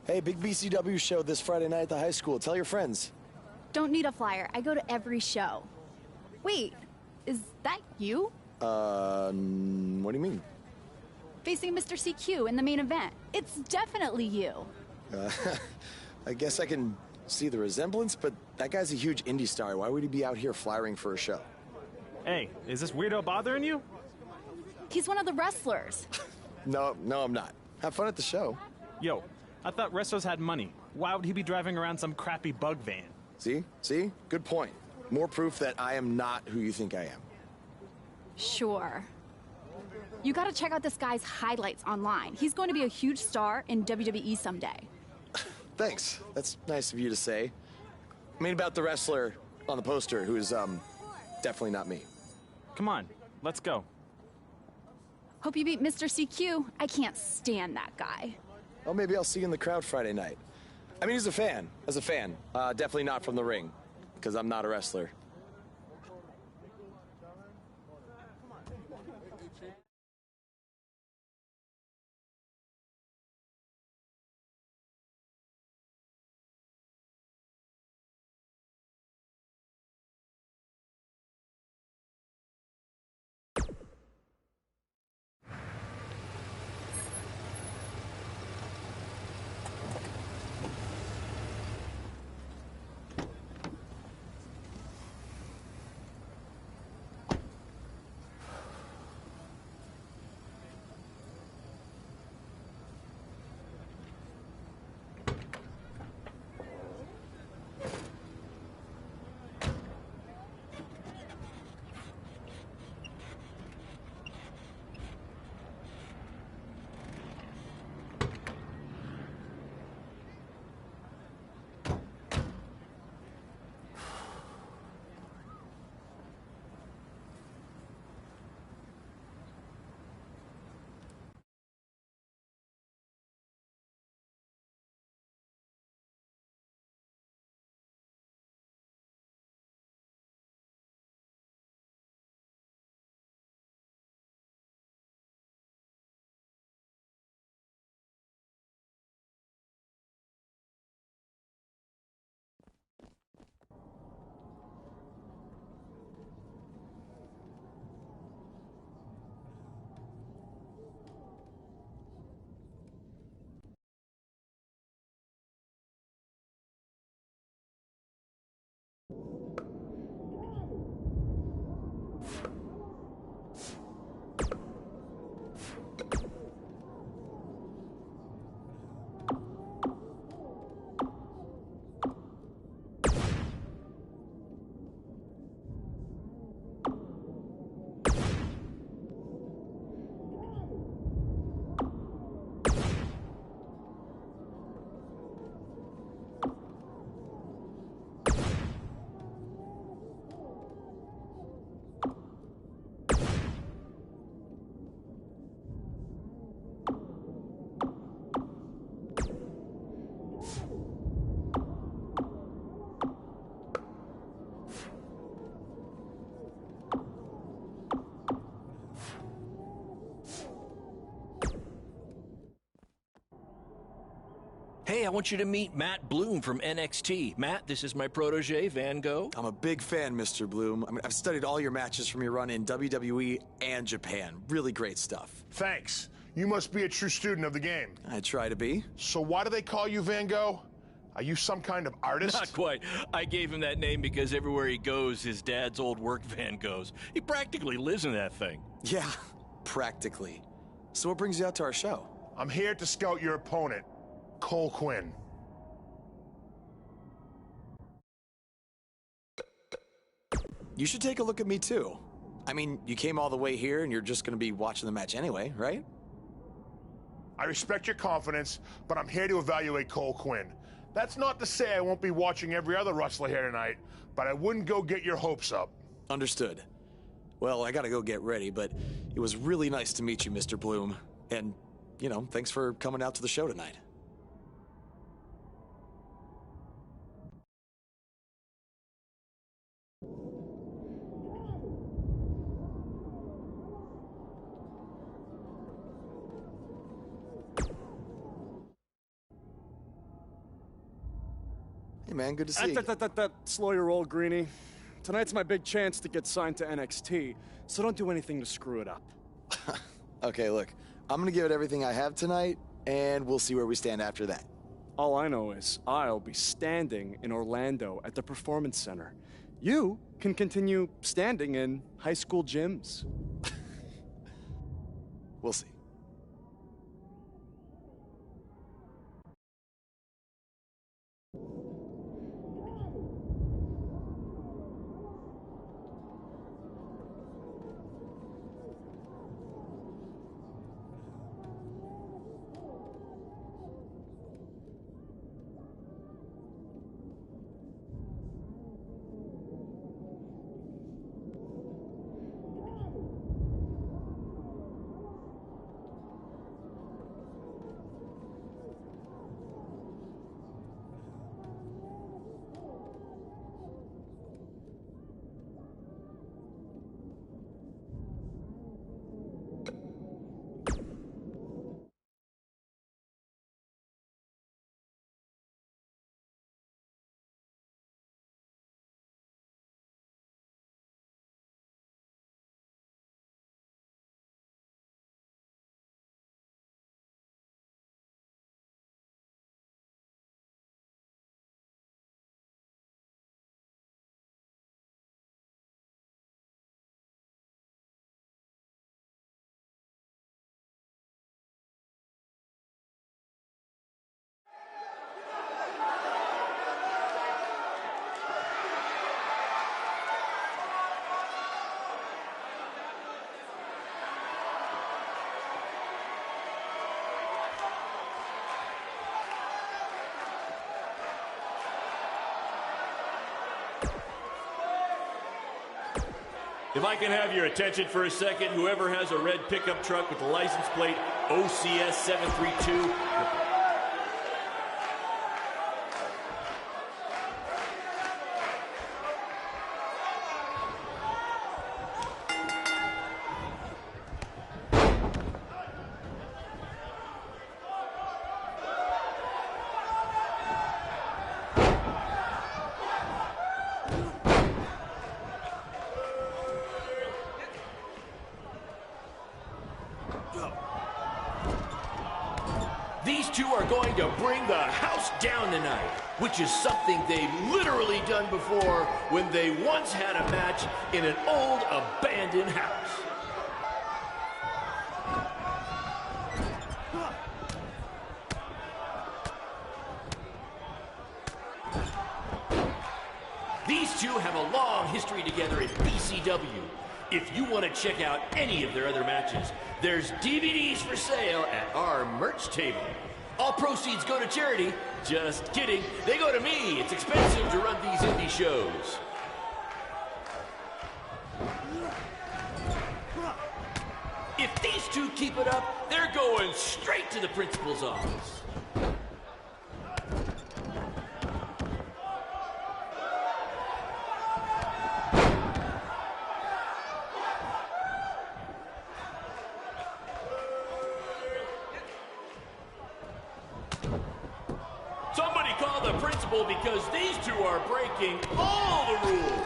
Hey, big BCW show this Friday night at the high school. Tell your friends. Don't need a flyer. I go to every show. Wait, is that you? What do you mean? Facing Mr. CQ in the main event. It's definitely you. I guess I can see the resemblance, but that guy's a huge indie star. Why would he be out here flyering for a show? Hey, is this weirdo bothering you? He's one of the wrestlers. No, I'm not. Have fun at the show. Yo, I thought wrestlers had money. Why would he be driving around some crappy bug van? See? Good point. More proof that I am not who you think I am. Sure. You gotta check out this guy's highlights online. He's going to be a huge star in WWE someday. Thanks. That's nice of you to say. I mean about the wrestler on the poster who's, definitely not me. Come on, let's go. Hope you beat Mr. CQ. I can't stand that guy. Well, maybe I'll see you in the crowd Friday night. I mean, as a fan. Definitely not from the ring, because I'm not a wrestler. Hey, I want you to meet Matt Bloom from NXT. Matt, this is my protege, Van Gogh. I'm a big fan, Mr. Bloom. I mean, I've studied all your matches from your run in WWE and Japan. Really great stuff. Thanks. You must be a true student of the game. I try to be. So why do they call you Van Gogh? Are you some kind of artist? Not quite. I gave him that name because everywhere he goes, his dad's old work van goes. He practically lives in that thing. Yeah, practically. So what brings you out to our show? I'm here to scout your opponent, Cole Quinn. You should take a look at me too. I mean, you came all the way here and you're just gonna be watching the match anyway, right? I respect your confidence, but I'm here to evaluate Cole Quinn. That's not to say I won't be watching every other wrestler here tonight, but I wouldn't go get your hopes up. Understood. Well, I gotta go get ready, but it was really nice to meet you, Mr. Bloom. And, you know, thanks for coming out to the show tonight. Hey, man, good to see you. Slow your roll, Greenie. Tonight's my big chance to get signed to NXT, so don't do anything to screw it up. Okay, look, I'm gonna give it everything I have tonight, and we'll see where we stand after that. All I know is I'll be standing in Orlando at the Performance Center. You can continue standing in high school gyms. We'll see. If I can have your attention for a second, whoever has a red pickup truck with the license plate OCS 732. These two are going to bring the house down tonight, which is something they've literally done before when they once had a match in an old abandoned house. These two have a long history together in BCW. If you want to check out any of their other matches, there's DVDs for sale at our merch table. All proceeds go to charity. Just kidding. They go to me. It's expensive to run these indie shows. If these two keep it up, they're going straight to the principal's office. Somebody call the principal because these two are breaking all the rules.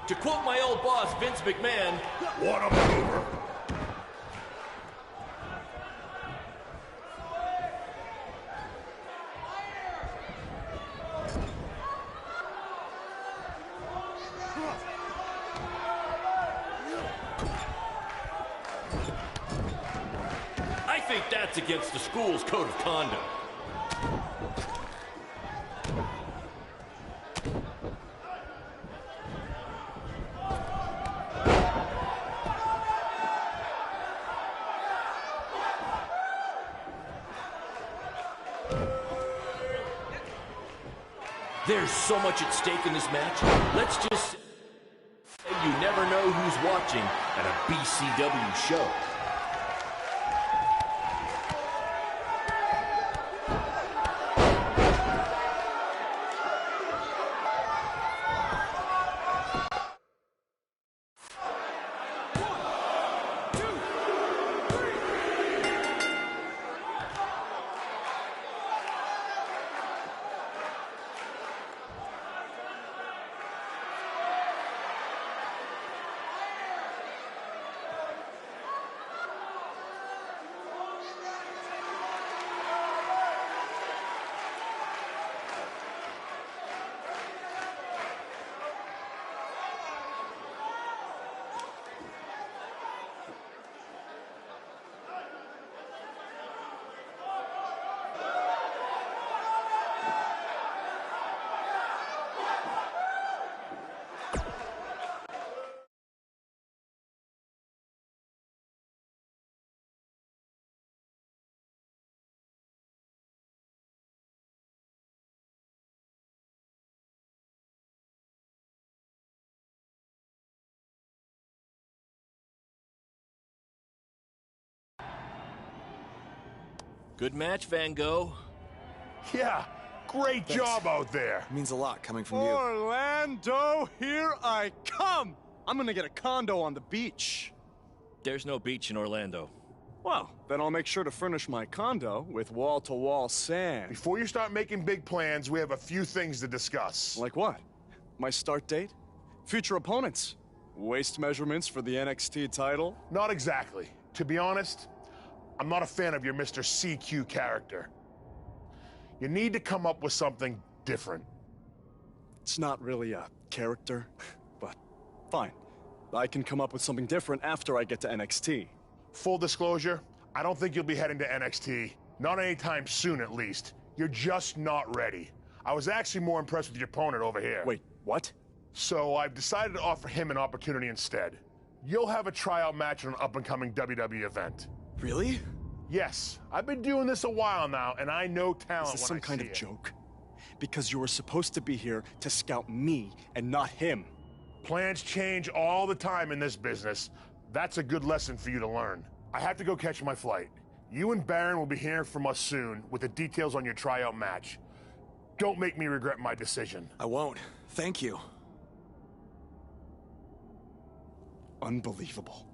To quote my old boss, Vince McMahon, What a maneuver! I think that's against the school's code of conduct. There's so much at stake in this match. Let's just say you never know who's watching. watching at a BCW show. Good match, Van Gogh. Yeah, great job out there. It means a lot coming from you. Orlando, here I come! I'm gonna get a condo on the beach. There's no beach in Orlando. Well, then I'll make sure to furnish my condo with wall-to-wall sand. Before you start making big plans, we have a few things to discuss. Like what? My start date? Future opponents? Waist measurements for the NXT title? Not exactly. To be honest, I'm not a fan of your Mr. CQ character. You need to come up with something different. It's not really a character, but fine. I can come up with something different after I get to NXT. Full disclosure, I don't think you'll be heading to NXT. Not anytime soon, at least. You're just not ready. I was actually more impressed with your opponent over here. Wait, what? So I've decided to offer him an opportunity instead. You'll have a tryout match on an up-and-coming WWE event. Really? Yes, I've been doing this a while now, and I know talent Is this some when I kind see of it. joke? Because you were supposed to be here to scout me and not him. Plans change all the time in this business. That's a good lesson for you to learn. I have to go catch my flight. You and Baron will be hearing from us soon with the details on your tryout match. Don't make me regret my decision. I won't. Thank you. Unbelievable.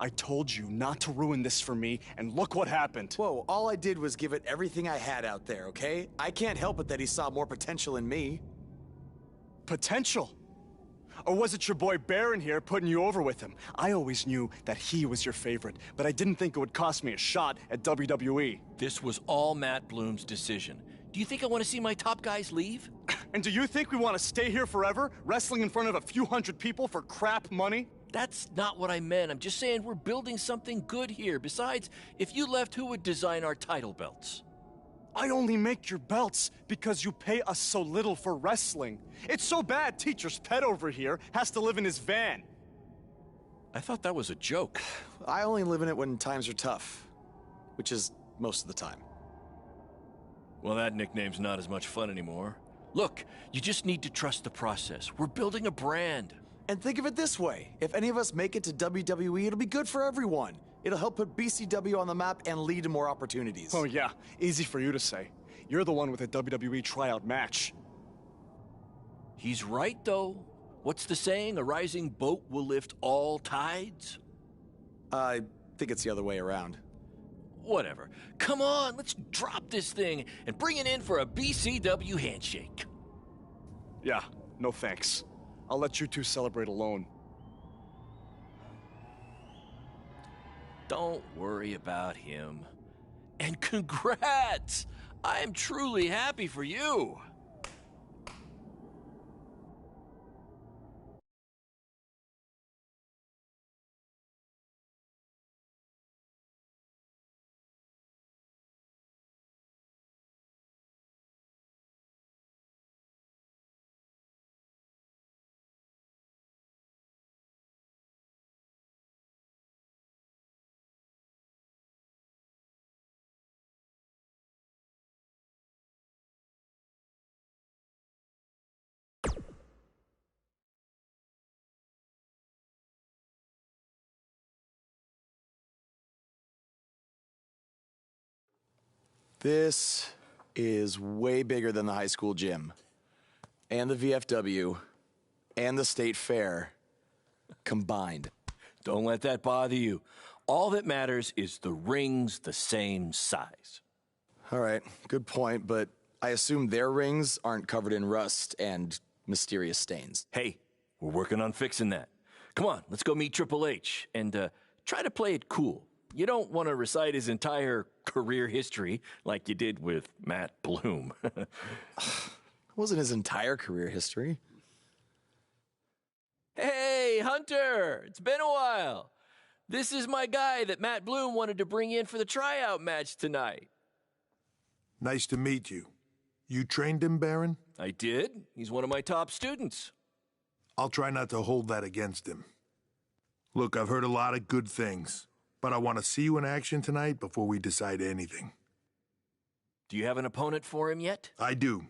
I told you not to ruin this for me, and look what happened. Whoa, all I did was give it everything I had out there, okay? I can't help it that he saw more potential in me. Potential? Or was it your boy Baron here putting you over with him? I always knew that he was your favorite, but I didn't think it would cost me a shot at WWE. This was all Matt Bloom's decision. Do you think I want to see my top guys leave? And do you think we want to stay here forever, wrestling in front of a few hundred people for crap money? That's not what I meant. I'm just saying we're building something good here. Besides, if you left, who would design our title belts? I only make your belts because you pay us so little for wrestling. It's so bad Teacher's pet over here has to live in his van. I thought that was a joke. I only live in it when times are tough, which is most of the time. Well, that nickname's not as much fun anymore. Look, you just need to trust the process. We're building a brand. And think of it this way. If any of us make it to WWE, it'll be good for everyone. It'll help put BCW on the map and lead to more opportunities. Oh yeah, easy for you to say. You're the one with a WWE tryout match. He's right, though. What's the saying? A rising boat will lift all tides? I think it's the other way around. Whatever. Come on, let's drop this thing and bring it in for a BCW handshake. Yeah, no thanks. I'll let you two celebrate alone. Don't worry about him. And congrats! I am truly happy for you. This is way bigger than the high school gym, and the VFW, and the state fair combined. Don't let that bother you. All that matters is the ring's the same size. All right, good point, but I assume their rings aren't covered in rust and mysterious stains. Hey, we're working on fixing that. Come on, let's go meet Triple H and try to play it cool. You don't want to recite his entire career history like you did with Matt Bloom. It wasn't his entire career history. Hey, Hunter! It's been a while. This is my guy that Matt Bloom wanted to bring in for the tryout match tonight. Nice to meet you. You trained him, Baron? I did. He's one of my top students. I'll try not to hold that against him. Look, I've heard a lot of good things, but I want to see you in action tonight before we decide anything. Do you have an opponent for him yet? I do.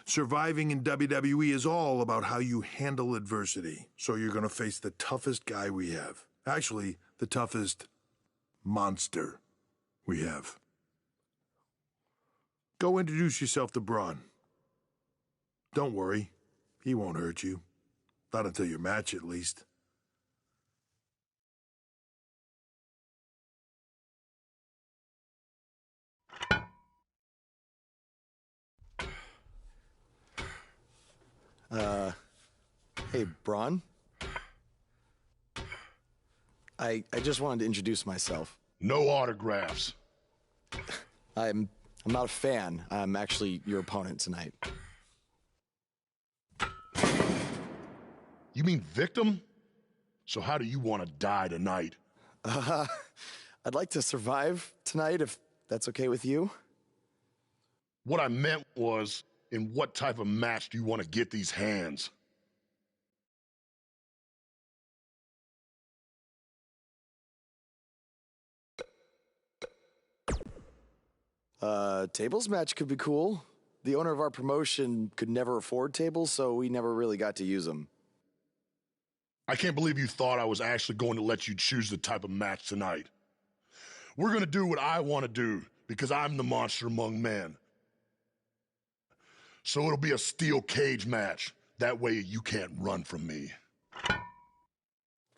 Surviving in WWE is all about how you handle adversity, so you're going to face the toughest guy we have. Actually, the toughest monster we have. Go introduce yourself to Braun. Don't worry, he won't hurt you. Not until your match, at least. Hey, Braun? I just wanted to introduce myself. No autographs. I'm not a fan. I'm actually your opponent tonight. You mean victim? So how do you want to die tonight? I'd like to survive tonight, if that's okay with you. What I meant was, in what type of match do you want to get these hands? Tables match could be cool. The owner of our promotion could never afford tables, so we never really got to use them. I can't believe you thought I was actually going to let you choose the type of match tonight. We're going to do what I want to do, because I'm the monster among men. So it'll be a steel cage match. That way you can't run from me.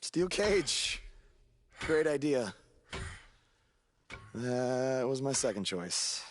Steel cage. Great idea. That was my second choice.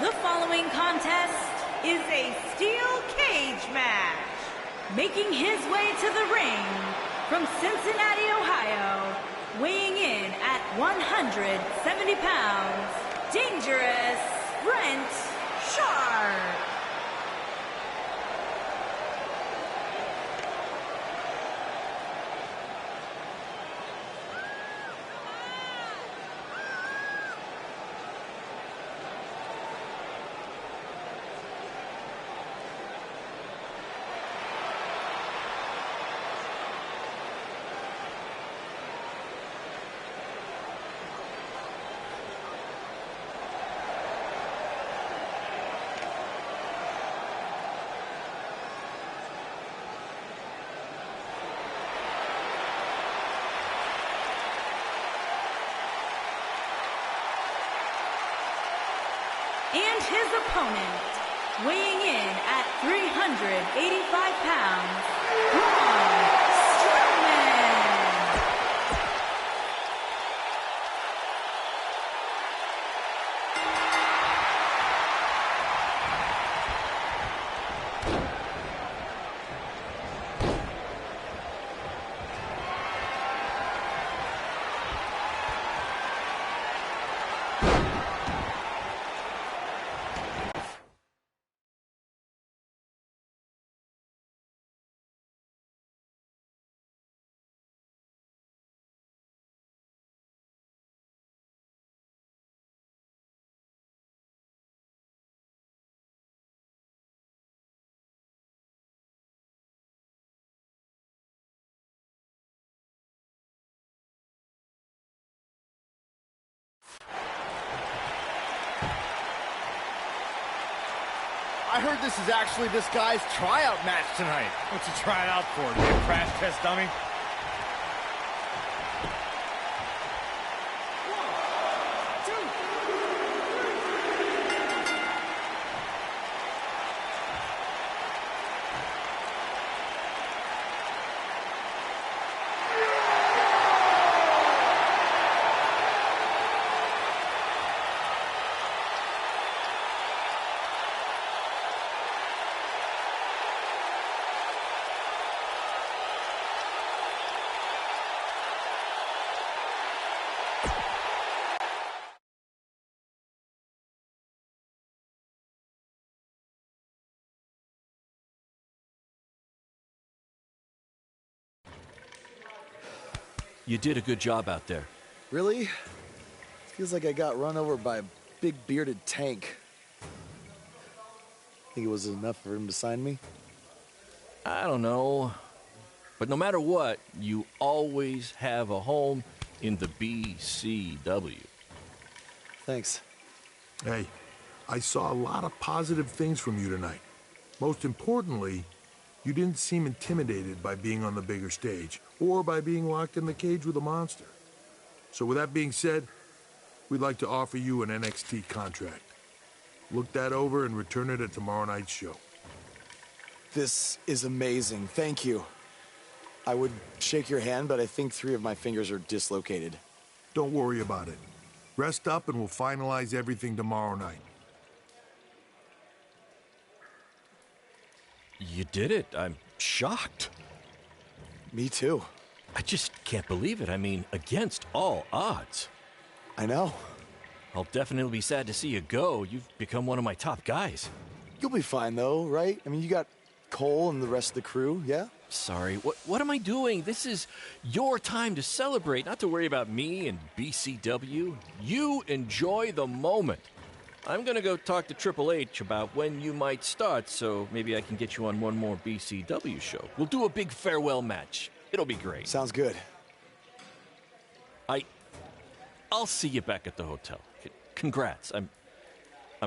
The following contest is a steel cage match. Making his way to the ring from Cincinnati, Ohio, weighing in at 170 pounds, Dangerous Brent Sharp. And his opponent, weighing in at 385 pounds, Braun Strowman. I heard this is actually this guy's tryout match tonight. What's he trying out for? Be a crash test dummy? You did a good job out there. Really? Feels like I got run over by a big bearded tank. Think it was enough for him to sign me? I don't know. But no matter what, you always have a home in the BCW. Thanks. Hey, I saw a lot of positive things from you tonight. Most importantly, you didn't seem intimidated by being on the bigger stage or by being locked in the cage with a monster. So with that being said, we'd like to offer you an NXT contract. Look that over and return it at tomorrow night's show. This is amazing. Thank you. I would shake your hand, but I think 3 of my fingers are dislocated. Don't worry about it. Rest up and we'll finalize everything tomorrow night. You did it. I'm shocked. Me too. I just can't believe it. I mean, against all odds. I know. I'll definitely be sad to see you go. You've become one of my top guys. You'll be fine, though, right? I mean, you got Cole and the rest of the crew, yeah? Sorry, what am I doing? This is your time to celebrate, not to worry about me and BCW. You enjoy the moment. I'm gonna go talk to Triple H about when you might start, so maybe I can get you on one more BCW show. We'll do a big farewell match. It'll be great. Sounds good. I'll see you back at the hotel. Congrats. I'm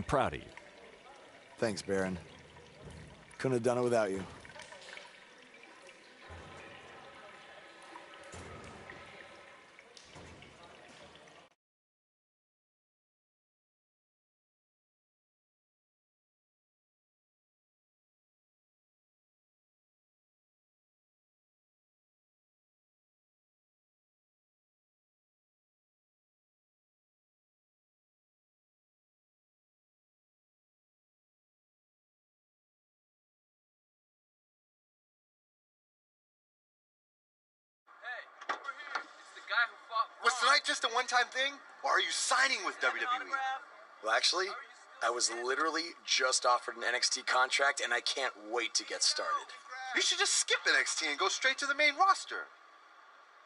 proud of you. Thanks, Baron. Couldn't have done it without you. Was tonight just a one-time thing, or are you signing with WWE? Well, actually, I was literally just offered an NXT contract, and I can't wait to get started. You should just skip NXT and go straight to the main roster.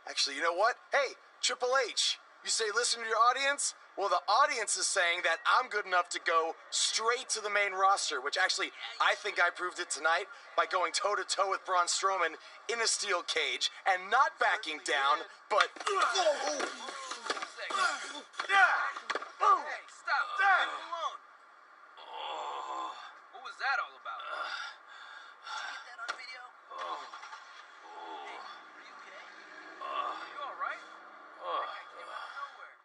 Actually, you know what? Hey, Triple H, you say listen to your audience? Well, the audience is saying that I'm good enough to go straight to the main roster, which actually, I think I proved it tonight by going toe-to-toe with Braun Strowman in a steel cage and not backing down, but... Hey, stop. Leave him alone. What was that all about? Did you get that on video? Hey, are you okay? You all right? That came out of nowhere.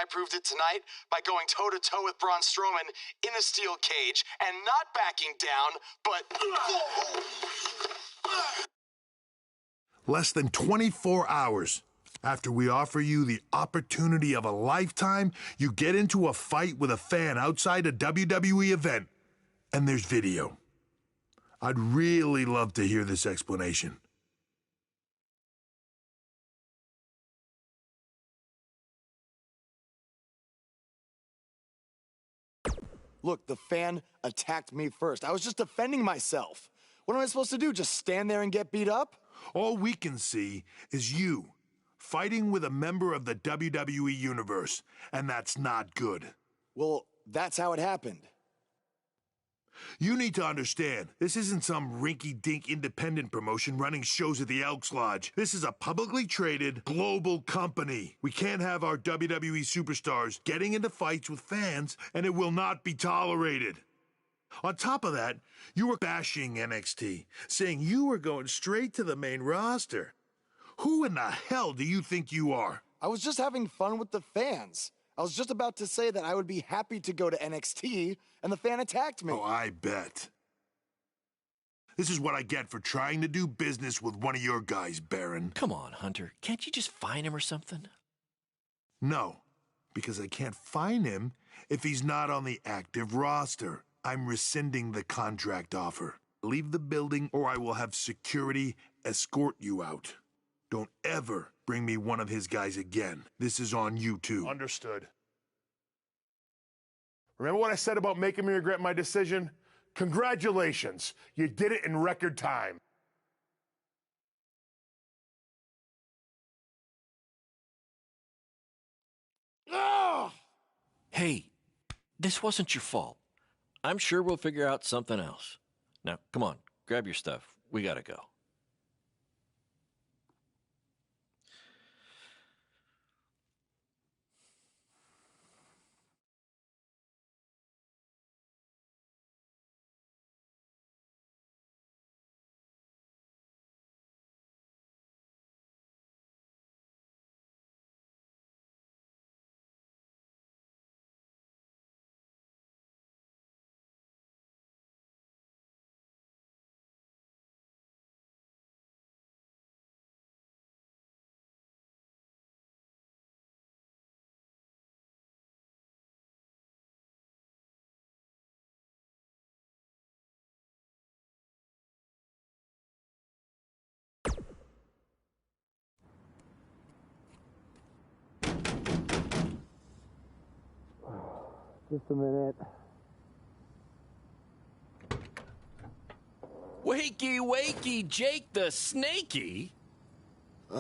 I proved it tonight by going toe-to-toe with Braun Strowman in a steel cage and not backing down, but... Less than 24 hours after we offer you the opportunity of a lifetime, you get into a fight with a fan outside a WWE event, and there's video. I'd really love to hear this explanation. Look, the fan attacked me first. I was just defending myself. What am I supposed to do, just stand there and get beat up? All we can see is you fighting with a member of the WWE Universe, and that's not good. Well, that's how it happened. You need to understand, this isn't some rinky-dink independent promotion running shows at the Elks Lodge. This is a publicly traded global company. We can't have our WWE superstars getting into fights with fans, and it will not be tolerated. On top of that, you were bashing NXT, saying you were going straight to the main roster. Who in the hell do you think you are? I was just having fun with the fans. I was just about to say that I would be happy to go to NXT, and the fan attacked me. Oh, I bet. This is what I get for trying to do business with one of your guys, Baron. Come on, Hunter. Can't you just fine him or something? No, because I can't fine him if he's not on the active roster. I'm rescinding the contract offer. Leave the building or I will have security escort you out. Don't ever bring me one of his guys again. This is on you too. Understood. Remember what I said about making me regret my decision? Congratulations. You did it in record time. Oh! Hey, this wasn't your fault. I'm sure we'll figure out something else. Now, come on, grab your stuff. We gotta go. Just a minute. Wakey, wakey, Jake the Snakey. It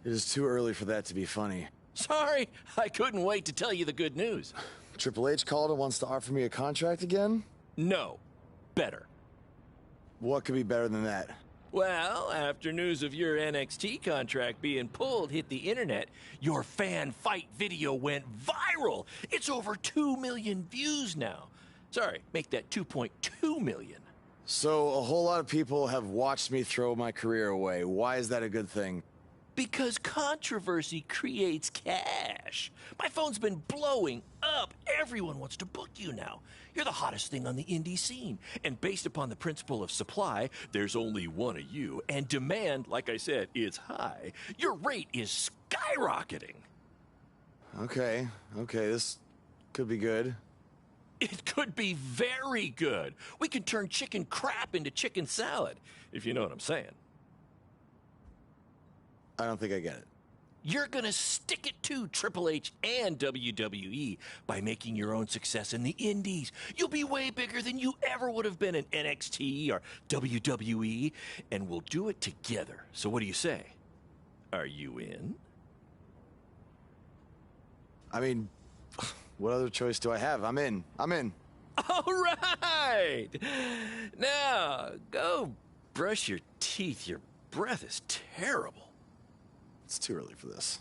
is too early for that to be funny. Sorry, I couldn't wait to tell you the good news. Triple H called and wants to offer me a contract again? No, better. What could be better than that? Well, after news of your NXT contract being pulled hit the internet, your fan fight video went viral. It's over 2 million views now. Sorry, make that 2.2 million. So a whole lot of people have watched me throw my career away. Why is that a good thing? Because controversy creates cash. My phone's been blowing up. Everyone wants to book you now. You're the hottest thing on the indie scene. And based upon the principle of supply, there's only one of you. And demand, like I said, is high. Your rate is skyrocketing. Okay, this could be good. It could be very good. We can turn chicken crap into chicken salad, if you know what I'm saying. I don't think I get it. You're gonna stick it to Triple H and WWE by making your own success in the indies. You'll be way bigger than you ever would have been in NXT or WWE, and we'll do it together. So what do you say? Are you in? I mean, what other choice do I have? I'm in. All right! Now, go brush your teeth. Your breath is terrible. It's too early for this.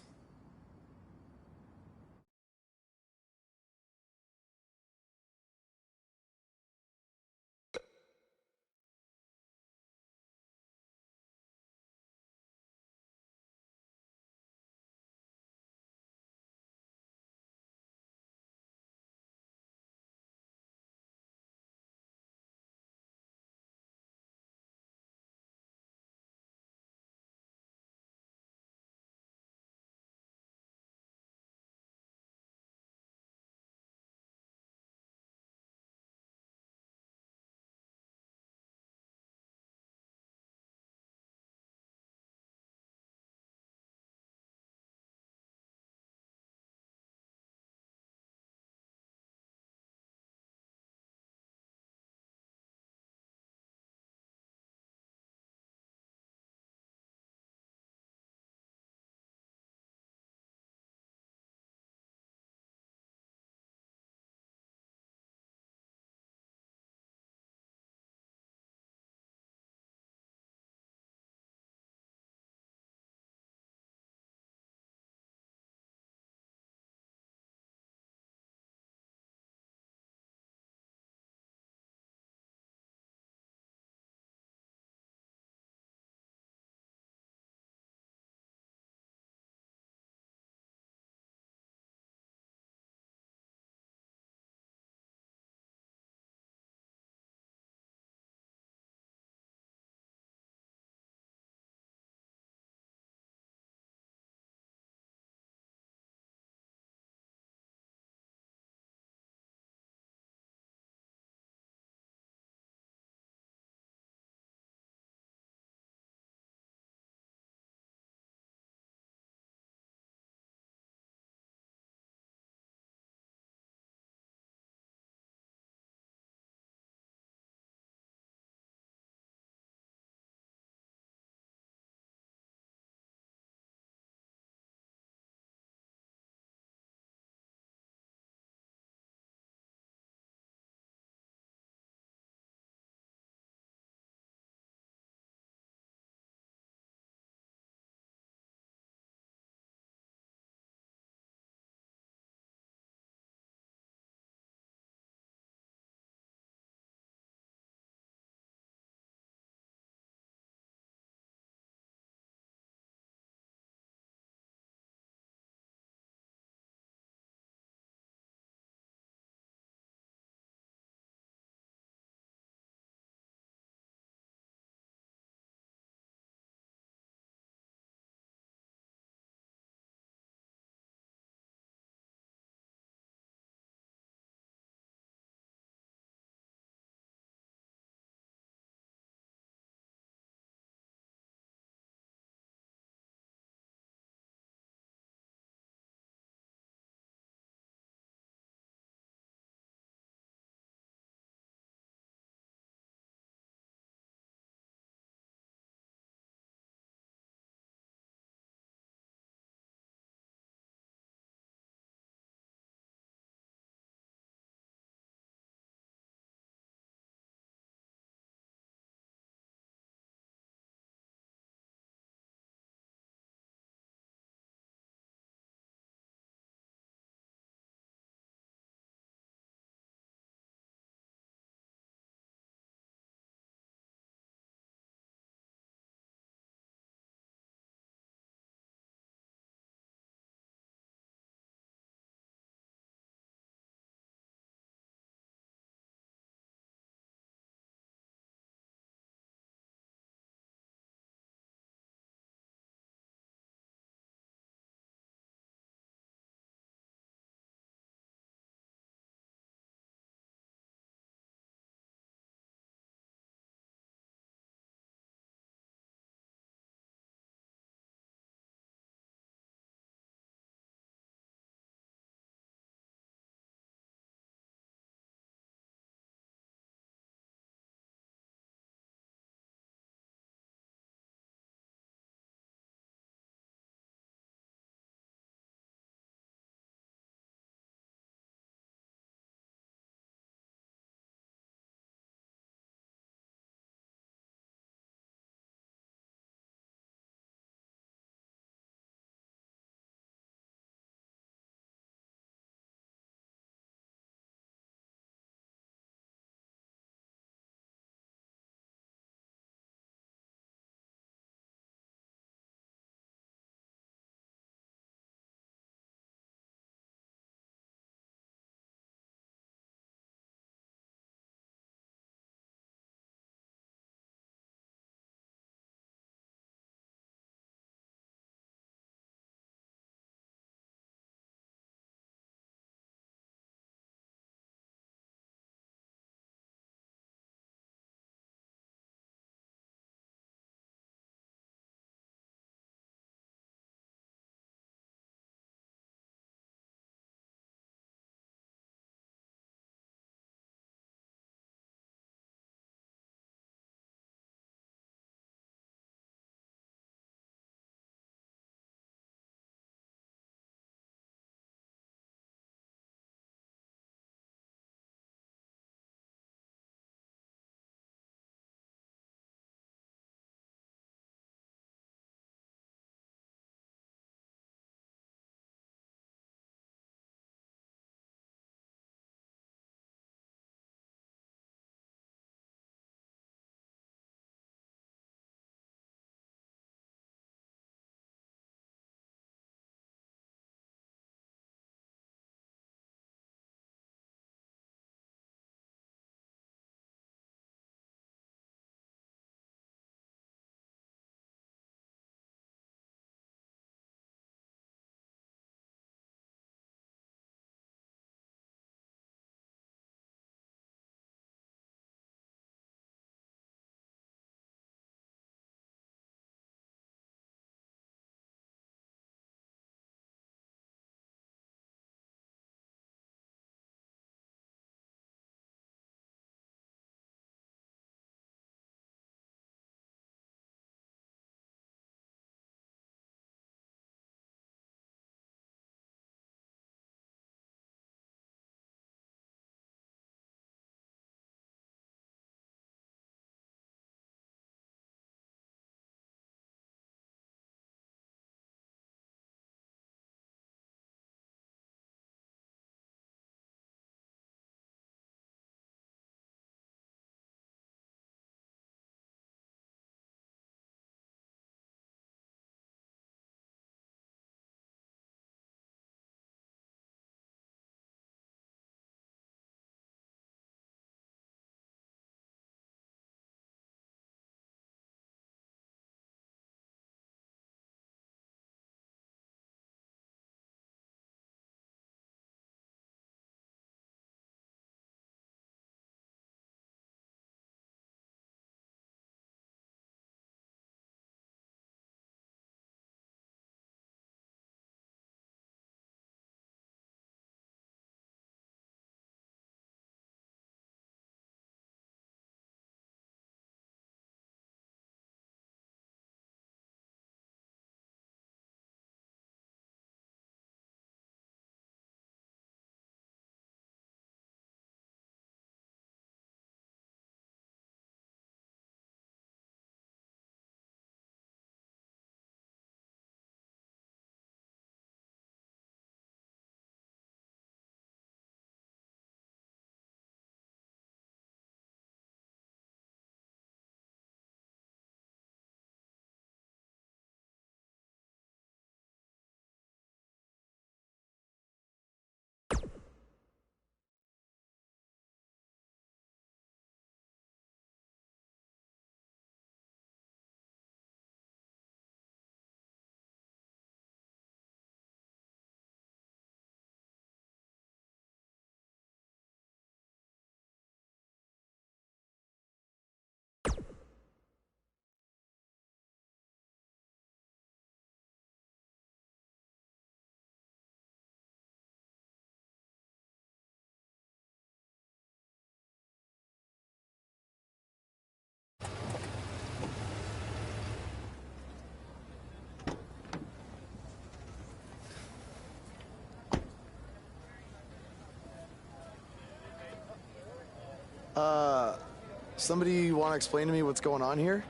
Somebody want to explain to me what's going on here?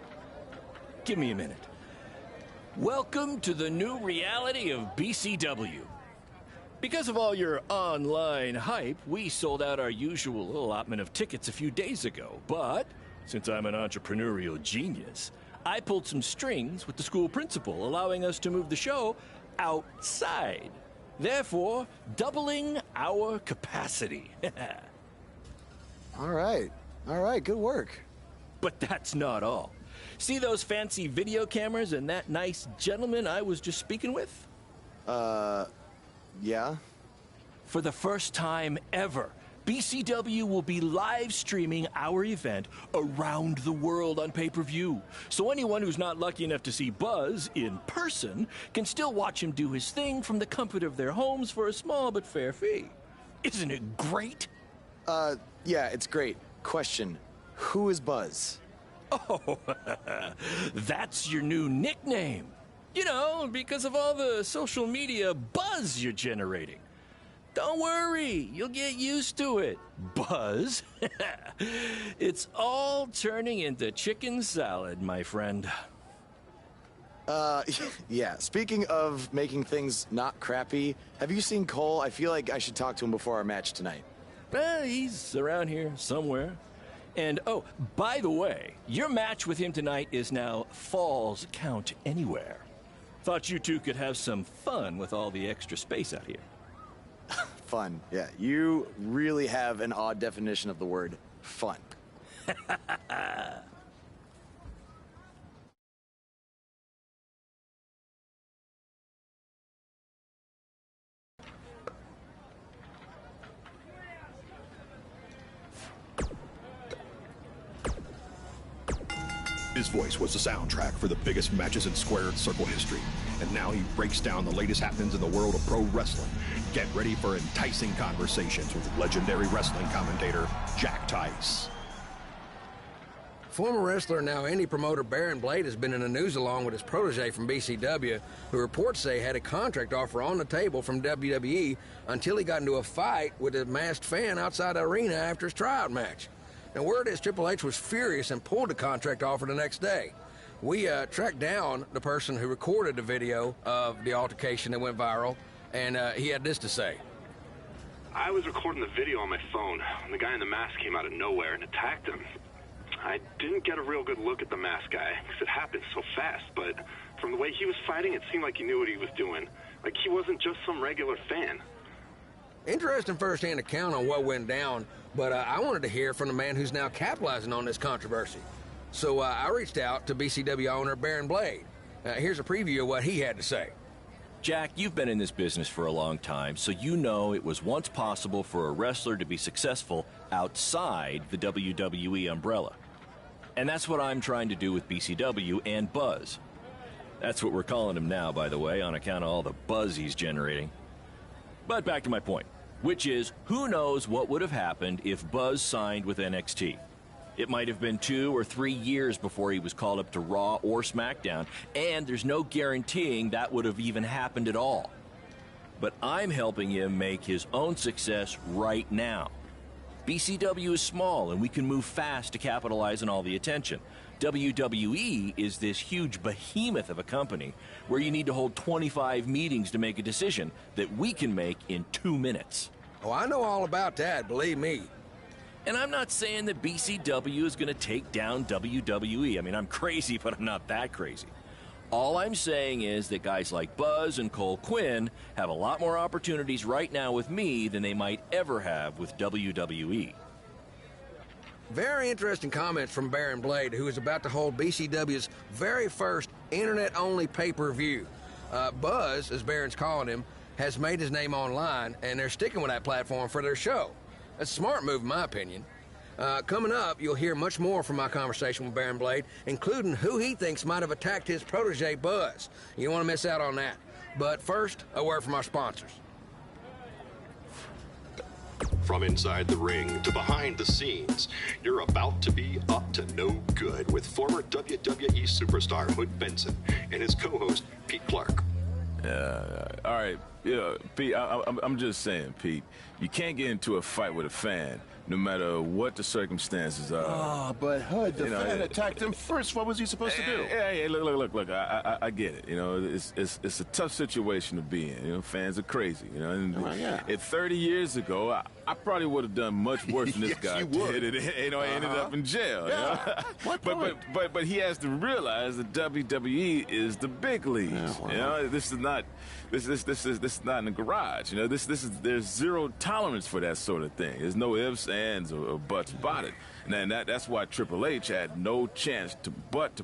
Give me a minute. Welcome to the new reality of BCW. Because of all your online hype, we sold out our usual allotment of tickets a few days ago. But since I'm an entrepreneurial genius, I pulled some strings with the school principal, allowing us to move the show outside. Therefore, doubling our capacity. All right, good work. But that's not all. See those fancy video cameras and that nice gentleman I was just speaking with? Yeah? For the first time ever, BCW will be live streaming our event around the world on pay-per-view. So anyone who's not lucky enough to see Buzz in person can still watch him do his thing from the comfort of their homes for a small but fair fee. Isn't it great? Yeah, it's great. Question, who is Buzz? Oh, that's your new nickname. You know, because of all the social media buzz you're generating. Don't worry, you'll get used to it. Buzz? It's all turning into chicken salad, my friend. Yeah, speaking of making things not crappy, have you seen Cole? I feel like I should talk to him before our match tonight. He's around here somewhere. And, oh, by the way, your match with him tonight is now Falls Count Anywhere. Thought you two could have some fun with all the extra space out here. Fun, yeah. You really have an odd definition of the word fun. His voice was the soundtrack for the biggest matches in Squared Circle history. And now he breaks down the latest happenings in the world of pro wrestling. Get ready for enticing conversations with legendary wrestling commentator Jack Tice. Former wrestler and now indie promoter Baron Blade has been in the news along with his protege from BCW, who reports say had a contract offer on the table from WWE until he got into a fight with a masked fan outside the arena after his tryout match. Now, word is Triple H was furious and pulled the contract offer the next day. We tracked down the person who recorded the video of the altercation that went viral, and he had this to say. I was recording the video on my phone, and the guy in the mask came out of nowhere and attacked him. I didn't get a real good look at the masked guy, because it happened so fast, but from the way he was fighting, it seemed like he knew what he was doing. Like he wasn't just some regular fan. Interesting first-hand account on what went down, but I wanted to hear from the man who's now capitalizing on this controversy. So I reached out to BCW owner Baron Blade. Here's a preview of what he had to say. Jack, you've been in this business for a long time, so you know it was once possible for a wrestler to be successful outside the WWE umbrella. And that's what I'm trying to do with BCW and Buzz. That's what we're calling him now, by the way, on account of all the buzz he's generating. But back to my point, which is, who knows what would have happened if Buzz signed with NXT? It might have been 2 or 3 years before he was called up to Raw or SmackDown, and there's no guaranteeing that would have even happened at all. But I'm helping him make his own success right now. BCW is small, and we can move fast to capitalize on all the attention. WWE is this huge behemoth of a company where you need to hold 25 meetings to make a decision that we can make in 2 minutes. Oh, I know all about that, believe me. And I'm not saying that BCW is going to take down WWE. I mean, I'm crazy, but I'm not that crazy. All I'm saying is that guys like Buzz and Cole Quinn have a lot more opportunities right now with me than they might ever have with WWE. Very interesting comments from Baron Blade, who is about to hold BCW's very first internet-only pay-per-view. Buzz, as Baron's calling him, has made his name online, and they're sticking with that platform for their show. That's a smart move, in my opinion. Coming up, you'll hear much more from my conversation with Baron Blade, including who he thinks might have attacked his protege, Buzz. You don't want to miss out on that. But first, a word from our sponsors. From inside the ring to behind the scenes, you're about to be up to no good with former WWE superstar Hood Benson and his co-host Pete Clark. All right, Yeah, Pete, I'm just saying, Pete, you can't get into a fight with a fan, no matter what the circumstances are. Oh, but Hood, the fan attacked him first. What was he supposed to do? Hey, look. I get it. You know, it's a tough situation to be in. You know, fans are crazy. You know, and 30 years ago, I probably would have done much worse than this guy did. You know, I ended up in jail. Yeah. You know? but he has to realize that WWE is the big leagues. Yeah, well. You know, this is not not in the garage. You know, there's zero tolerance for that sort of thing. There's no ifs, ands, or buts about it. And that's why Triple H had no chance to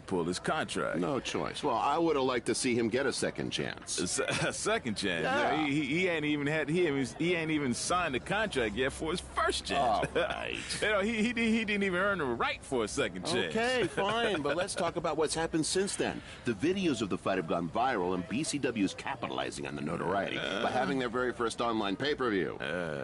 pull his contract. No choice. Well, I would have liked to see him get a second chance. A second chance? Yeah. He ain't even signed the contract yet for his first chance. Oh, right. You know, he didn't even earn the right for a second chance. Okay, fine, but let's talk about what's happened since then. The videos of the fight have gone viral, and BCW is capitalizing on the notoriety by having their very first online pay-per-view.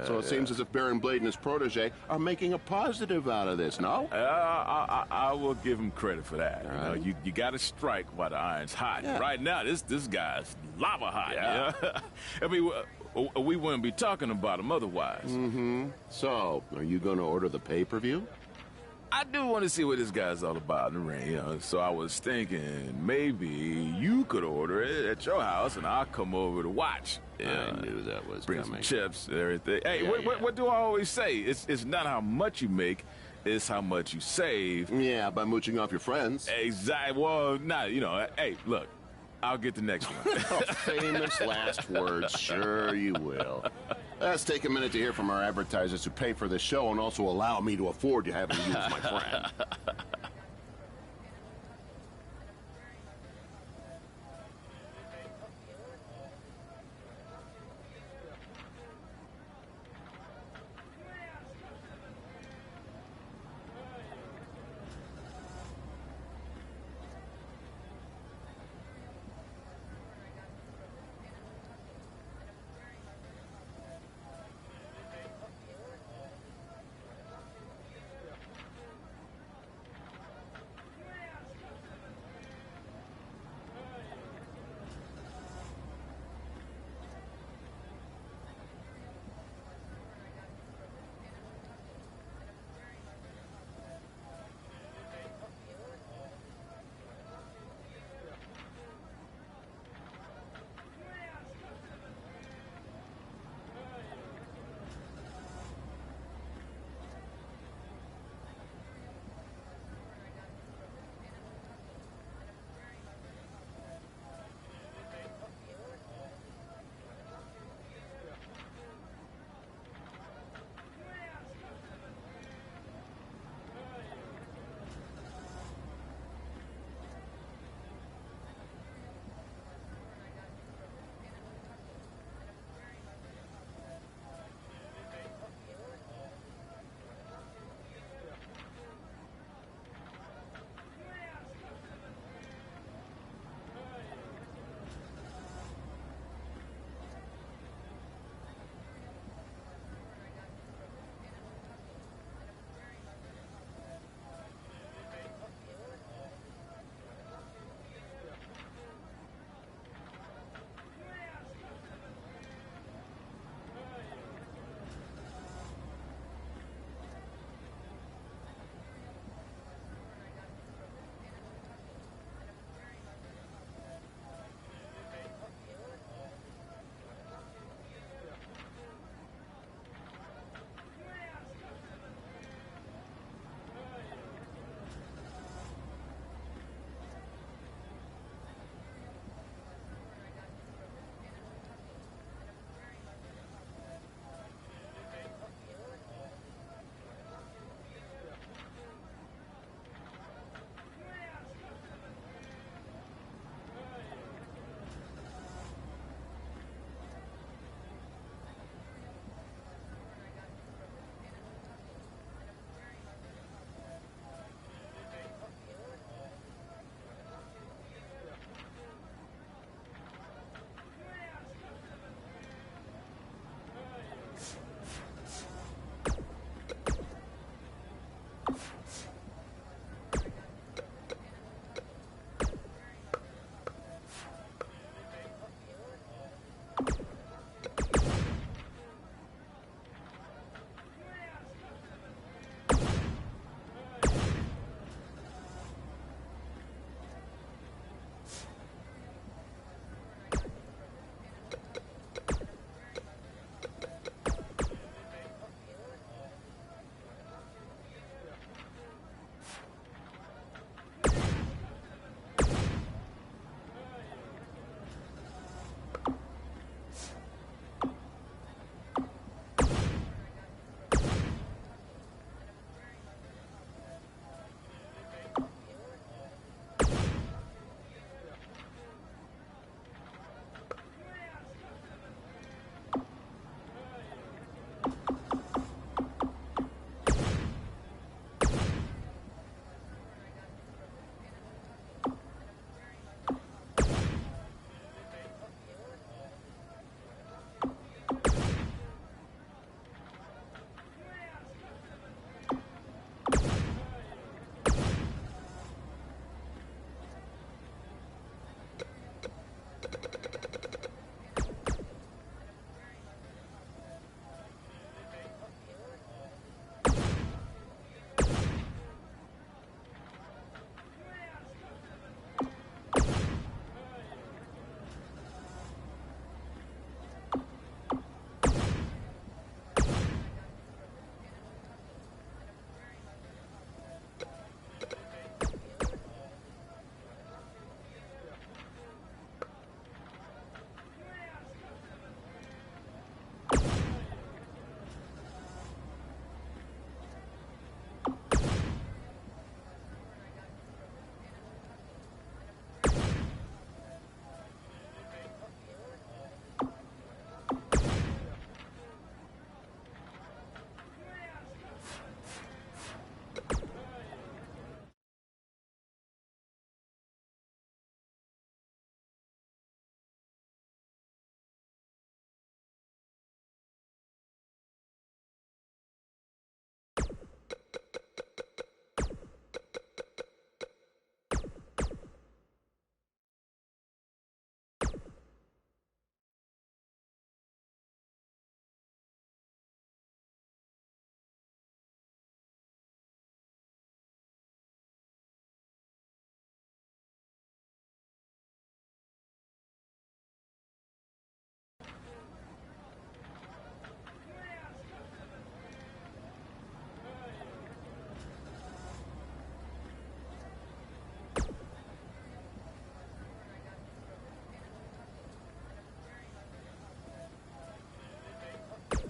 So it seems as if Baron Blade and his protege are making a positive out of this, no? I will give him credit for that. Right. You know, you got to strike while the iron's hot. Yeah. Right now, this guy's lava hot. Yeah. You know? I mean, we wouldn't be talking about him otherwise. Mm-hmm. So, are you going to order the pay-per-view? I do want to see what this guy's all about in the ring, you know. So I was thinking maybe you could order it at your house, and I'll come over to watch. I knew that was bring coming. some chips and everything. Hey, Yeah, what do I always say? It's not how much you make, it's how much you save. Yeah, by mooching off your friends. Exactly. Well, you know. Hey, look, I'll get the next one. Famous last words. Sure you will. Let's take a minute to hear from our advertisers who pay for the show and also allow me to afford to have them use my friend.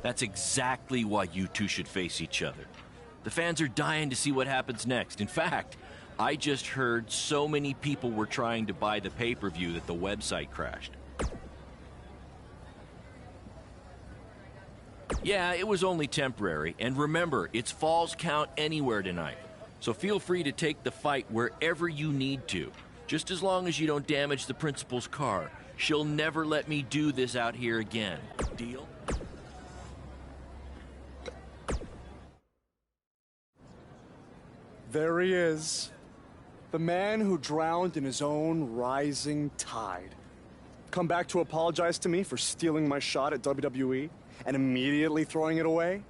That's exactly why you two should face each other. The fans are dying to see what happens next. In fact, I just heard so many people were trying to buy the pay-per-view that the website crashed. Yeah, it was only temporary, and remember, it's Falls Count Anywhere tonight. So feel free to take the fight wherever you need to, just as long as you don't damage the principal's car. She'll never let me do this out here again. Deal? There he is. The man who drowned in his own rising tide. Come back to apologize to me for stealing my shot at WWE and immediately throwing it away?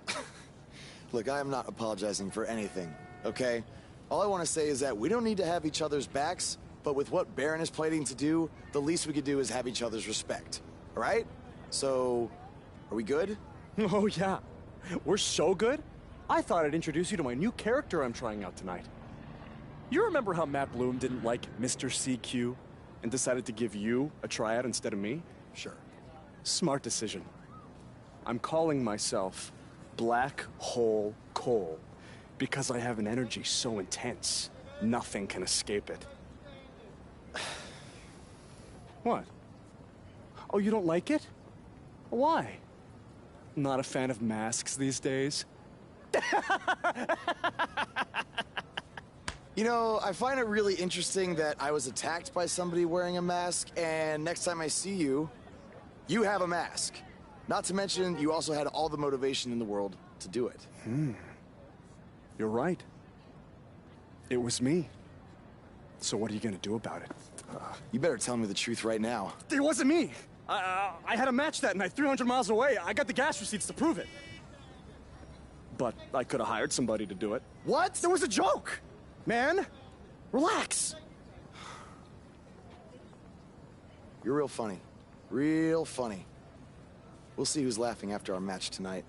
Look, I am not apologizing for anything, okay? All I want to say is that we don't need to have each other's backs, but with what Baron is planning to do, the least we could do is have each other's respect, all right? So, are we good? Oh, yeah. We're so good? I thought I'd introduce you to my new character I'm trying out tonight. You remember how Matt Bloom didn't like Mr. CQ and decided to give you a tryout instead of me? Sure. Smart decision. I'm calling myself Black Hole Cole because I have an energy so intense, nothing can escape it. What? Oh, you don't like it? Why? Not a fan of masks these days? You know, I find it really interesting that I was attacked by somebody wearing a mask, and next time I see you, you have a mask. Not to mention, you also had all the motivation in the world to do it. You're right. It was me. So what are you gonna do about it? You better tell me the truth right now. It wasn't me! I had a match that night, 300 miles away. I got the gas receipts to prove it. But I could have hired somebody to do it. What? There was a joke! Man, relax. You're real funny. Real funny. We'll see who's laughing after our match tonight.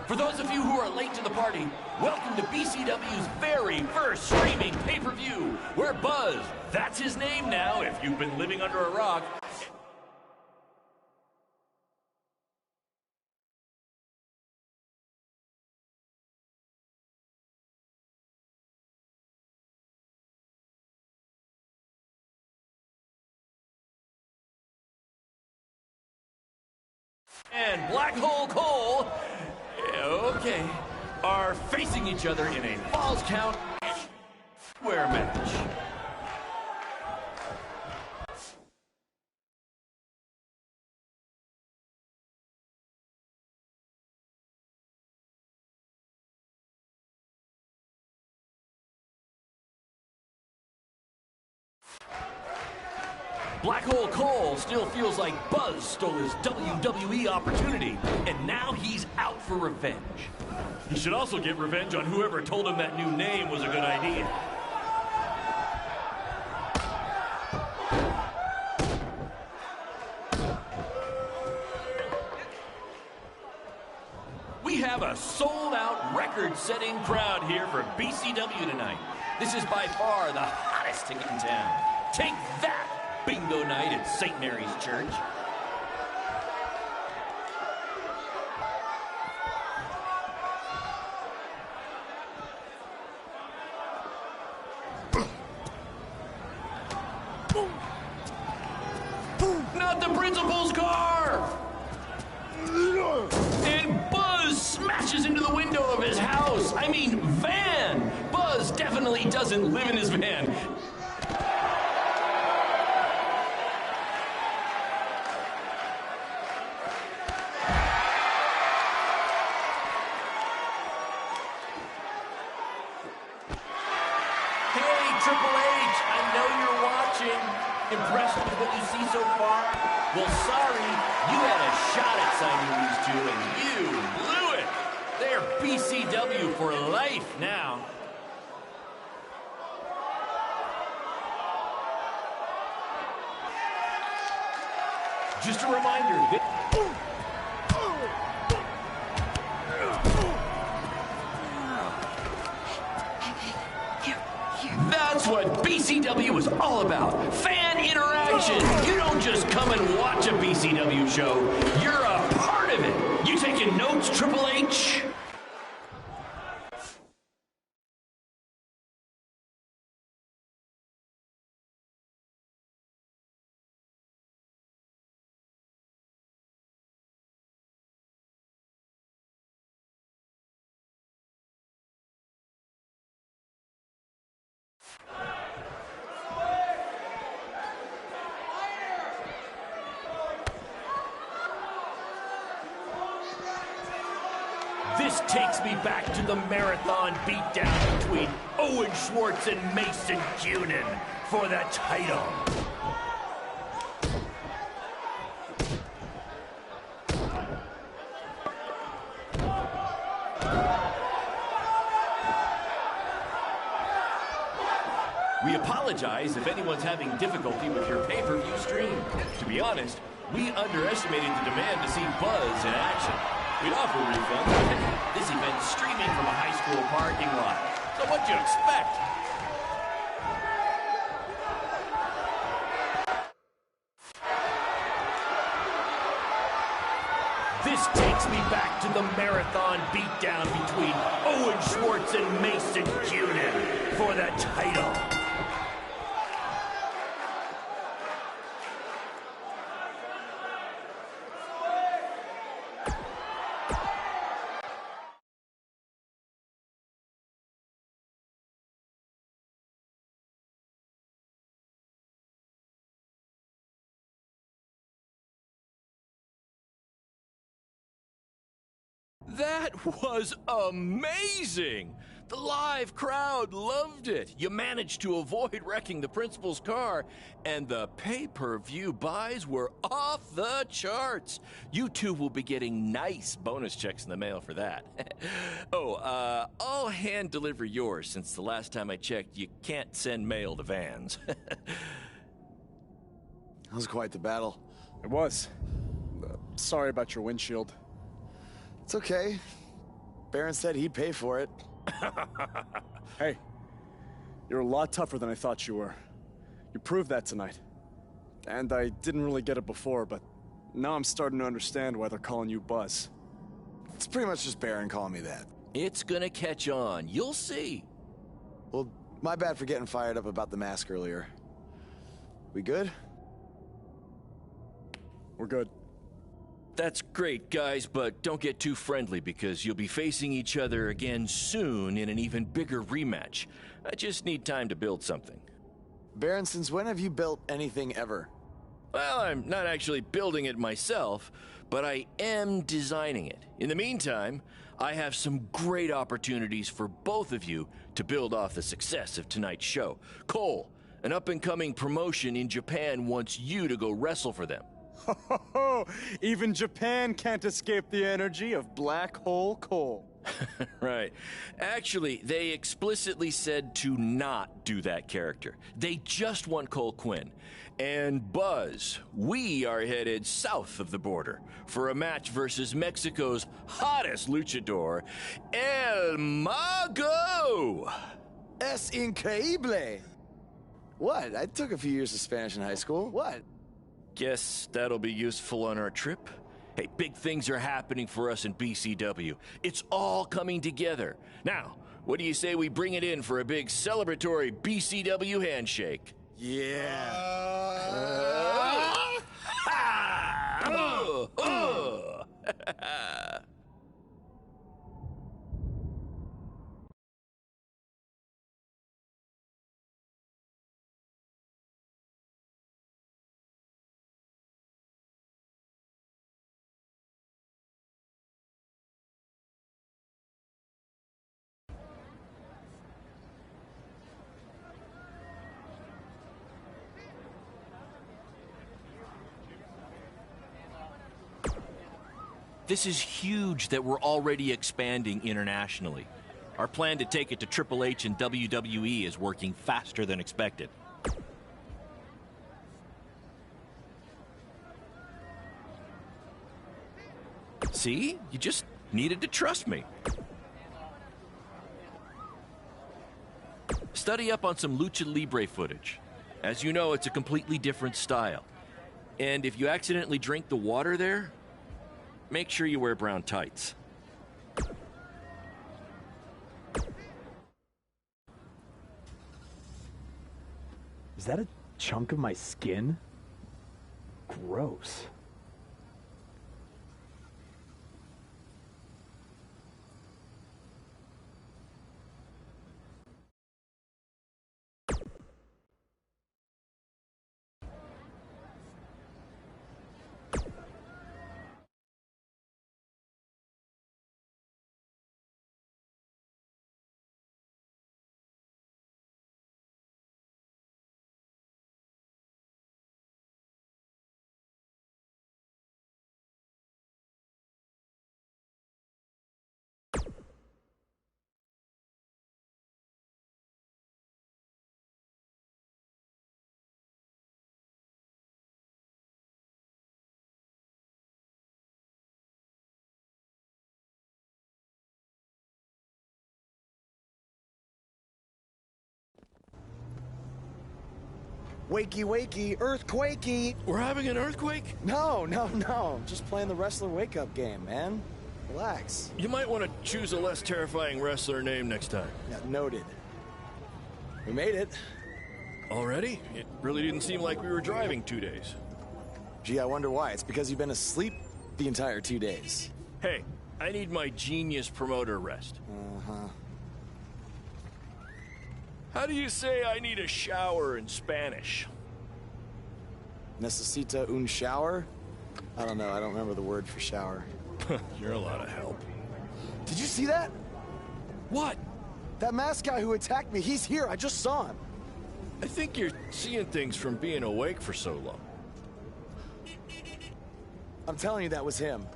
For those of you who are late to the party, welcome to BCW's very first streaming pay-per-view, where Buzz, that's his name now if you've been living under a rock, and Black Hole Cole, okay, are facing each other in a Falls Count Anywhere match. Black Hole Cole still feels like Buzz stole his WWE opportunity, and now he's out for revenge. He should also get revenge on whoever told him that new name was a good idea. We have a sold-out, record-setting crowd here for BCW tonight. This is by far the hottest ticket in town. Take that! Bingo night at St. Mary's Church. Not the principal's car! And Buzz smashes into the window of his house. I mean, van! Buzz definitely doesn't live in his van. Impressed with what you see so far? Well, sorry, you had a shot at signing these two, and you blew it. They're BCW for life now. Just a reminder. That's what BCW is all about. Fan interaction. You don't just come and watch a BCW show. You're a part of it. You taking notes, Triple H? This takes me back to the marathon beatdown between Owen Schwartz and Mason Cunin for the title. We apologize if anyone's having difficulty with your pay-per-view stream. To be honest, we underestimated the demand to see Buzz in action. We'd offer refunds, but this event's streaming from a high school parking lot. So what'd you expect? This takes me back to the marathon beatdown between Owen Schwartz and Mason Cunin for the title. That was amazing! The live crowd loved it. You managed to avoid wrecking the principal's car, and the pay-per-view buys were off the charts. You two will be getting nice bonus checks in the mail for that. I'll hand deliver yours since the last time I checked, you can't send mail to vans. That was quite the battle. It was. Sorry about your windshield. It's okay. Baron said he'd pay for it. Hey, you're a lot tougher than I thought you were. You proved that tonight. And I didn't really get it before, but now I'm starting to understand why they're calling you Buzz. It's pretty much just Baron calling me that. It's gonna catch on. You'll see. Well, my bad for getting fired up about the mask earlier. We good? We're good. That's great, guys, but don't get too friendly because you'll be facing each other again soon in an even bigger rematch. I just need time to build something. Baron, since when have you built anything ever? Well, I'm not actually building it myself, but I am designing it. In the meantime, I have some great opportunities for both of you to build off the success of tonight's show. Cole, an up-and-coming promotion in Japan wants you to go wrestle for them. Even Japan can't escape the energy of Black Hole Cole. Right. Actually, they explicitly said to not do that character. They just want Cole Quinn. And Buzz, we are headed south of the border for a match versus Mexico's hottest luchador, El Mago! Es increíble! What? I took a few years of Spanish in high school. What? Guess that'll be useful on our trip. Hey, big things are happening for us in BCW. It's all coming together. Now, what do you say we bring it in for a big celebratory BCW handshake? Yeah. This is huge that we're already expanding internationally. Our plan to take it to Triple H and WWE is working faster than expected. See? You just needed to trust me. Study up on some Lucha Libre footage. As you know, it's a completely different style. And if you accidentally drink the water there, make sure you wear brown tights. Is that a chunk of my skin? Gross. Wakey, wakey, earthquakey. We're having an earthquake? No. Just playing the wrestler wake-up game, man. Relax. You might want to choose a less terrifying wrestler name next time. Yeah, noted. We made it. Already? It really didn't seem like we were driving 2 days. Gee, I wonder why. It's because you've been asleep the entire 2 days. Hey, I need my genius promoter rest. Uh-huh. How do you say I need a shower in Spanish? Necesita un shower? I don't know. I don't remember the word for shower. You're a lot of help. Did you see that? What? That masked guy who attacked me, he's here. I just saw him. I think you're seeing things from being awake for so long. I'm telling you, that was him.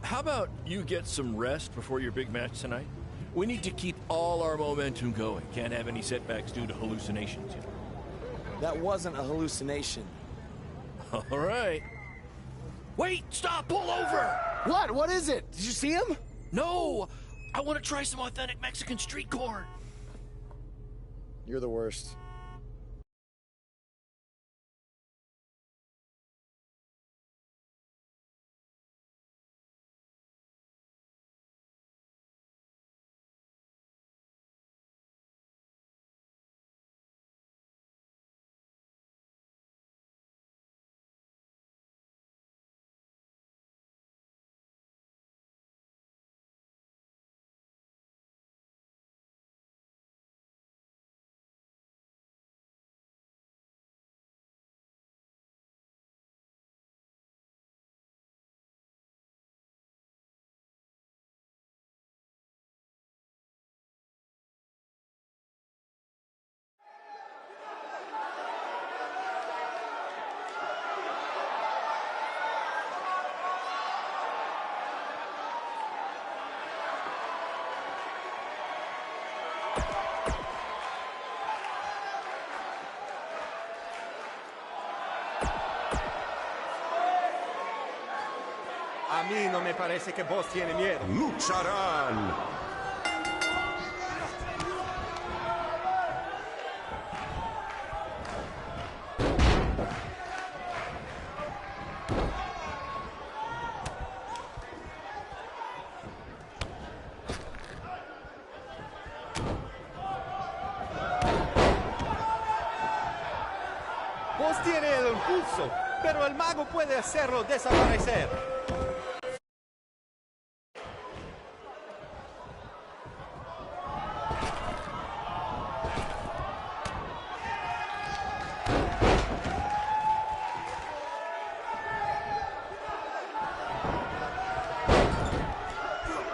How about you get some rest before your big match tonight? We need to keep all our momentum going. Can't have any setbacks due to hallucinations, you know. That wasn't a hallucination. All right. Wait, stop, pull over! What? What is it? Did you see him? No! I want to try some authentic Mexican street corn. You're the worst. A mí no me parece que vos tiene miedo. Lucharán. Vos tiene el impulso, pero el mago puede hacerlo desaparecer.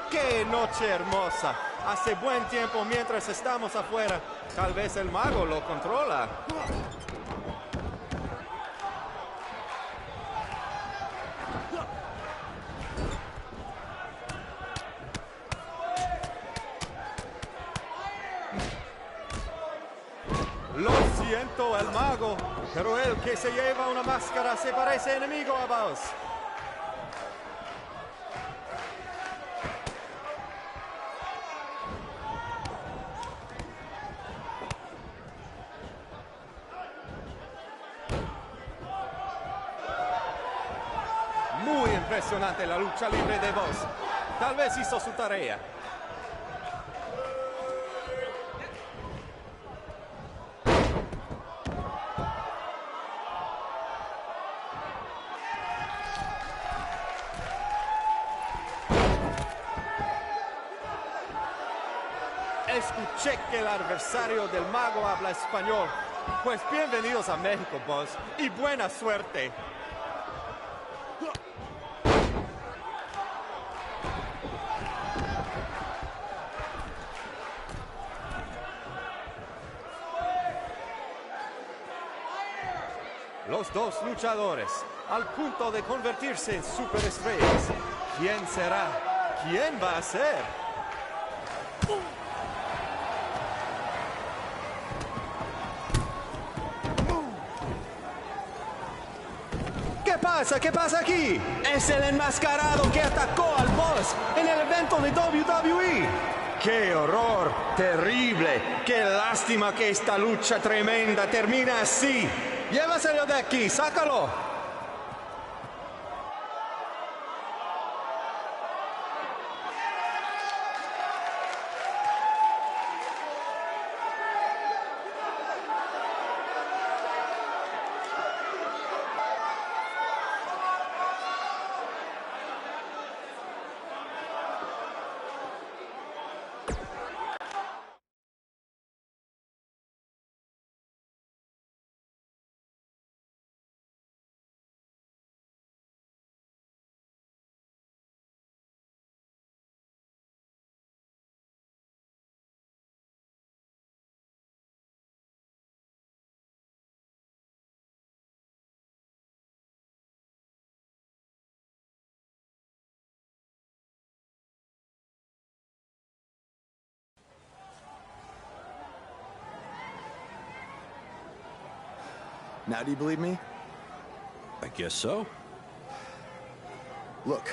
¡Qué noche hermosa! Hace buen tiempo mientras estamos afuera. Tal vez el mago lo controla. Lo siento, el mago, pero el que se lleva una máscara se parece enemigo a vos. Muy impresionante la lucha libre de vos. Tal vez hizo su tarea. Escuché que el adversario del mago habla español. Pues bienvenidos a México, boss, y buena suerte. Los dos luchadores, al punto de convertirse en superestrellas. ¿Quién será? ¿Quién va a ser? ¿Qué pasa? ¿Qué pasa aquí? Es el enmascarado que atacó al boss en el evento de WWE. ¡Qué horror! ¡Terrible! ¡Qué lástima que esta lucha tremenda termina así! Llévaselo de aquí, sácalo. Now do you believe me? I guess so. Look,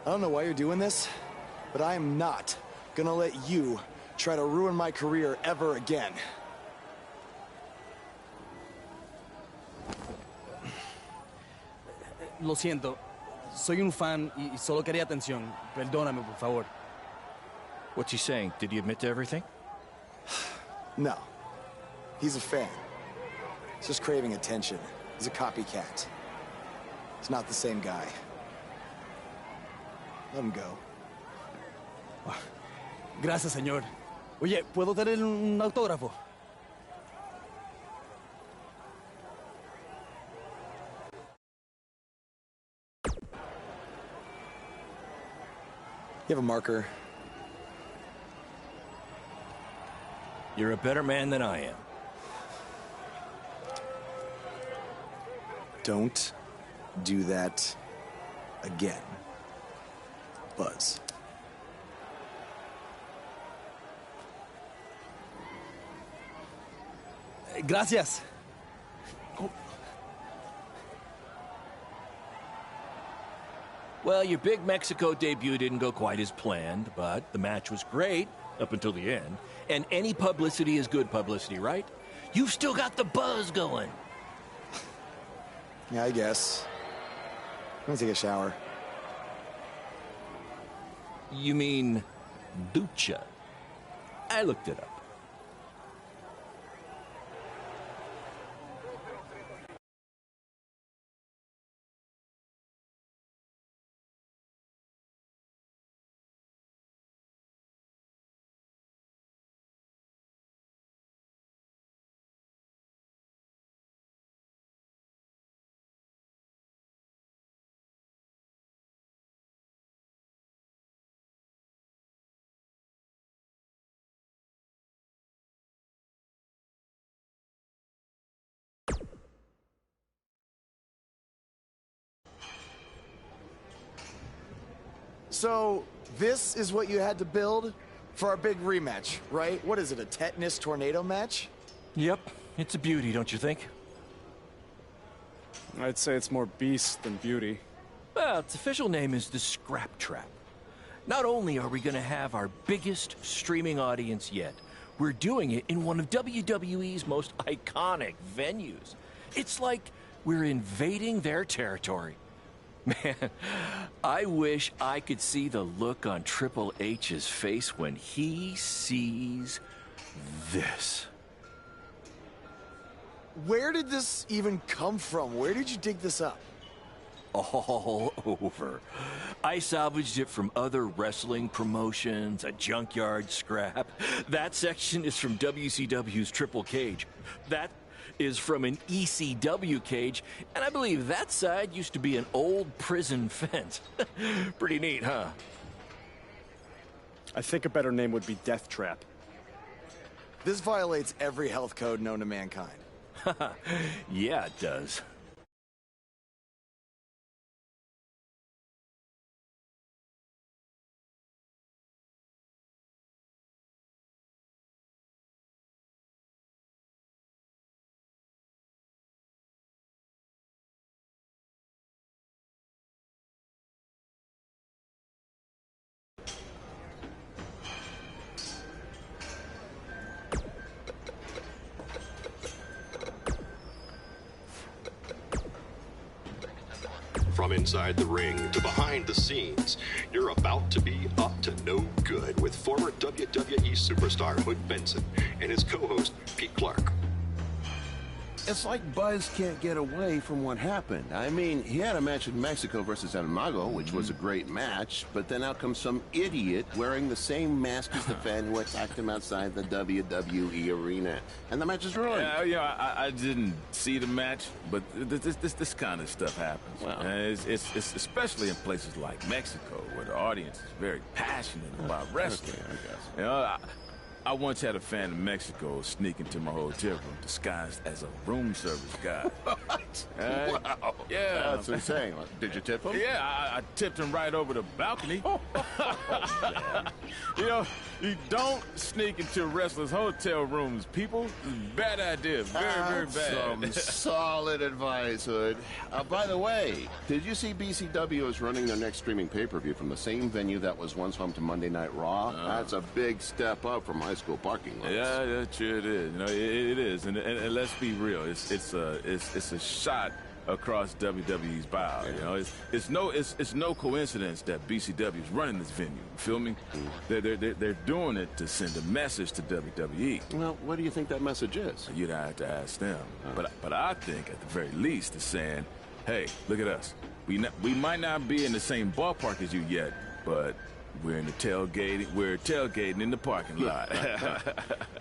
I don't know why you're doing this, but I am not gonna let you try to ruin my career ever again. Lo siento. Soy un fan y solo quería atención. Perdóname, por favor. What's he saying? Did he admit to everything? No. He's a fan. He's just craving attention. He's a copycat. He's not the same guy. Let him go. Gracias, señor. Oye, ¿puedo tener un autógrafo? You have a marker? You're a better man than I am. Don't do that again, Buzz. Gracias. Well, your big Mexico debut didn't go quite as planned, but the match was great up until the end. And any publicity is good publicity, right? You've still got the buzz going. Yeah, I guess. I'm gonna take a shower. You mean ducha? I looked it up. So, this is what you had to build for our big rematch, right? What is it, a tetanus tornado match? Yep, it's a beauty, don't you think? I'd say it's more beast than beauty. Well, its official name is the Scrap Trap. Not only are we going to have our biggest streaming audience yet, we're doing it in one of WWE's most iconic venues. It's like we're invading their territory. Man, I wish I could see the look on Triple H's face when he sees this. Where did this even come from? Where did you dig this up? All over. I salvaged it from other wrestling promotions, a junkyard scrap. That section is from WCW's Triple Cage. That is from an ECW cage, and I believe that side used to be an old prison fence. Pretty neat, huh? I think a better name would be Death Trap. This violates every health code known to mankind. Yeah, it does. From inside the ring to behind the scenes, you're about to be up to no good with former WWE superstar Hood Benson and his co-host Pete Clark. It's like Buzz can't get away from what happened. I mean, he had a match in Mexico versus El Mago, which was a great match, but then out comes some idiot wearing the same mask as the fan who attacked him outside the WWE arena. And the match is ruined. Yeah, I didn't see the match, but this kind of stuff happens. Well. It's especially in places like Mexico, where the audience is very passionate about wrestling. Okay, I guess. You know, I once had a fan in Mexico sneak into my hotel room disguised as a room service guy. What? Wow. Yeah. That's insane. Did you tip him? Yeah, I tipped him right over the balcony. You know, you don't sneak into wrestlers' hotel rooms, people. Bad idea. Very bad. Some solid advice, Hood. By the way, did you see BCW is running their next streaming pay-per-view from the same venue that was once home to Monday Night Raw? That's a big step up from high school parking lots. Yeah, sure it is. You know, it is, and let's be real. It's a shot across WWE's bow. You know, it's no coincidence that BCW is running this venue. You feel me? They're doing it to send a message to WWE. Well, what do you think that message is? You'd have to ask them. But I think at the very least it's saying, hey, look at us. We might not be in the same ballpark as you yet, but we're tailgating in the parking lot.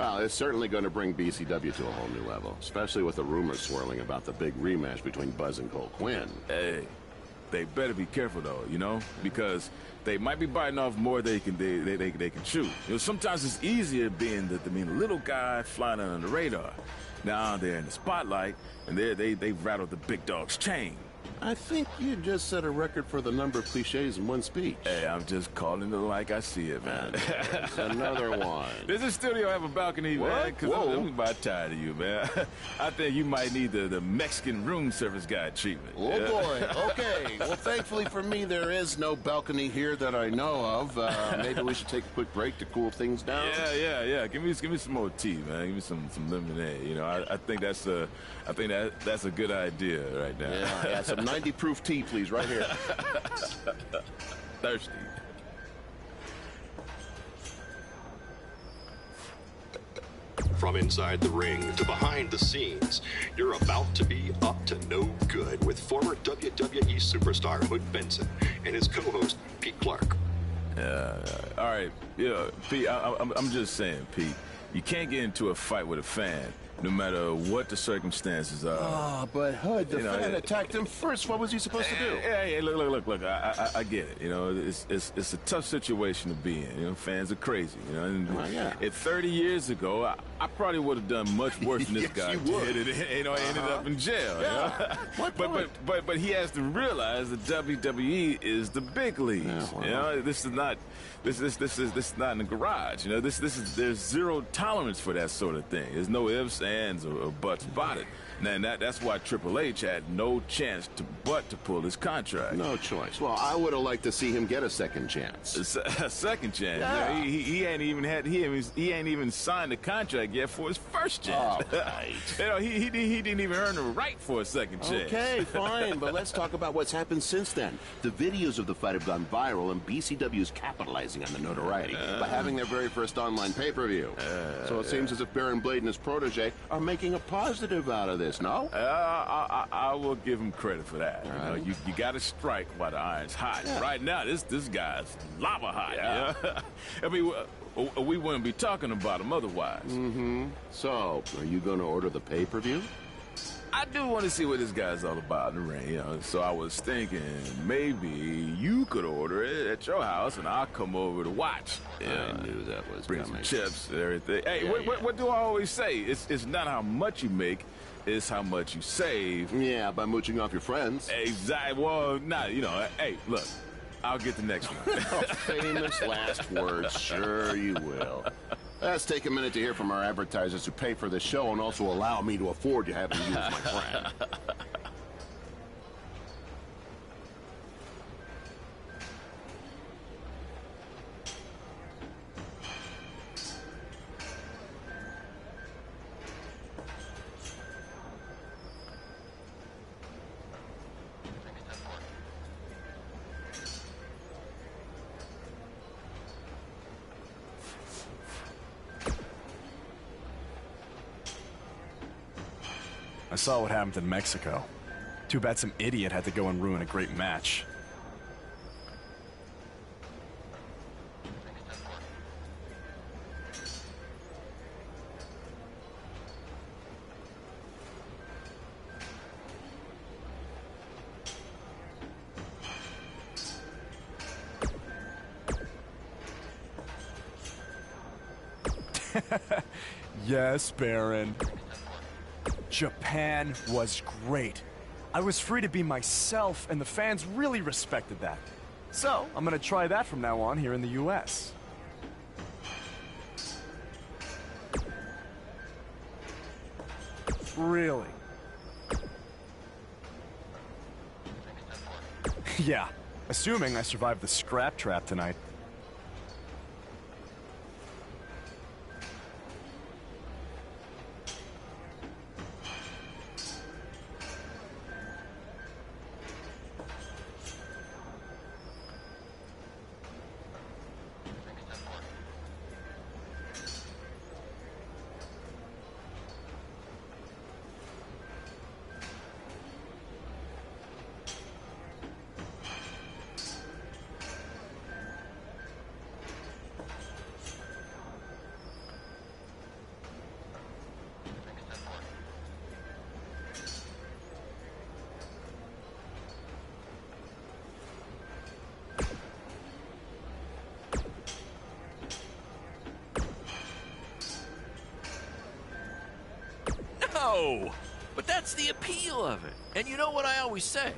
Well, it's certainly going to bring BCW to a whole new level, especially with the rumors swirling about the big rematch between Buzz and Cole Quinn. Hey, they better be careful though, you know, because they might be biting off more they can chew. You know, sometimes it's easier being the little guy flying under the radar. Now they're in the spotlight, and they rattled the big dog's chain. I think you just set a record for the number of cliches in one speech. Hey, I'm just calling it like I see it, man. There's another one. Does this studio have a balcony, man? Because I'm about tired of you, man. I think you might need the Mexican room service guy treatment. Oh, boy. Okay. Well, thankfully for me, there is no balcony here that I know of. Maybe we should take a quick break to cool things down. Yeah. Give me some more tea, man. Give me some lemonade. You know, I think that's a good idea right now. Yeah, some 90 proof tea, please, right here. Thirsty. From inside the ring to behind the scenes, you're about to be up to no good with former WWE superstar Hood Benson and his co-host Pete Clark. All right. Yeah, Pete, I'm just saying, Pete, you can't get into a fight with a fan, no matter what the circumstances are. Oh, but Hood, the fan attacked him first. What was he supposed to do? Hey, look. I get it. You know, it's a tough situation to be in. You know, fans are crazy. You know, and 30 years ago, I probably would have done much worse than this guy did. You know, I ended up in jail. Yeah. You know? But he has to realize that WWE is the big leagues. Yeah, well, you know, this is not in the garage. You know, there's zero tolerance for that sort of thing. There's no ifs, ands, or buts about it. And that's why Triple H had no chance but to pull his contract. No choice. Well, I would have liked to see him get a second chance. A second chance? Yeah. He ain't even signed the contract yet for his first chance. Oh, right. You know, he didn't even earn the right for a second chance. Okay, fine, but let's talk about what's happened since then. The videos of the fight have gone viral, and BCW is capitalizing on the notoriety by having their very first online pay-per-view. So it seems as if Baron Blade and his protege are making a positive out of this, no? I will give him credit for that. Right. You know, you got to strike while the iron's hot. Yeah. Right now, this guy's lava hot. Yeah. You know? I mean, we wouldn't be talking about him otherwise. Mm-hmm. So, are you going to order the pay-per-view? I do want to see what this guy's all about in the ring, you know. So I was thinking maybe you could order it at your house, and I'll come over to watch. I knew that was bring coming. some chips and everything. Hey, what do I always say? It's not how much you make, it's how much you save. Yeah, by mooching off your friends. Exactly. Well, you know. Hey, look, I'll get the next one. Famous last words. Sure you will. Let's take a minute to hear from our advertisers who pay for this show and also allow me to afford to have you as my friend. I saw what happened in Mexico. Too bad some idiot had to go and ruin a great match. Yes, Baron. Japan was great. I was free to be myself, and the fans really respected that. So, I'm gonna try that from now on here in the US. Really? Yeah, assuming I survived the scrap trap tonight. No! But that's the appeal of it. And you know what I always say?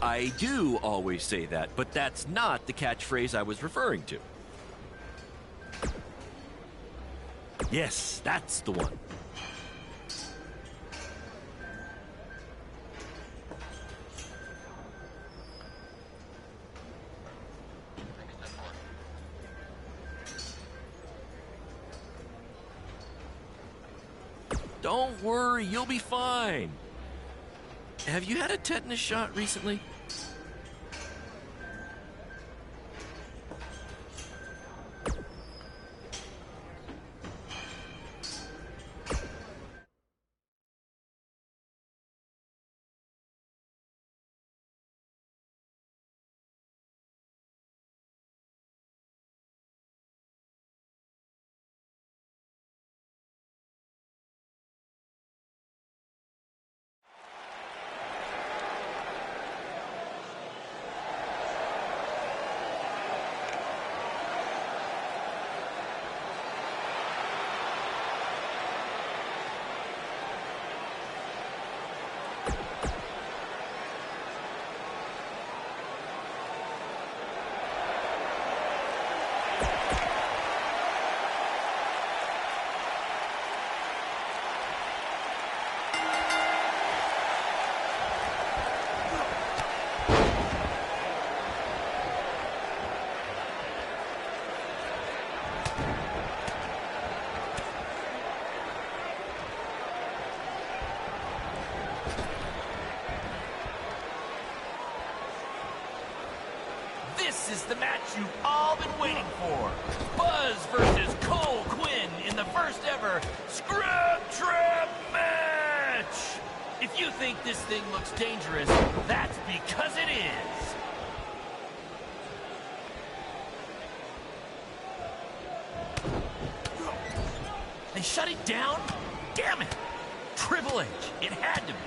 I do always say that, but that's not the catchphrase I was referring to. Yes, that's the one. Don't worry, you'll be fine. Have you had a tetanus shot recently? This is the match you've all been waiting for. Buzz versus Cole Quinn in the first ever Scrap Trap match. If you think this thing looks dangerous, that's because it is. They shut it down? Damn it! Triple H, it had to be.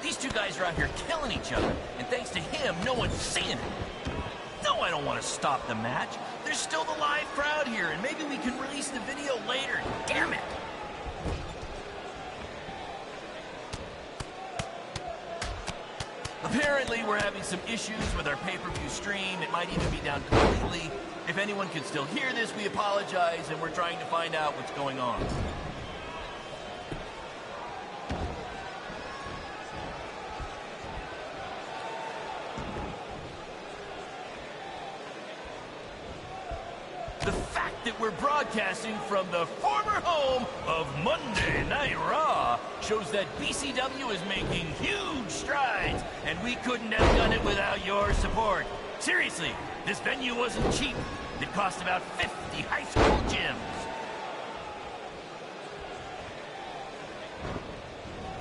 These two guys are out here killing each other, and thanks to him, no one's seeing it. No, I don't want to stop the match. There's still the live crowd here, and maybe we can release the video later. Damn it! Apparently, we're having some issues with our pay-per-view stream. It might even be down completely. If anyone can still hear this, we apologize, and we're trying to find out what's going on. The fact that we're broadcasting from the former home of Monday Night Raw shows that BCW is making huge strides, and we couldn't have done it without your support. Seriously, this venue wasn't cheap. It cost about 50 high school gyms.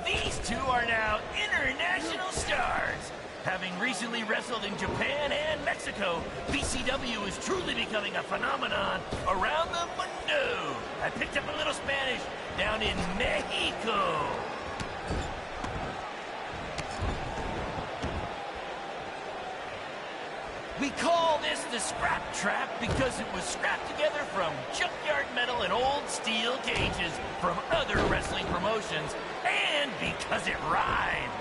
These two are now international stars. Having recently wrestled in Japan and Mexico, BCW is truly becoming a phenomenon around the mundo. I picked up a little Spanish down in Mexico. We call this the Scrap Trap because it was scrapped together from junkyard metal and old steel cages from other wrestling promotions, and because it rhymes.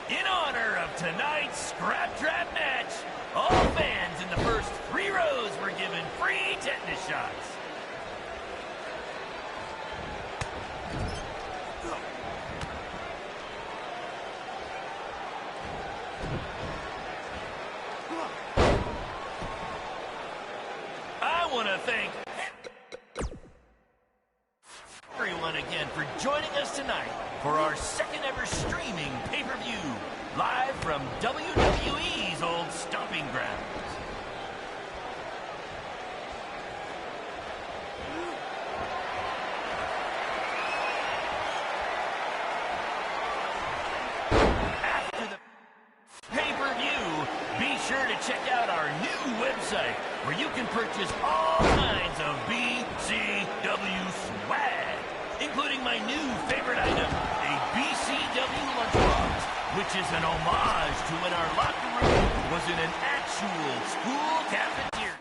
In honor of tonight's Scrap Trap match, all fans in the first 3 rows were given free tetanus shots. I want to thank everyone again for joining us tonight for our second ever streaming pay-per-view, live from WWE's old stomping grounds. After the pay-per-view, be sure to check out our new website where you can purchase all kinds of BCW swag, including my new favorite item, a BCW lunchbox, which is an homage to when our locker room was in an actual school cafeteria.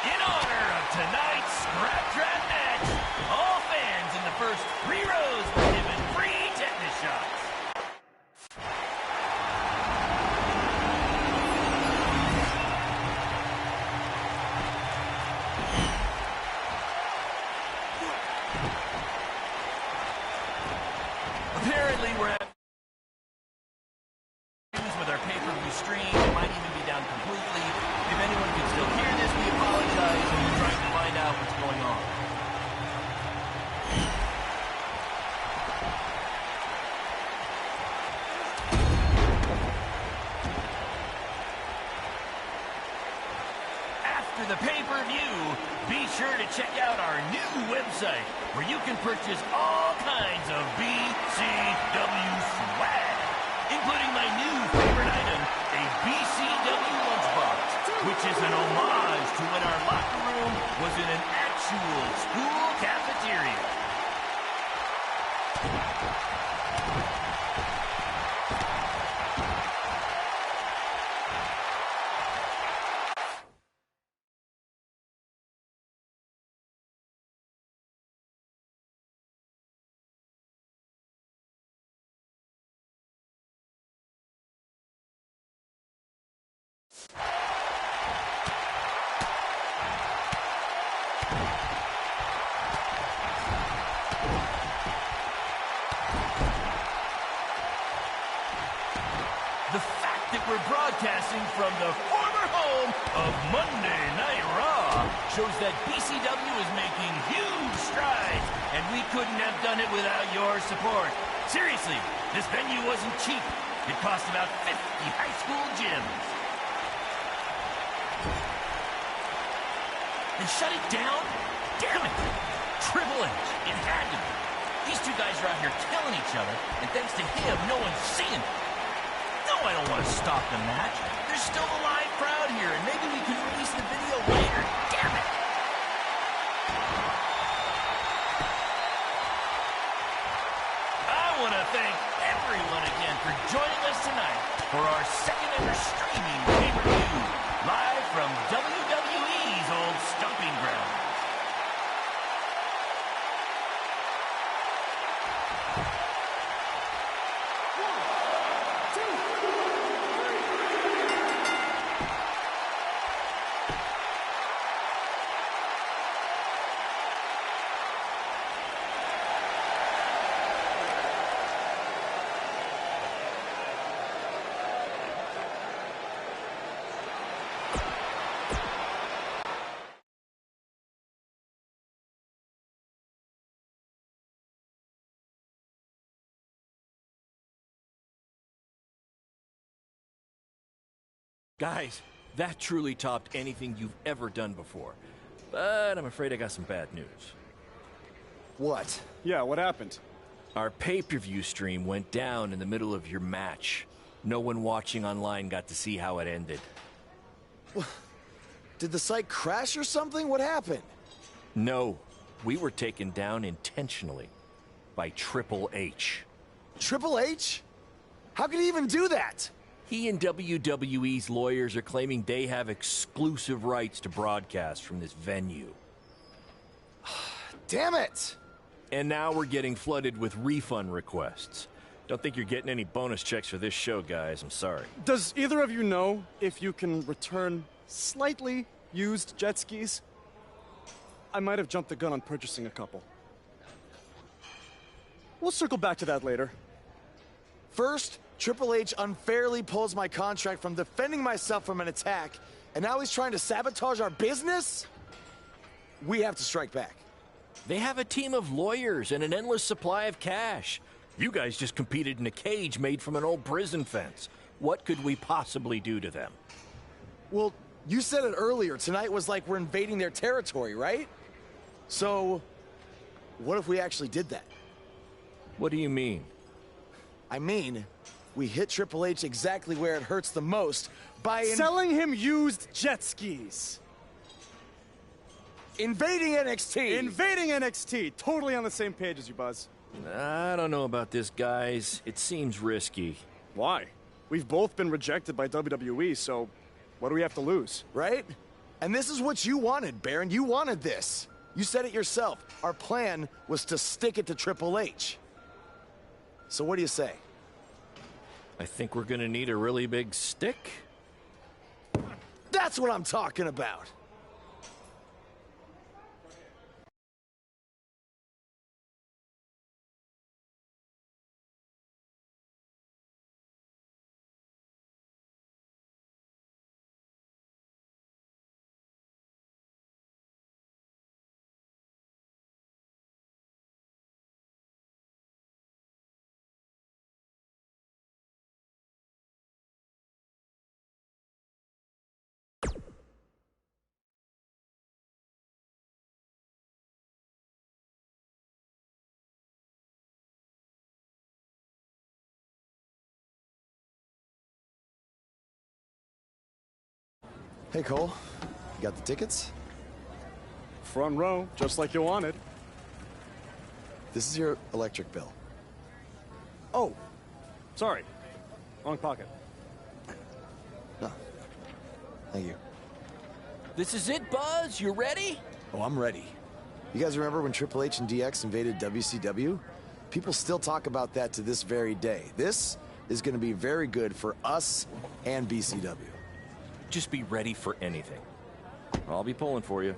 In honor of tonight's Scrap Trap match, all fans in the first 3 rows were given free tetanus shots. Apparently, we're having issues with our pay-per-view stream. It might even be down completely. If anyone can still hear this, we apologize, and we're trying to find out what's going on. After the pay-per-view, be sure to check out our new website where you can purchase all kinds of BCW swag, including my new favorite item, a BCW lunchbox, which is an homage to when our locker room was in an actual school cafeteria. The fact that we're broadcasting from the former home of Monday Night Raw shows that BCW is making huge strides, and we couldn't have done it without your support. Seriously, this venue wasn't cheap. It cost about 50 high school gyms. And shut it down? Damn it! Triple H, it had to be. These two guys are out here killing each other, and thanks to him, no one's seeing it. No, I don't want to stop the match. There's still a live crowd here, and maybe we can release the video later. Damn it! I want to thank everyone again for joining us tonight for our second ever streaming pay-per-view, live from WWE's old stomping grounds. Guys, that truly topped anything you've ever done before. But I'm afraid I got some bad news. What? Yeah, what happened? Our pay-per-view stream went down in the middle of your match. No one watching online got to see how it ended. Did the site crash or something? What happened? No, we were taken down intentionally by Triple H. Triple H? How could he even do that? He and WWE's lawyers are claiming they have exclusive rights to broadcast from this venue. Damn it! And now we're getting flooded with refund requests. Don't think you're getting any bonus checks for this show, guys. I'm sorry. Does either of you know if you can return slightly used jet skis? I might have jumped the gun on purchasing a couple. We'll circle back to that later. First, Triple H unfairly pulls my contract from defending myself from an attack, and now he's trying to sabotage our business? We have to strike back. They have a team of lawyers and an endless supply of cash. You guys just competed in a cage made from an old prison fence. What could we possibly do to them? Well, you said it earlier. Tonight was like we're invading their territory, right? So, what if we actually did that? What do you mean? I mean, we hit Triple H exactly where it hurts the most by selling him used jet skis. Invading NXT! Invading NXT! Totally on the same page as you, Buzz. I don't know about this, guys. It seems risky. Why? We've both been rejected by WWE, so what do we have to lose? Right? And this is what you wanted, Baron. You wanted this. You said it yourself. Our plan was to stick it to Triple H. So what do you say? I think we're gonna need a really big stick. That's what I'm talking about! Hey, Cole. You got the tickets? Front row, just like you wanted. This is your electric bill. Oh, sorry. Wrong pocket. No. Thank you. This is it, Buzz. You ready? Oh, I'm ready. You guys remember when Triple H and DX invaded WCW? People still talk about that to this very day. This is going to be very good for us and BCW. Just be ready for anything. I'll be pulling for you.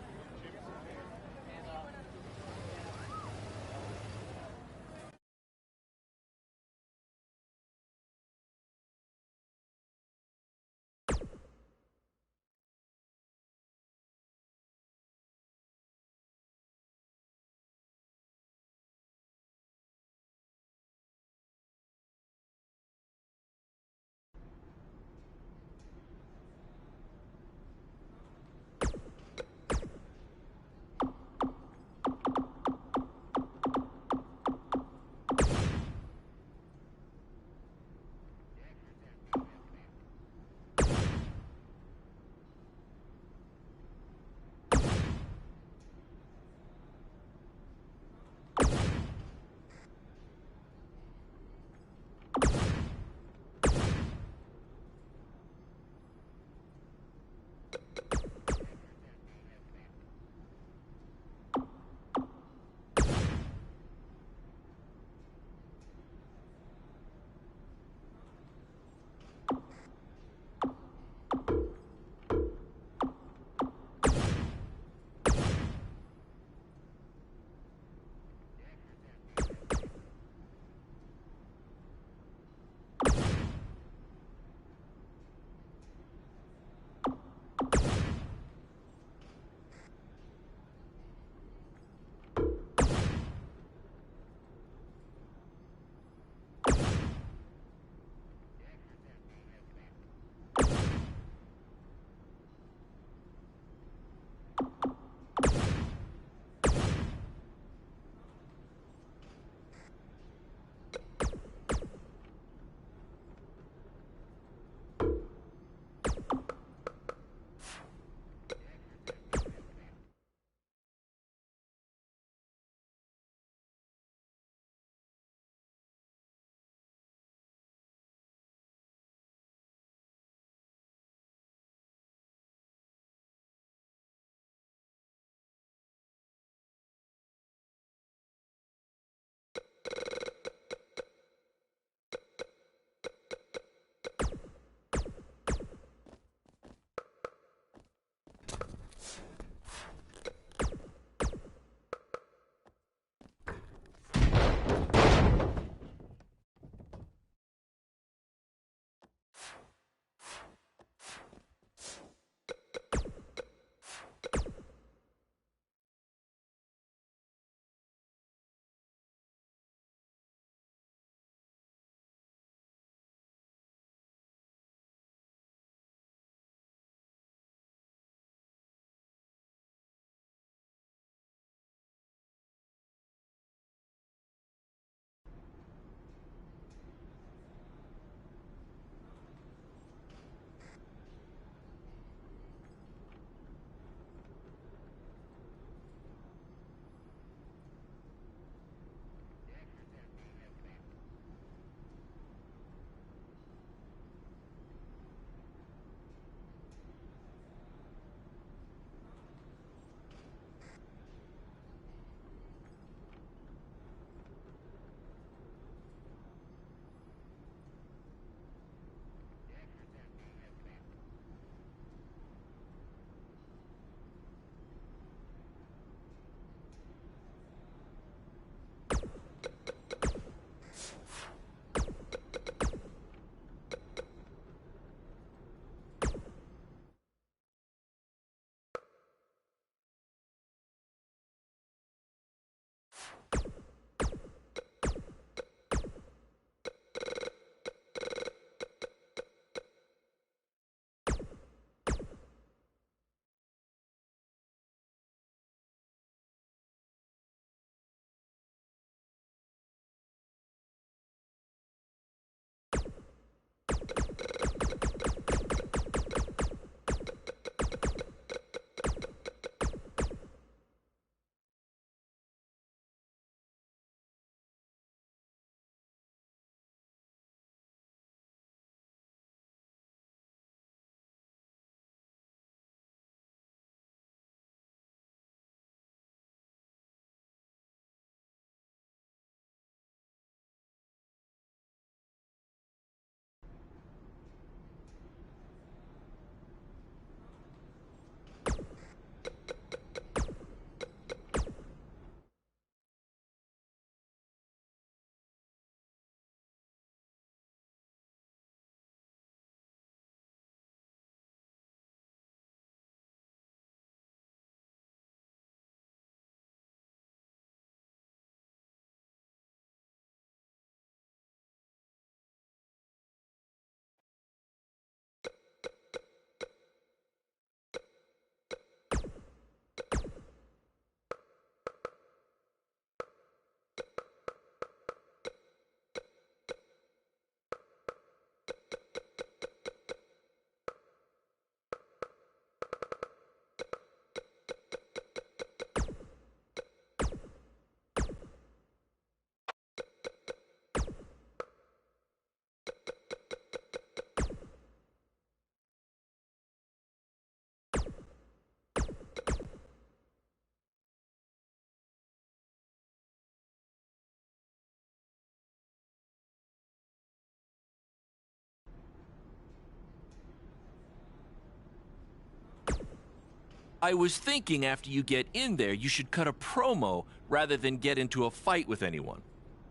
I was thinking after you get in there, you should cut a promo rather than get into a fight with anyone.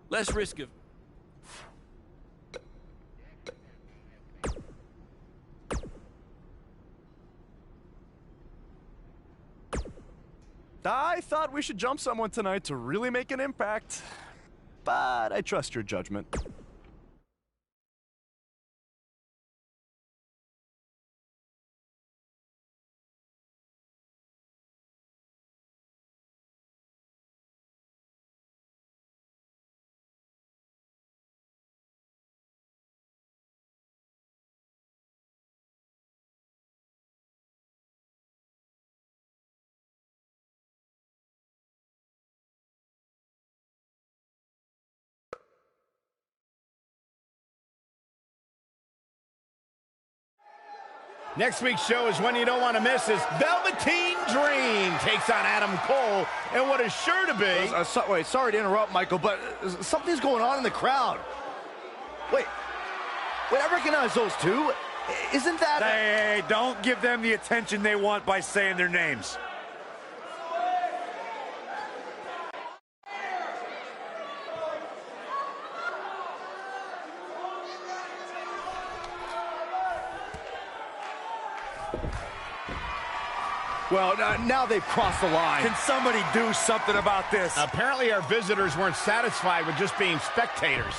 Less risk of... I thought we should jump someone tonight to really make an impact, but I trust your judgment. Next week's show is one you don't want to miss as Velveteen Dream takes on Adam Cole and what is sure to be... Wait, sorry to interrupt, Michael, but something's going on in the crowd. Wait, I recognize those two. Isn't that... Hey, don't give them the attention they want by saying their names. Well, now they've crossed the line. Can somebody do something about this? Apparently our visitors weren't satisfied with just being spectators.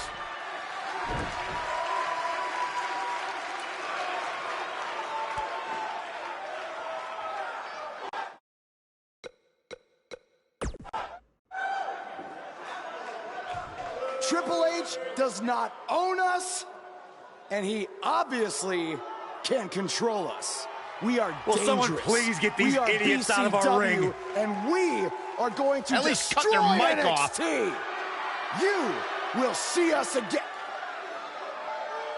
Triple H does not own us, and he obviously can control us. We are dangerous. Will someone please get these idiots out of our ring? And we are going to at least destroy cut their mic NXT. off. You will see us again.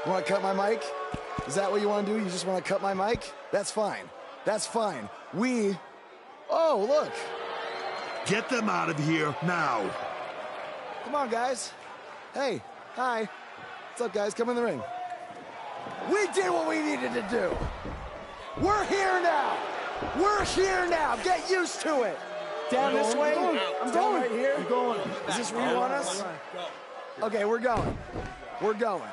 You want to cut my mic? Is that what you want to do? You just want to cut my mic? That's fine. That's fine. Oh, look. Get them out of here now. Come on, guys. Hey, hi. What's up, guys? Come in the ring. We did what we needed to do. We're here now. We're here now. Get used to it. Down this way. I'm going right here. I'm going. Is this where you want us? Okay, we're going. We're going.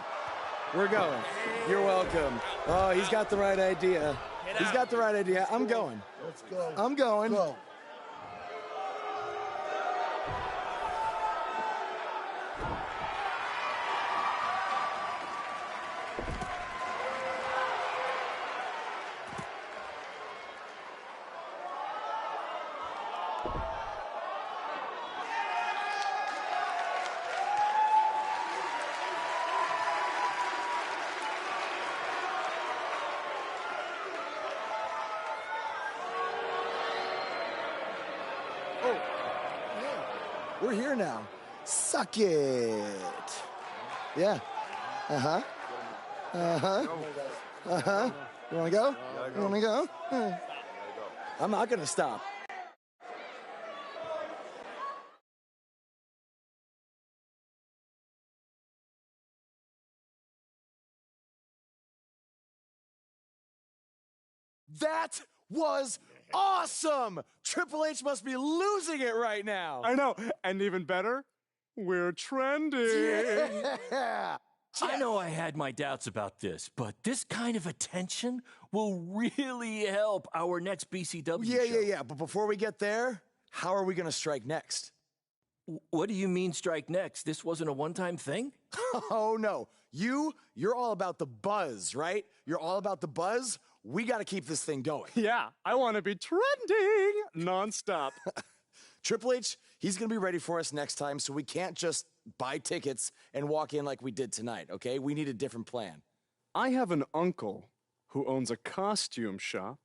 We're going. You're welcome. Oh, he's got the right idea. He's got the right idea. I'm going. Let's go. I'm going. Go. We're here now. Suck it. Yeah. Uh-huh. Uh-huh. Uh-huh. You want to go? You want to go? I'm not going to stop. That was awesome! Triple H must be losing it right now. I know, and even better, we're trending. Yeah. I know I had my doubts about this, but this kind of attention will really help our next BCW show. Yeah. But before we get there, how are we going to strike next? What do you mean strike next? This wasn't a one-time thing? Oh, no. You're all about the buzz, right? You're all about the buzz. We got to keep this thing going. Yeah, I want to be trending nonstop. Triple H, he's going to be ready for us next time, so we can't just buy tickets and walk in like we did tonight, okay? We need a different plan. I have an uncle who owns a costume shop.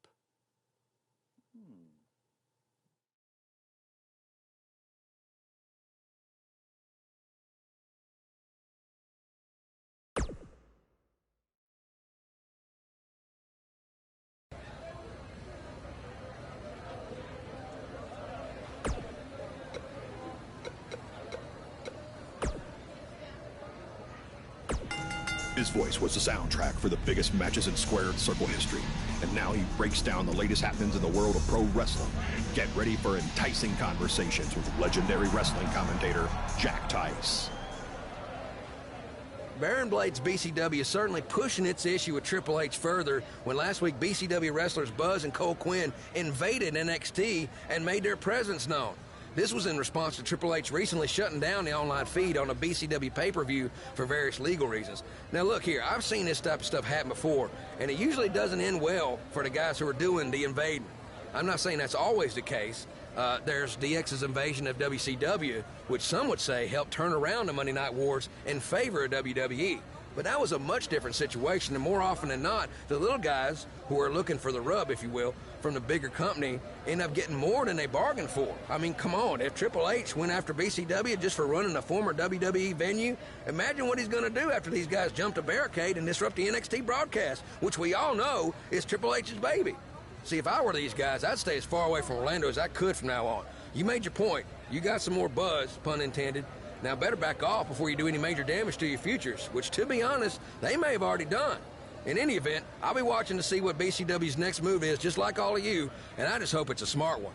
His voice was the soundtrack for the biggest matches in Squared Circle history. And now he breaks down the latest happenings in the world of pro wrestling. Get ready for enticing conversations with legendary wrestling commentator Jack Tice. Baron Blade's BCW is certainly pushing its issue with Triple H further when last week BCW wrestlers Buzz and Cole Quinn invaded NXT and made their presence known. This was in response to Triple H recently shutting down the online feed on a BCW pay-per-view for various legal reasons. Now look here, I've seen this type of stuff happen before, and it usually doesn't end well for the guys who are doing the invading. I'm not saying that's always the case. There's DX's invasion of WCW, which some would say helped turn around the Monday Night Wars in favor of WWE. But that was a much different situation, and more often than not, the little guys who are looking for the rub, if you will, from the bigger company end up getting more than they bargained for. I mean, come on, if Triple H went after BCW just for running a former WWE venue, imagine what he's going to do after these guys jump a barricade and disrupt the NXT broadcast, which we all know is Triple H's baby. See, if I were these guys, I'd stay as far away from Orlando as I could from now on. You made your point. You got some more buzz, pun intended. Now better back off before you do any major damage to your futures, which, to be honest, they may have already done. In any event, I'll be watching to see what BCW's next move is, just like all of you, and I just hope it's a smart one.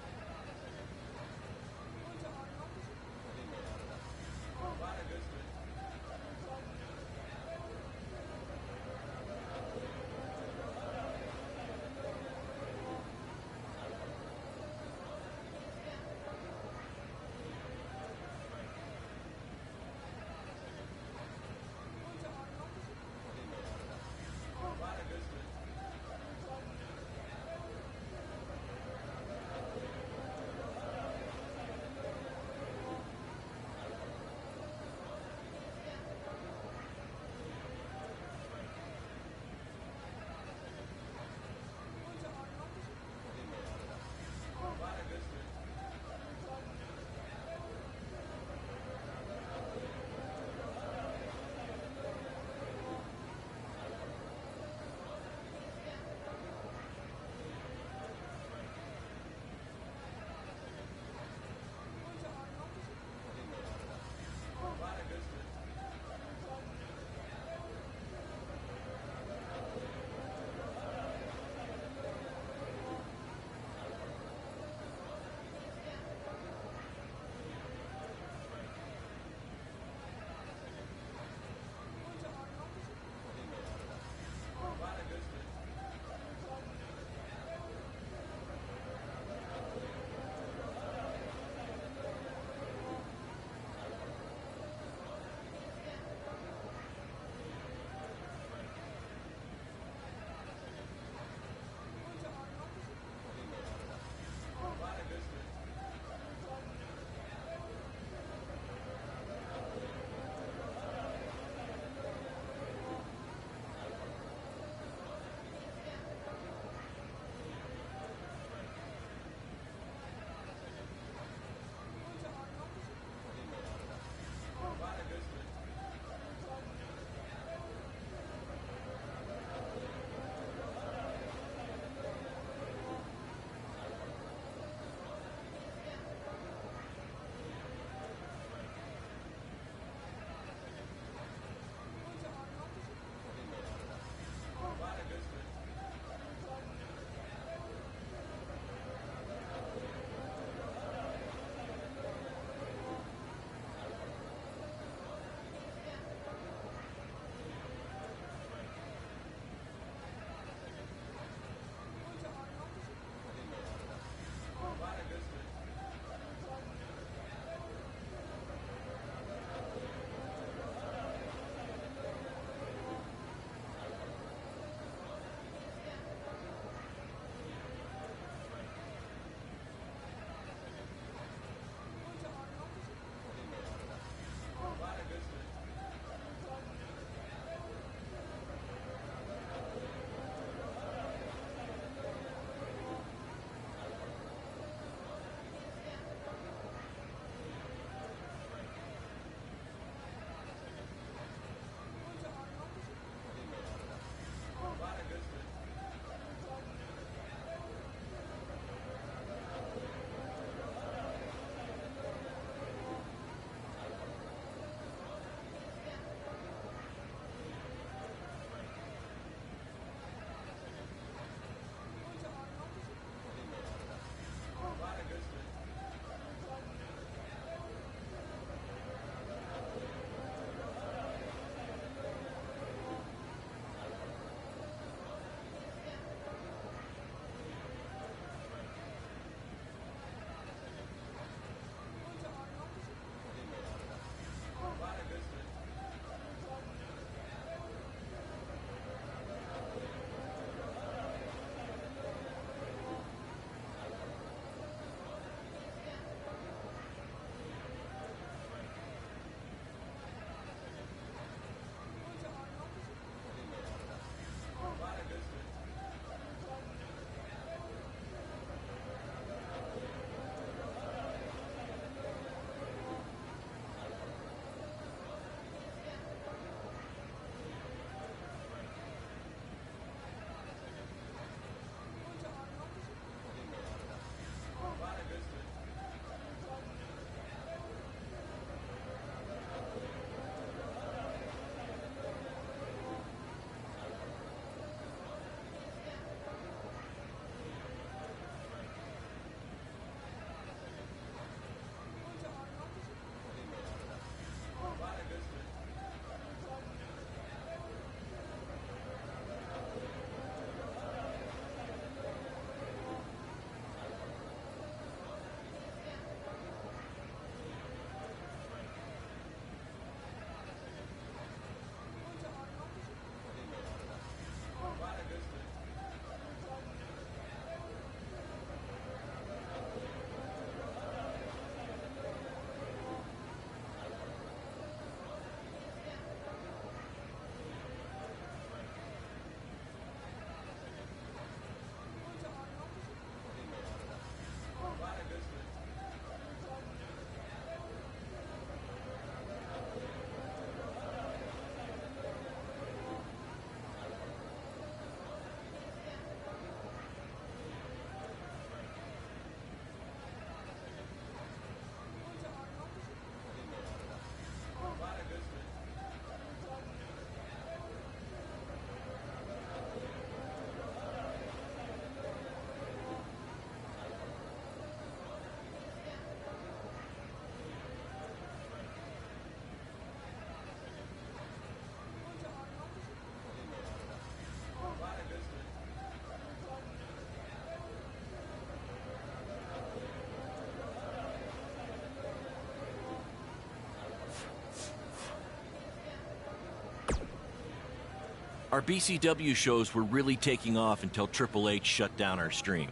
Our BCW shows were really taking off until Triple H shut down our stream.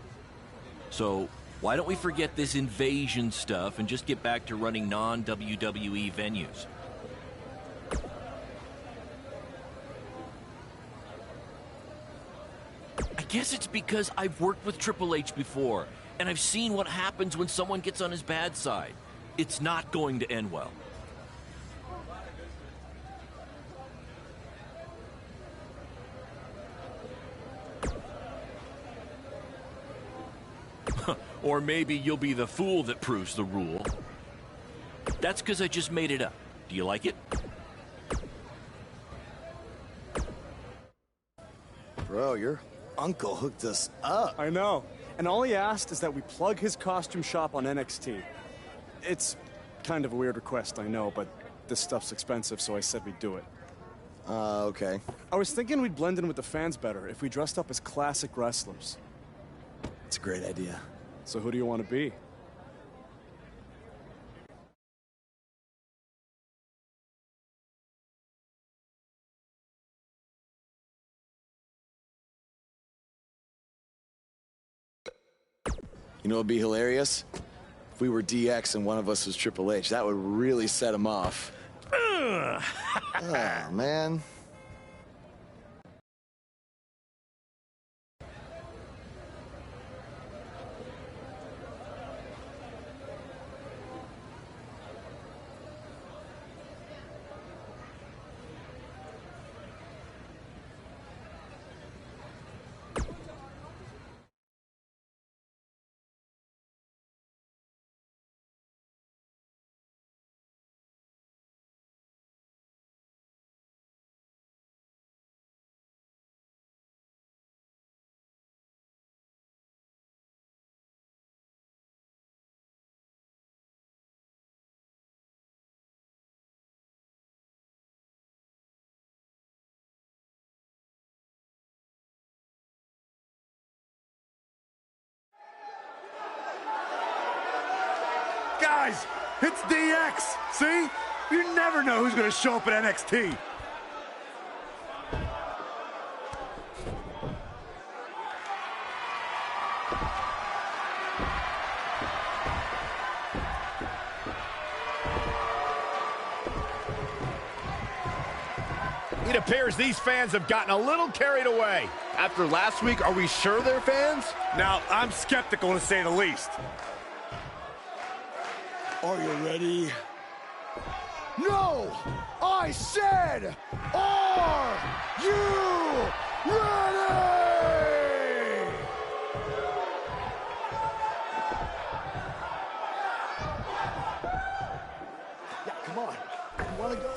So why don't we forget this invasion stuff and just get back to running non-WWE venues? I guess it's because I've worked with Triple H before, and I've seen what happens when someone gets on his bad side. It's not going to end well. Or maybe you'll be the fool that proves the rule. That's because I just made it up. Do you like it? Bro, your uncle hooked us up. I know. And all he asked is that we plug his costume shop on NXT. It's kind of a weird request, I know, but this stuff's expensive, so I said we'd do it. Okay. I was thinking we'd blend in with the fans better if we dressed up as classic wrestlers. It's a great idea. So who do you want to be? You know what would be hilarious? If we were DX and one of us was Triple H. That would really set him off. Oh, man. Guys, it's DX. See? You never know who's going to show up at NXT. It appears these fans have gotten a little carried away. After last week, are we sure they're fans? Now, I'm skeptical to say the least. Are you ready? No! I said, are you ready? Yeah, come on. You want to go?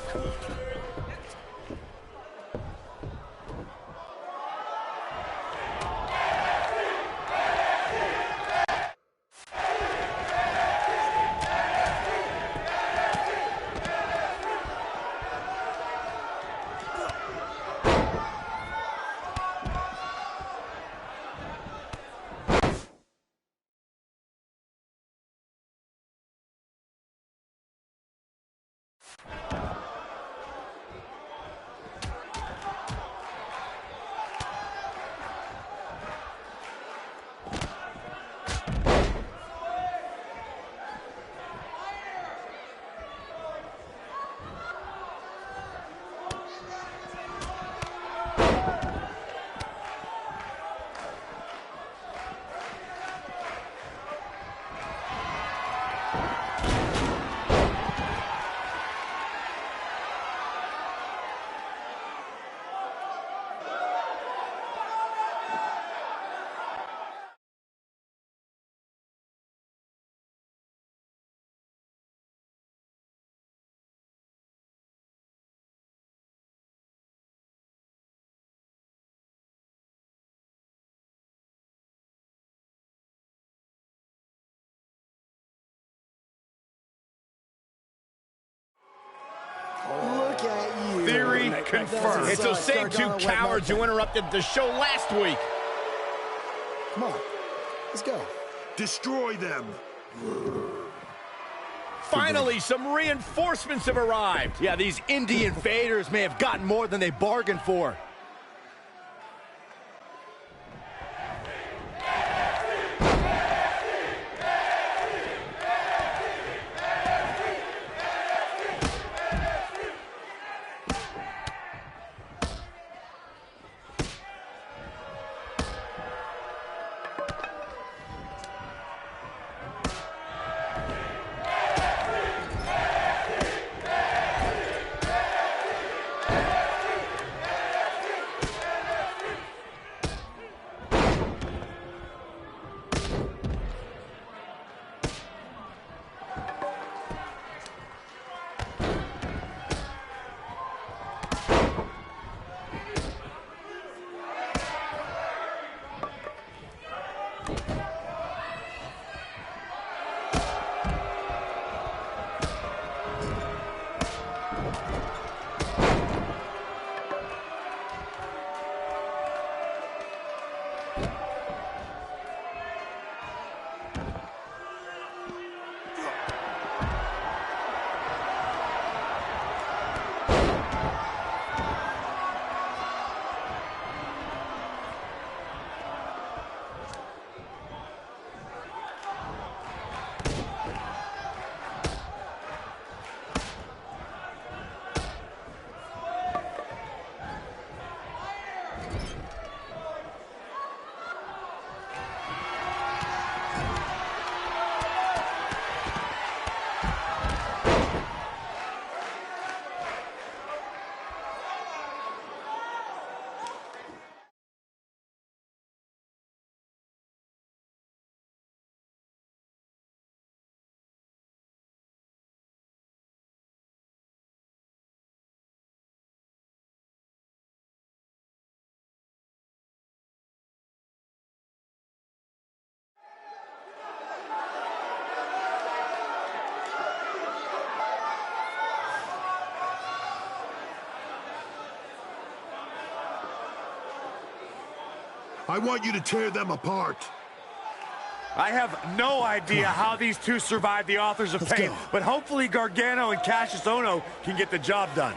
Look at you. Theory confirmed. It's those same two cowards who interrupted the show last week. Come on. Let's go. Destroy them. Finally, some reinforcements have arrived. Yeah, these indie invaders may have gotten more than they bargained for. I want you to tear them apart. I have no idea how these two survived the Authors of Pain, but hopefully Gargano and Cassius Ohno can get the job done.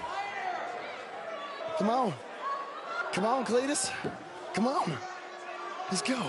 Come on. Come on, Cletus. Come on. Let's go.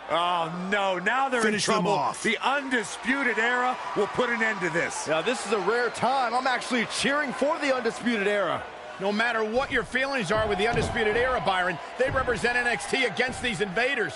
Oh, no. Now they're Finish in them trouble. off. The Undisputed Era will put an end to this. Now, this is a rare time. I'm actually cheering for the Undisputed Era. No matter what your feelings are with the Undisputed Era, Byron, they represent NXT against these invaders.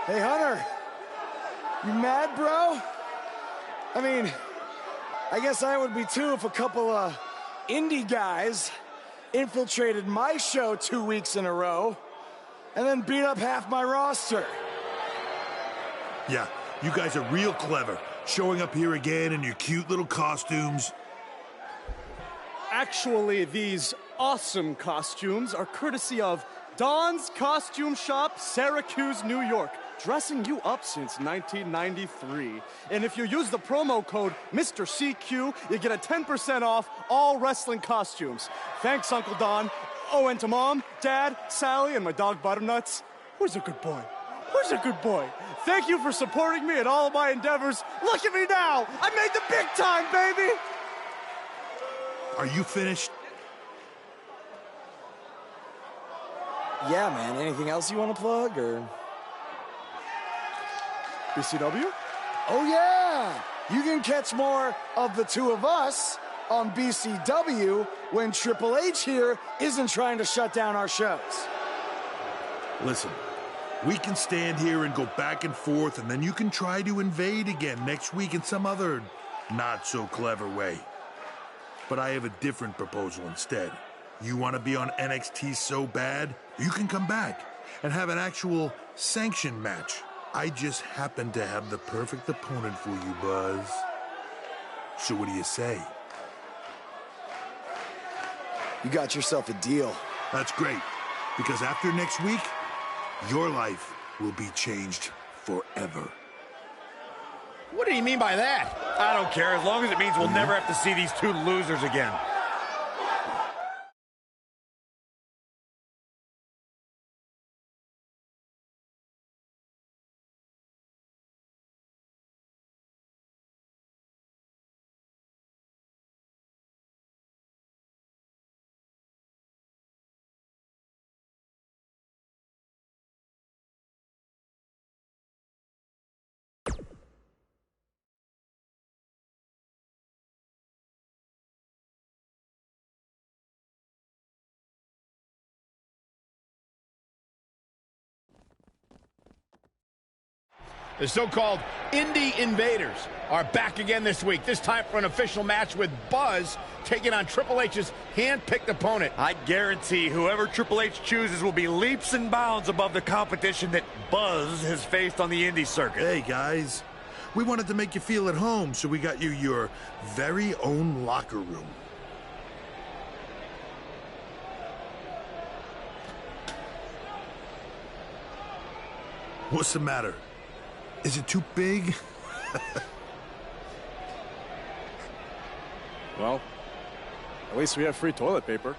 Hey, Hunter, you mad, bro? I mean, I guess I would be too if a couple of indie guys infiltrated my show 2 weeks in a row and then beat up half my roster. Yeah, you guys are real clever, showing up here again in your cute little costumes. Actually, these awesome costumes are courtesy of Don's Costume Shop, Syracuse, New York. Dressing you up since 1993. And if you use the promo code Mr. CQ, you get a 10% off all wrestling costumes. Thanks, Uncle Don. Oh, and to Mom, Dad, Sally, and my dog Butternuts. Who's a good boy? Who's a good boy? Thank you for supporting me in all of my endeavors. Look at me now! I made the big time, baby! Are you finished? Yeah, man. Anything else you want to plug, or...? BCW? Oh, yeah! You can catch more of the two of us on BCW when Triple H here isn't trying to shut down our shows. Listen, we can stand here and go back and forth, and then you can try to invade again next week in some other not-so-clever way. But I have a different proposal instead. You want to be on NXT so bad, you can come back and have an actual sanctioned match. I just happen to have the perfect opponent for you, Buzz. So what do you say? You got yourself a deal. That's great, because after next week, your life will be changed forever. What do you mean by that? I don't care, as long as it means we'll never have to see these two losers again. The so-called Indie Invaders are back again this week, this time for an official match with Buzz taking on Triple H's hand-picked opponent. I guarantee whoever Triple H chooses will be leaps and bounds above the competition that Buzz has faced on the indie circuit. Hey, guys. We wanted to make you feel at home, so we got you your very own locker room. What's the matter? Is it too big? Well, at least we have free toilet paper.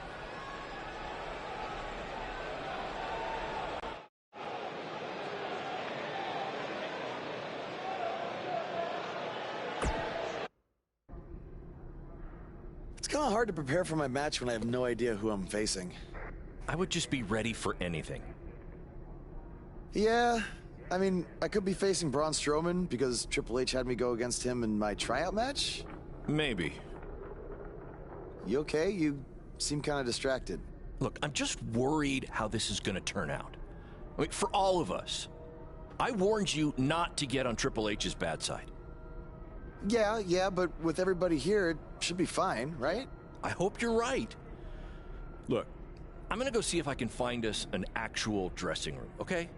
It's kind of hard to prepare for my match when I have no idea who I'm facing. I would just be ready for anything. Yeah, I mean, I could be facing Braun Strowman because Triple H had me go against him in my tryout match? Maybe. You okay? You seem kind of distracted. Look, I'm just worried how this is going to turn out. I mean, for all of us. I warned you not to get on Triple H's bad side. Yeah, but with everybody here, it should be fine, right? I hope you're right. Look, I'm going to go see if I can find us an actual dressing room, okay?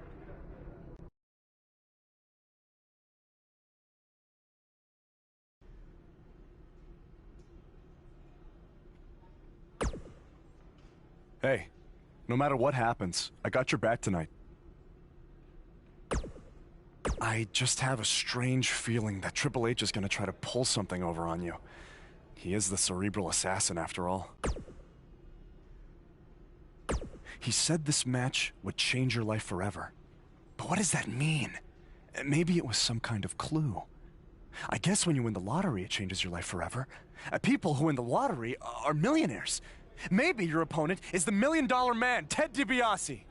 Hey, no matter what happens, I got your back tonight. I just have a strange feeling that Triple H is going to try to pull something over on you. He is the cerebral assassin, after all. He said this match would change your life forever. But what does that mean? Maybe it was some kind of clue. I guess when you win the lottery, it changes your life forever. People who win the lottery are millionaires. Maybe your opponent is the $1 Million Man, Ted DiBiase.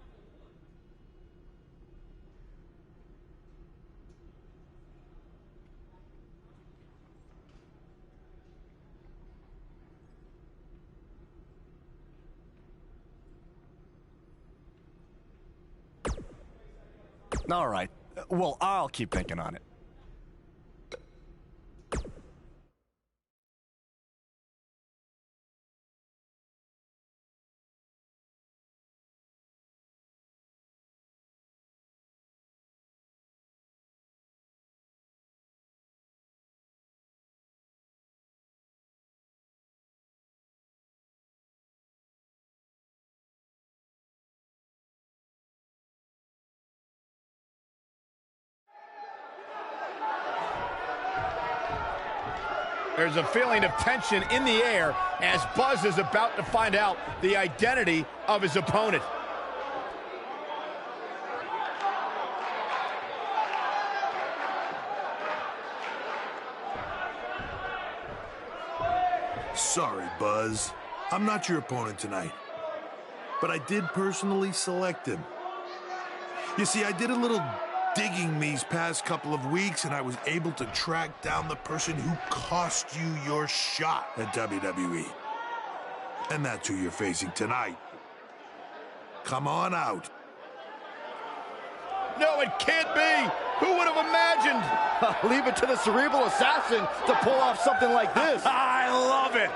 All right. Well, I'll keep thinking on it. There's a feeling of tension in the air as Buzz is about to find out the identity of his opponent. Sorry, Buzz. I'm not your opponent tonight. But I did personally select him. You see, I did a little digging these past couple of weeks, and I was able to track down the person who cost you your shot at WWE. And that's who you're facing tonight. Come on out. No, it can't be. Who would have imagined? Leave it to the cerebral assassin to pull off something like this. I love it.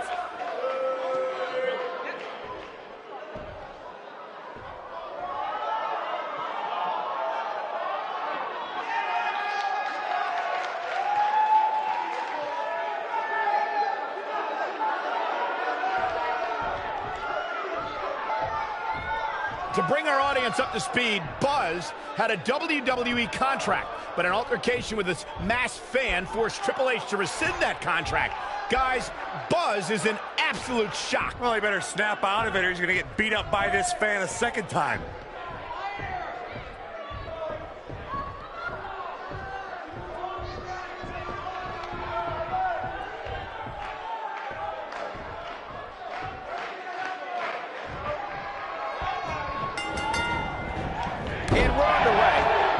To bring our audience up to speed, Buzz had a WWE contract, but an altercation with this masked fan forced Triple H to rescind that contract. Guys, Buzz is in absolute shock. Well, he better snap out of it or he's going to get beat up by this fan a second time.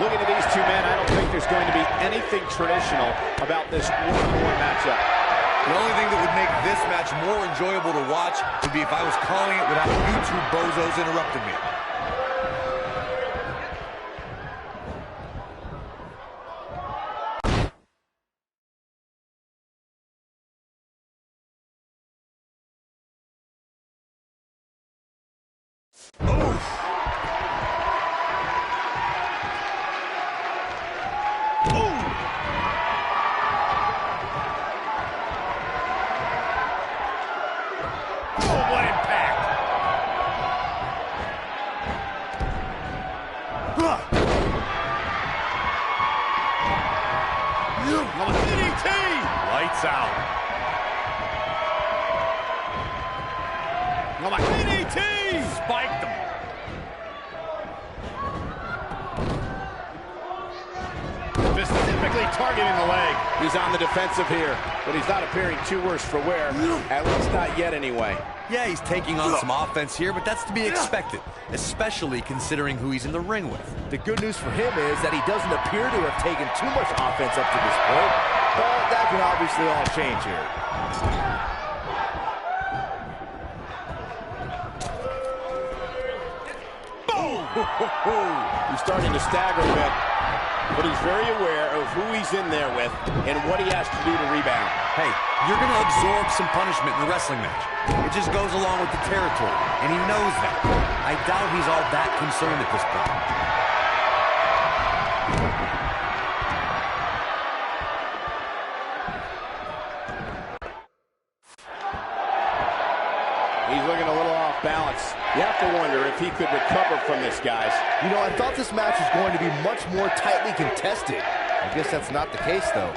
Looking at these two men, I don't think there's going to be anything traditional about this one-on-one matchup. The only thing that would make this match more enjoyable to watch would be if I was calling it without you two bozos interrupting me. DDT! Spiked him. Specifically targeting the leg. He's on the defensive here, but he's not appearing too worse for wear. At least not yet, anyway. Yeah, he's taking on some offense here, but that's to be expected, especially considering who he's in the ring with. The good news for him is that he doesn't appear to have taken too much offense up to this point, but that can obviously all change here. Boom! He's starting to stagger a bit, but he's very aware of who he's in there with and what he has to do to rebound. Hey, you're going to absorb some punishment in a wrestling match. It just goes along with the territory, and he knows that. I doubt he's all that concerned at this point. He's looking a little off balance. You have to wonder if he could recover from this, guys. You know, I thought this match was going to be much more tightly contested. I guess that's not the case, though.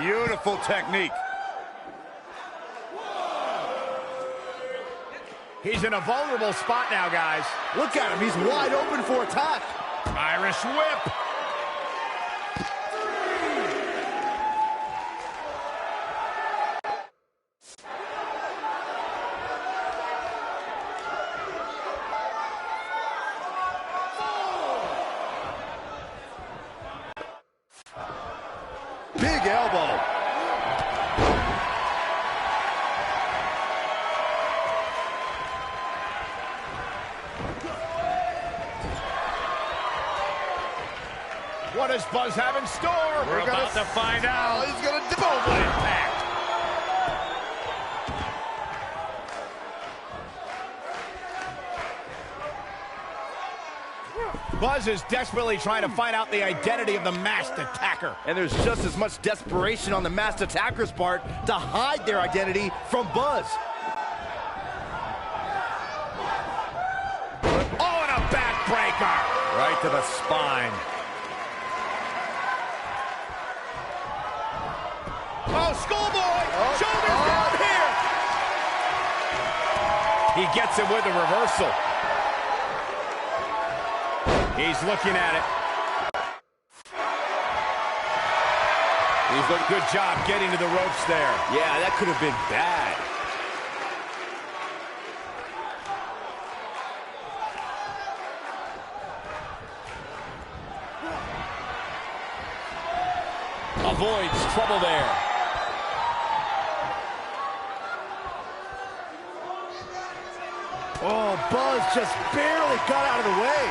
Beautiful technique. He's in a vulnerable spot now, guys. Look at him. He's wide open for attack. Irish whip. Big elbow. What does Buzz have in store? We're about to find out. He's going to Boom, what impact. Buzz is desperately trying to find out the identity of the masked attacker. And there's just as much desperation on the masked attacker's part to hide their identity from Buzz. Oh, and a backbreaker. Right to the spine. Oh, schoolboy! Shoulders down here! He gets him with a reversal. He's looking at it. He's doing a good job getting to the ropes there. Yeah, that could have been bad. Avoids trouble there. Oh, Buzz just barely got out of the way.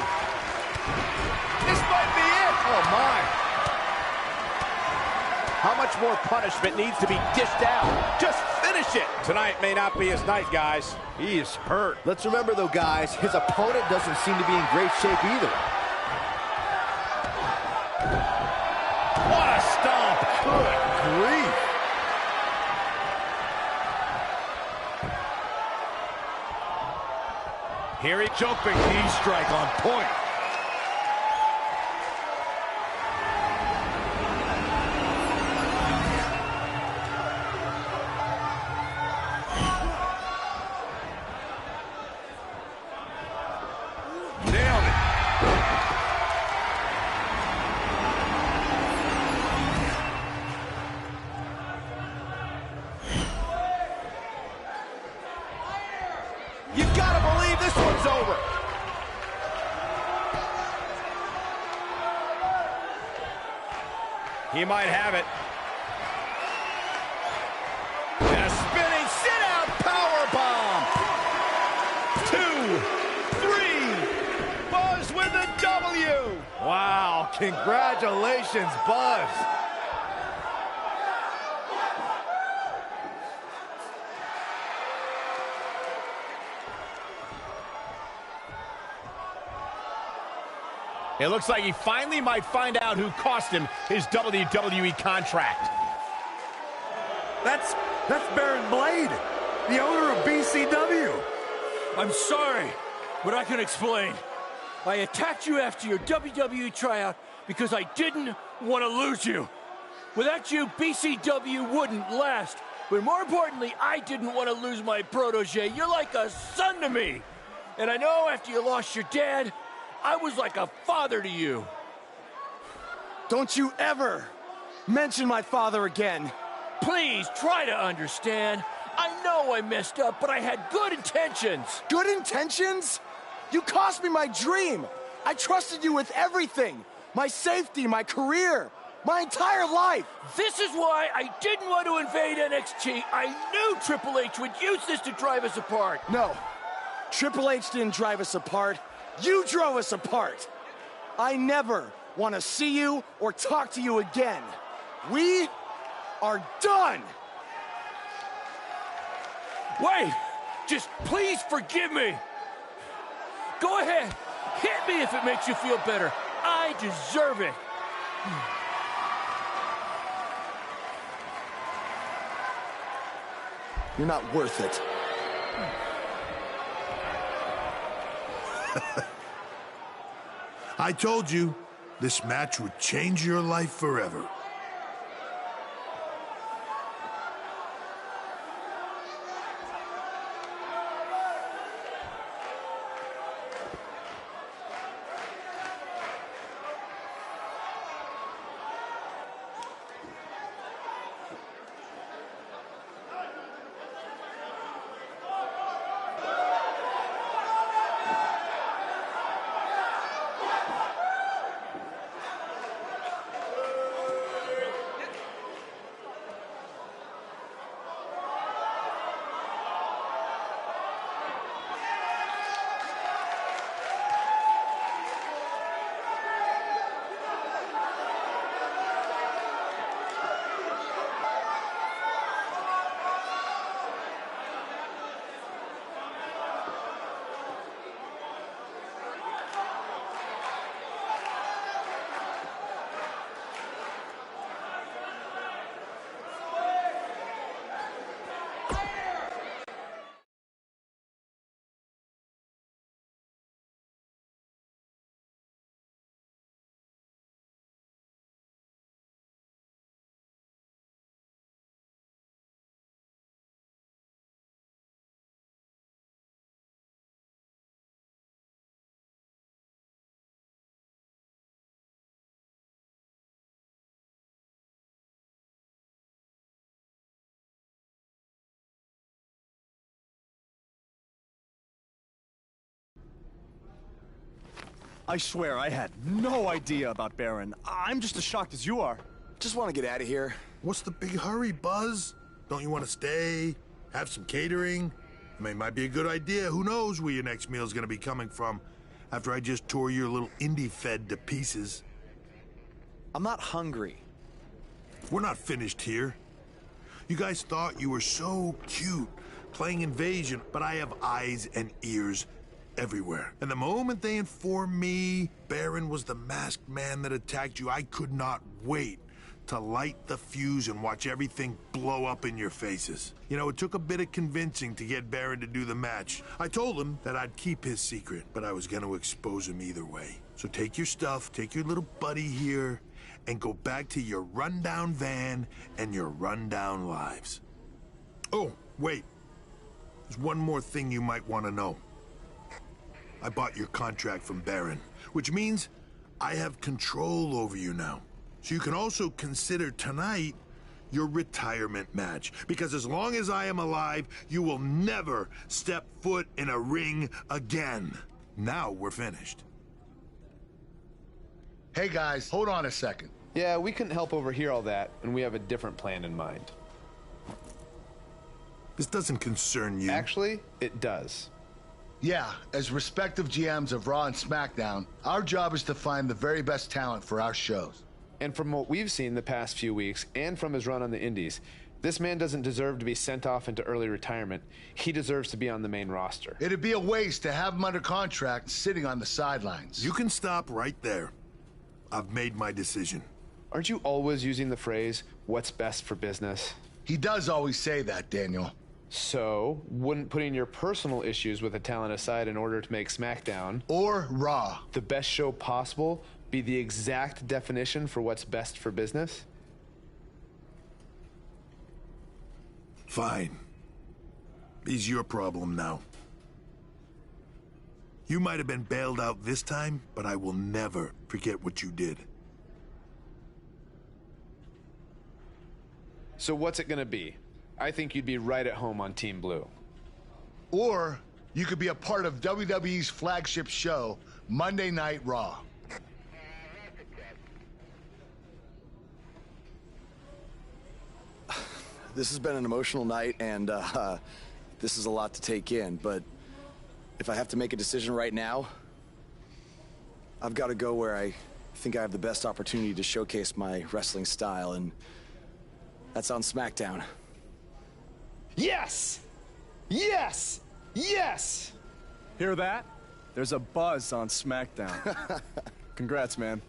This might be it. Oh, my. How much more punishment needs to be dished out? Just finish it. Tonight may not be his night, guys. He is hurt. Let's remember, though, guys, his opponent doesn't seem to be in great shape either. What a stomp. Good grief. Here he jumping knee strike on point. Nailed it. You gotta believe this one's over. He might have it. And a spinning sit-out powerbomb. 2, 3. Buzz with a W. Wow, congratulations, Buzz. It looks like he finally might find out who cost him his WWE contract. That's Baron Blade, the owner of BCW. I'm sorry, but I can explain. I attacked you after your WWE tryout because I didn't want to lose you. Without you, BCW wouldn't last. But more importantly, I didn't want to lose my protege. You're like a son to me. And I know after you lost your dad, I was like a father to you. Don't you ever mention my father again. Please, try to understand. I know I messed up, but I had good intentions. Good intentions? You cost me my dream. I trusted you with everything. My safety, my career, my entire life. This is why I didn't want to invade NXT. I knew Triple H would use this to drive us apart. No, Triple H didn't drive us apart. You drove us apart. I never want to see you or talk to you again. We are done. Wait, just please forgive me. Go ahead, hit me if it makes you feel better. I deserve it. You're not worth it. I told you, this match would change your life forever. I swear, I had no idea about Baron. I'm just as shocked as you are. Just want to get out of here. What's the big hurry, Buzz? Don't you want to stay? Have some catering? I mean, it might be a good idea. Who knows where your next meal's gonna be coming from after I just tore your little indie fed to pieces. I'm not hungry. We're not finished here. You guys thought you were so cute playing Invasion, but I have eyes and ears everywhere. And the moment they informed me Baron was the masked man that attacked you, I could not wait to light the fuse and watch everything blow up in your faces. You know, it took a bit of convincing to get Baron to do the match. I told him that I'd keep his secret, but I was going to expose him either way. So take your stuff, take your little buddy here, and go back to your rundown van and your rundown lives. Oh, wait. There's one more thing you might want to know. I bought your contract from Baron, which means I have control over you now. So you can also consider tonight your retirement match, because as long as I am alive, you will never step foot in a ring again. Now we're finished. Hey guys, hold on a second. Yeah, we couldn't help overhear all that, and we have a different plan in mind. This doesn't concern you. Actually, it does. Yeah, as respective GMs of Raw and SmackDown, our job is to find the very best talent for our shows. And from what we've seen the past few weeks, and from his run on the Indies, This man doesn't deserve to be sent off into early retirement. He deserves to be on the main roster. It'd be a waste to have him under contract sitting on the sidelines. You can stop right there. I've made my decision. Aren't you always using the phrase, what's best for business? He does always say that, Daniel. So, wouldn't putting your personal issues with the talent aside in order to make SmackDown or Raw the best show possible be the exact definition for what's best for business? Fine. Is your problem now. You might have been bailed out this time, but I will never forget what you did. So what's it gonna be? I think you'd be right at home on Team Blue. Or you could be a part of WWE's flagship show, Monday Night Raw. This has been an emotional night, and this is a lot to take in, but if I have to make a decision right now, I've got to go where I think I have the best opportunity to showcase my wrestling style, and that's on SmackDown. Yes! Yes! Yes! Hear that? There's a buzz on SmackDown. Congrats, man.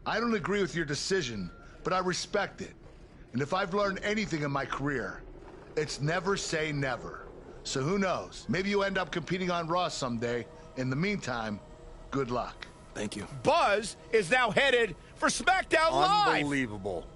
I don't agree with your decision, but I respect it. And if I've learned anything in my career, it's never say never. So who knows? Maybe you end up competing on Raw someday. In the meantime, good luck. Thank you. Buzz is now headed for SmackDown Live. Unbelievable.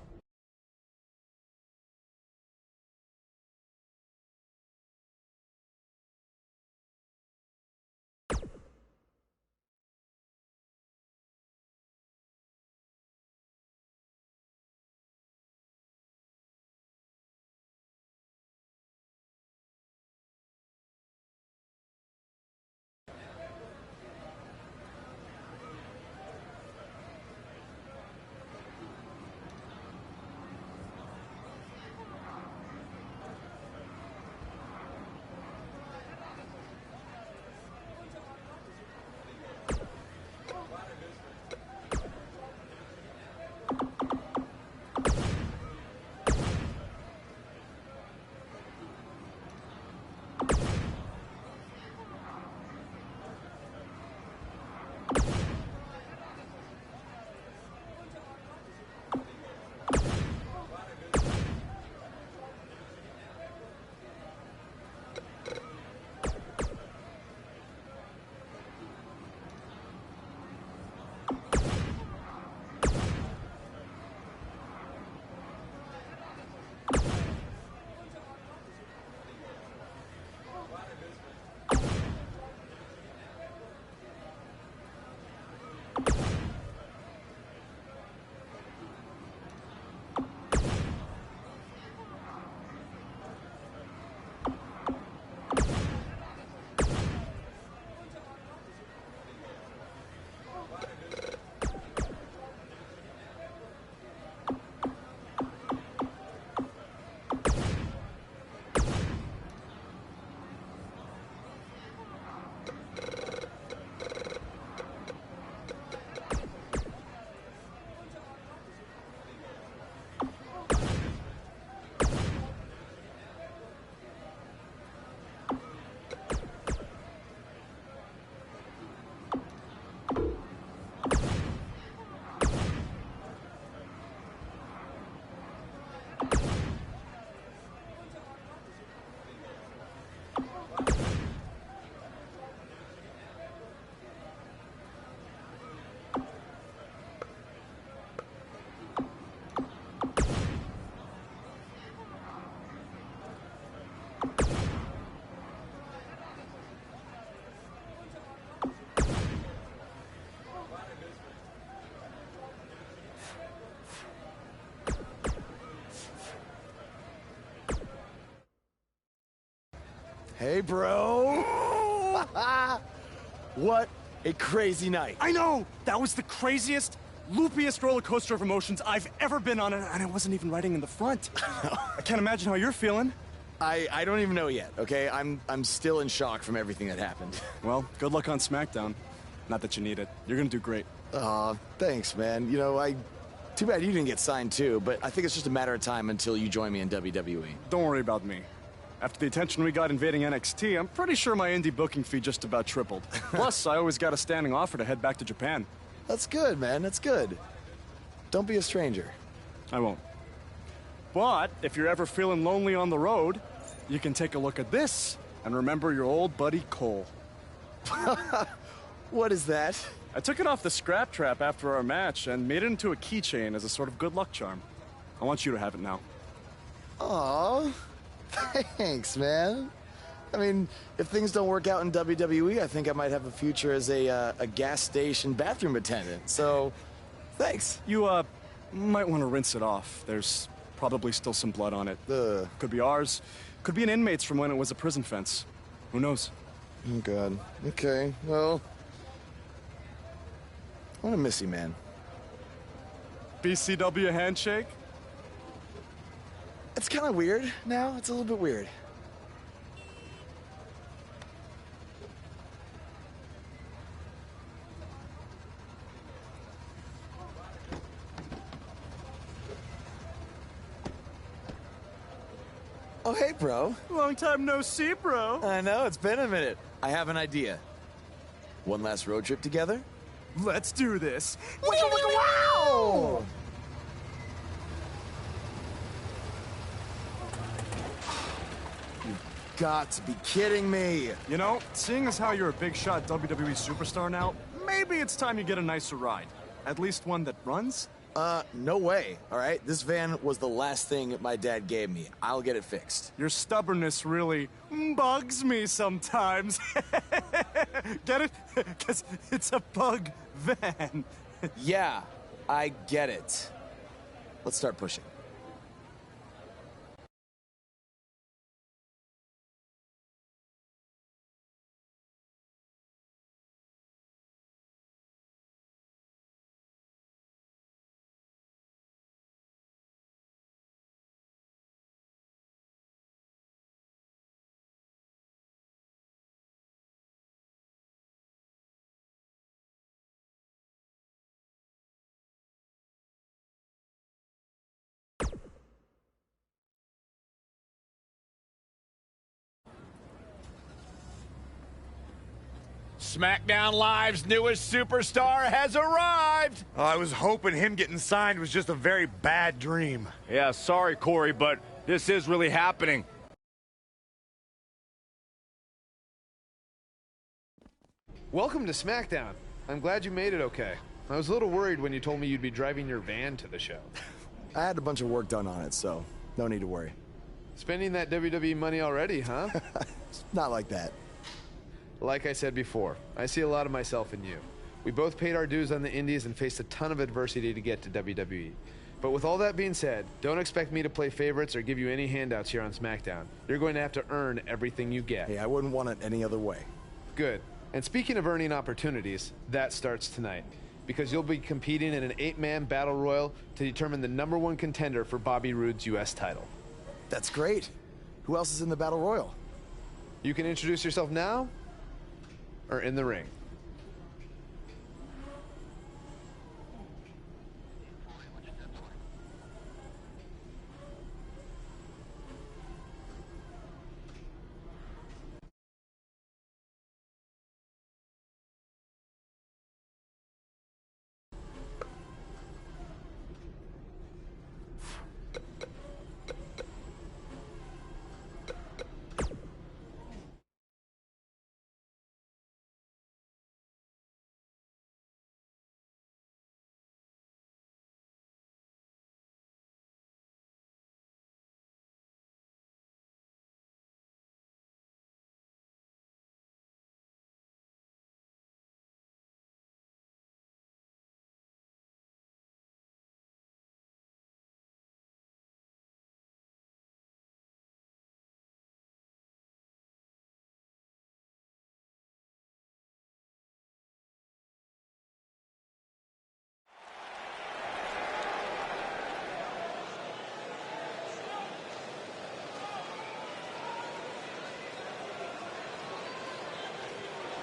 Hey, bro. What a crazy night. I know! That was the craziest, loopiest roller coaster of emotions I've ever been on, and I wasn't even riding in the front. I can't imagine how you're feeling. I don't even know yet, okay? I'm still in shock from everything that happened. Well, good luck on SmackDown. Not that you need it. You're gonna do great. Aw, thanks, man. You know, I Too bad you didn't get signed too, but I think it's just a matter of time until you join me in WWE. Don't worry about me. After the attention we got invading NXT, I'm pretty sure my indie booking fee just about tripled. Plus, I always got a standing offer to head back to Japan. That's good, man. That's good. Don't be a stranger. I won't. But if you're ever feeling lonely on the road, you can take a look at this and remember your old buddy Cole. What is that? I took it off the scrap trap after our match and made it into a keychain as a sort of good luck charm. I want you to have it now. Aw, thanks, man. I mean, if things don't work out in WWE, I think I might have a future as a gas station bathroom attendant. So, thanks. You, might want to rinse it off. There's probably still some blood on it. Could be ours. Could be an inmate's from when it was a prison fence. Who knows? Oh, God. Okay, well... I want to miss you, man. BCW handshake? It's kind of weird now. It's a little bit weird. Oh, hey, bro. Long time no see, bro. I know, it's been a minute. I have an idea. One last road trip together? Let's do this. Wow! You've got to be kidding me. You know, seeing as how you're a big shot WWE superstar now, maybe it's time you get a nicer ride. At least one that runs? No way, all right? This van was the last thing my dad gave me. I'll get it fixed. Your stubbornness really bugs me sometimes. Get it? Because it's a bug van. Yeah, I get it. Let's start pushing. SmackDown Live's newest superstar has arrived. I was hoping him getting signed was just a very bad dream. Yeah, sorry, Corey, but this is really happening. Welcome to SmackDown. I'm glad you made it okay. I was a little worried when you told me you'd be driving your van to the show. I had a bunch of work done on it, so no need to worry. Spending that WWE money already, huh? Not like that. Like I said before, I see a lot of myself in you. We both paid our dues on the indies and faced a ton of adversity to get to WWE. But with all that being said, don't expect me to play favorites or give you any handouts here on SmackDown. You're going to have to earn everything you get. Hey, I wouldn't want it any other way. Good. And speaking of earning opportunities, that starts tonight. Because you'll be competing in an 8-man battle royal to determine the #1 contender for Bobby Roode's U.S. title. That's great. Who else is in the battle royal? You can introduce yourself now or in the ring.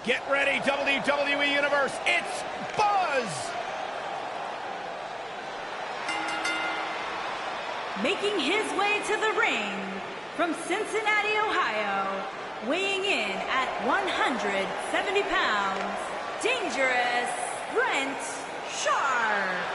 Get ready, WWE Universe. It's Buzz! Making his way to the ring from Cincinnati, Ohio, weighing in at 170 pounds, Dangerous Brent Sharp.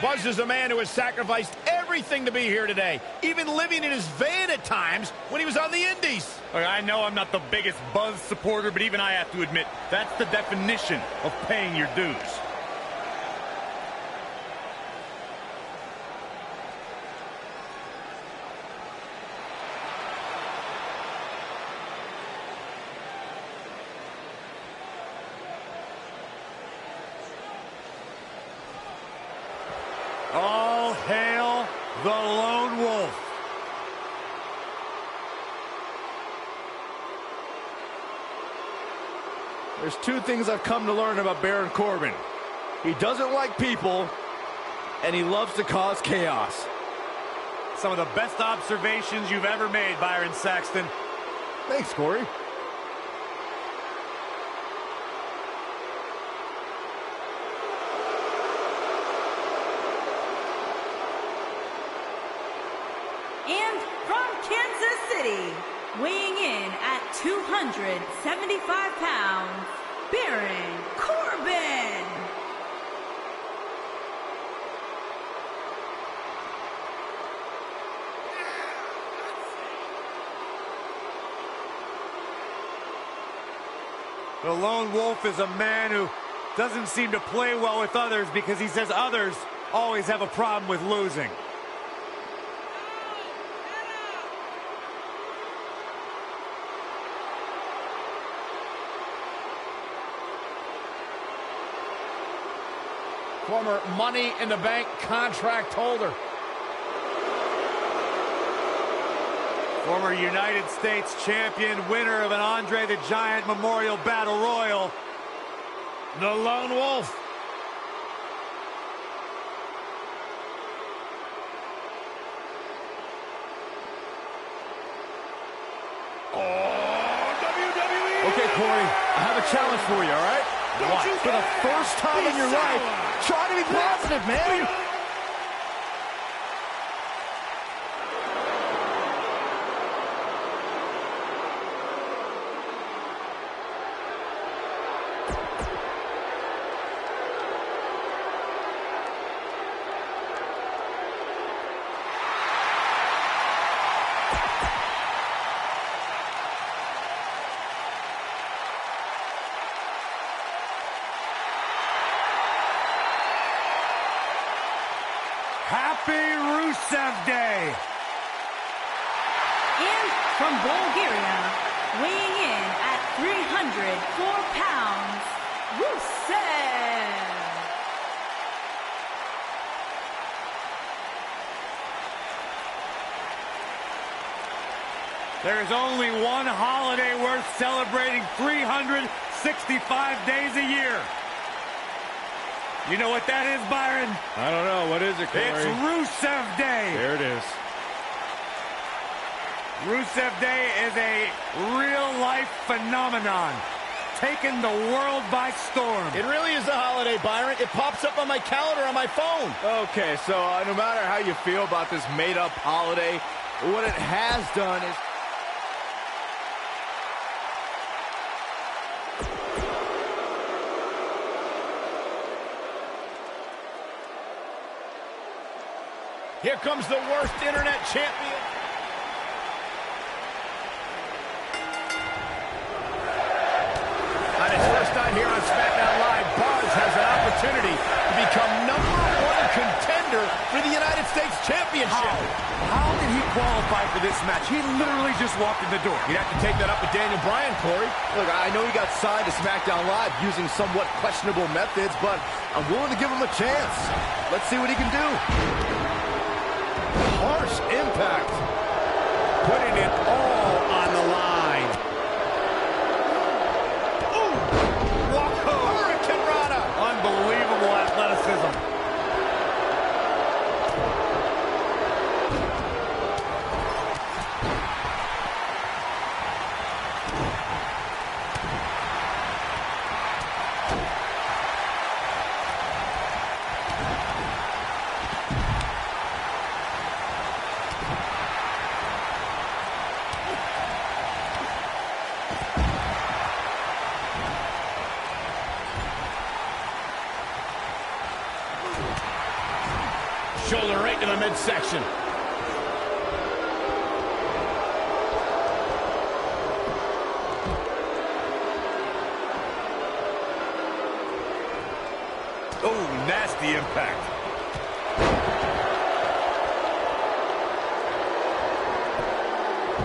Buzz is a man who has sacrificed everything to be here today, even living in his van at times when he was on the Indies. Look, I know I'm not the biggest Buzz supporter, but even I have to admit, that's the definition of paying your dues. All hail the Lone Wolf. There's two things I've come to learn about Baron Corbin. He doesn't like people, and he loves to cause chaos. Some of the best observations you've ever made, Byron Saxton. Thanks, Corey. And from Kansas City, weighing in at 275 pounds, Baron Corbin. The Lone Wolf is a man who doesn't seem to play well with others because he says others always have a problem with losing. Former Money in the Bank contract holder. Former United States champion, winner of an Andre the Giant Memorial Battle Royal, the Lone Wolf. Okay, Corey, I have a challenge for you, all right? What? For the first time in your life, try to be positive, man. Happy Rusev Day! And from Bulgaria, weighing in at 304 pounds, Rusev. There is only one holiday worth celebrating 365 days a year. You know what that is, Byron? I don't know. What is it, Corey? It's Rusev Day. There it is. Rusev Day is a real-life phenomenon, taking the world by storm. It really is a holiday, Byron. It pops up on my calendar on my phone. Okay, so no matter how you feel about this made-up holiday, what it has done is... Here comes the worst internet champion. On his first night here on SmackDown Live, Buzz has an opportunity to become #1 contender for the United States Championship. How did he qualify for this match? He literally just walked in the door. You'd have to take that up with Daniel Bryan, Corey. Look, I know he got signed to SmackDown Live using somewhat questionable methods, but I'm willing to give him a chance. Let's see what he can do. Harsh impact. Putting it all on the line. Ooh! Whoa! Hurricane Rana! Unbelievable athleticism. midsection. Oh, nasty impact.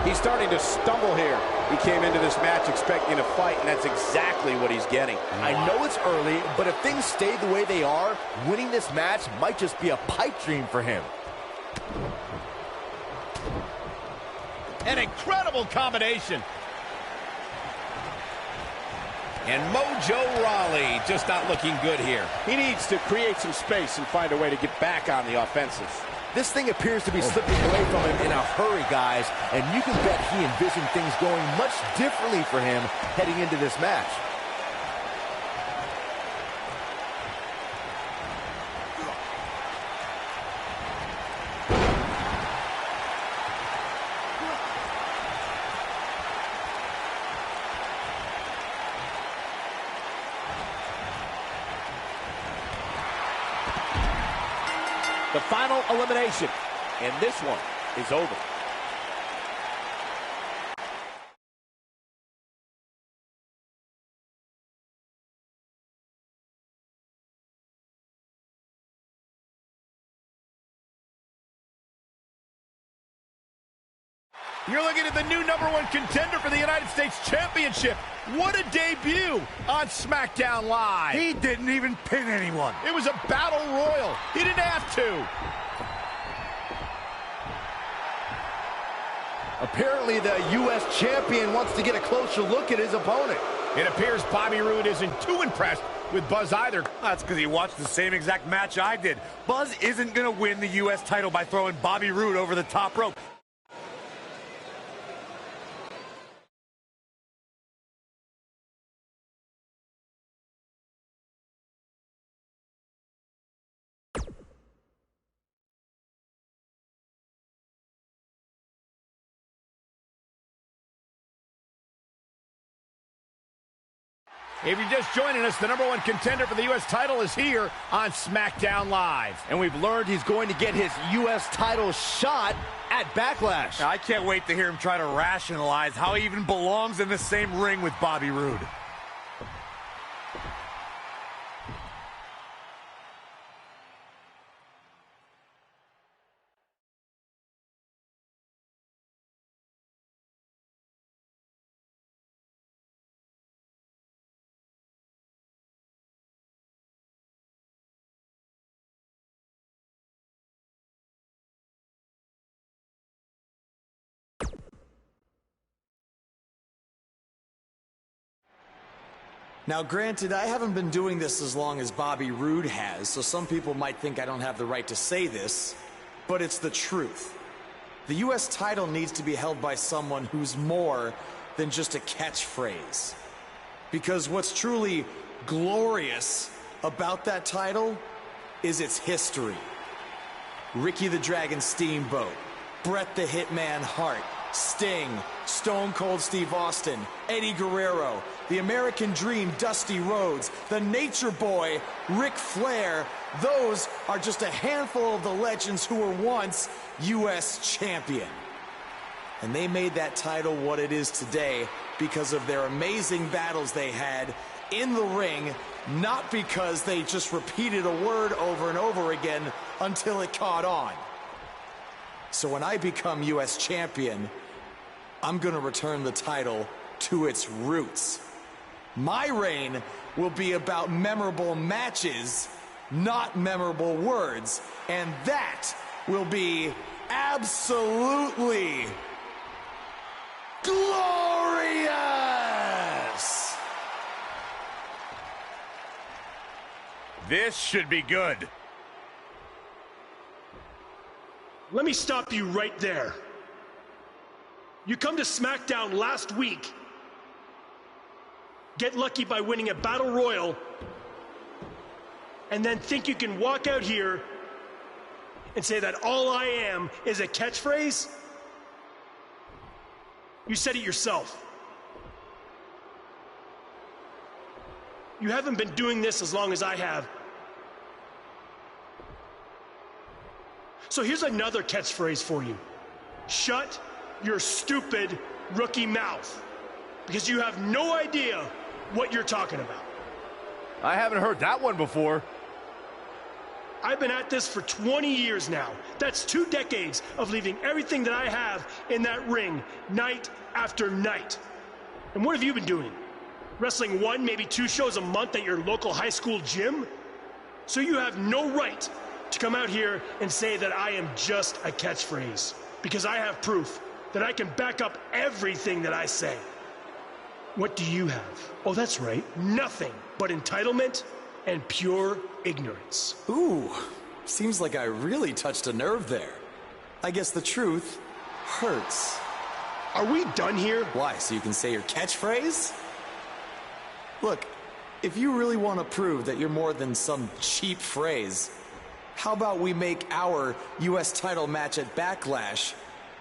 He's starting to stumble here. He came into this match expecting a fight, and that's exactly what he's getting. I know it's early, but if things stay the way they are, winning this match might just be a pipe dream for him. An incredible combination. And Mojo Rawley just not looking good here. He needs to create some space and find a way to get back on the offensive. This thing appears to be slipping away from him in a hurry, guys, and you can bet he envisioned things going much differently for him heading into this match. The final elimination, and this one is over. You're looking at the new #1 contender for the United States Championship. What a debut on SmackDown Live. He didn't even pin anyone. It was a battle royal. He didn't have to. Apparently the U.S. champion wants to get a closer look at his opponent. It appears Bobby Roode isn't too impressed with Buzz either. That's because he watched the same exact match I did. Buzz isn't going to win the U.S. title by throwing Bobby Roode over the top rope. If you're just joining us, the #1 contender for the U.S. title is here on SmackDown Live. And we've learned he's going to get his U.S. title shot at Backlash. I can't wait to hear him try to rationalize how he even belongs in the same ring with Bobby Roode. Now, granted, I haven't been doing this as long as Bobby Roode has, so some people might think I don't have the right to say this, but it's the truth. The U.S. title needs to be held by someone who's more than just a catchphrase. Because what's truly glorious about that title is its history. Ricky the Dragon Steamboat, Bret the Hitman Hart, Sting, Stone Cold Steve Austin, Eddie Guerrero, the American Dream Dusty Rhodes, the Nature Boy Ric Flair. Those are just a handful of the legends who were once U.S. champion. And they made that title what it is today because of their amazing battles they had in the ring, not because they just repeated a word over and over again until it caught on. So when I become U.S. champion, I'm going to return the title to its roots. My reign will be about memorable matches, not memorable words, and that will be absolutely glorious! This should be good. Let me stop you right there. You come to SmackDown last week, get lucky by winning a Battle Royal, and then think you can walk out here and say that all I am is a catchphrase? You said it yourself. You haven't been doing this as long as I have. So here's another catchphrase for you. Shut your stupid rookie mouth. Because you have no idea what you're talking about. I haven't heard that one before. I've been at this for 20 years now. That's 2 decades of leaving everything that I have in that ring night after night. And what have you been doing? Wrestling 1, maybe 2 shows a month at your local high school gym? So you have no right to come out here and say that I am just a catchphrase. Because I have proof that I can back up everything that I say. What do you have? Oh, that's right. Nothing but entitlement and pure ignorance. Ooh, seems like I really touched a nerve there. I guess the truth hurts. Are we done here? Why, so you can say your catchphrase? Look, if you really want to prove that you're more than some cheap phrase, how about we make our U.S. title match at Backlash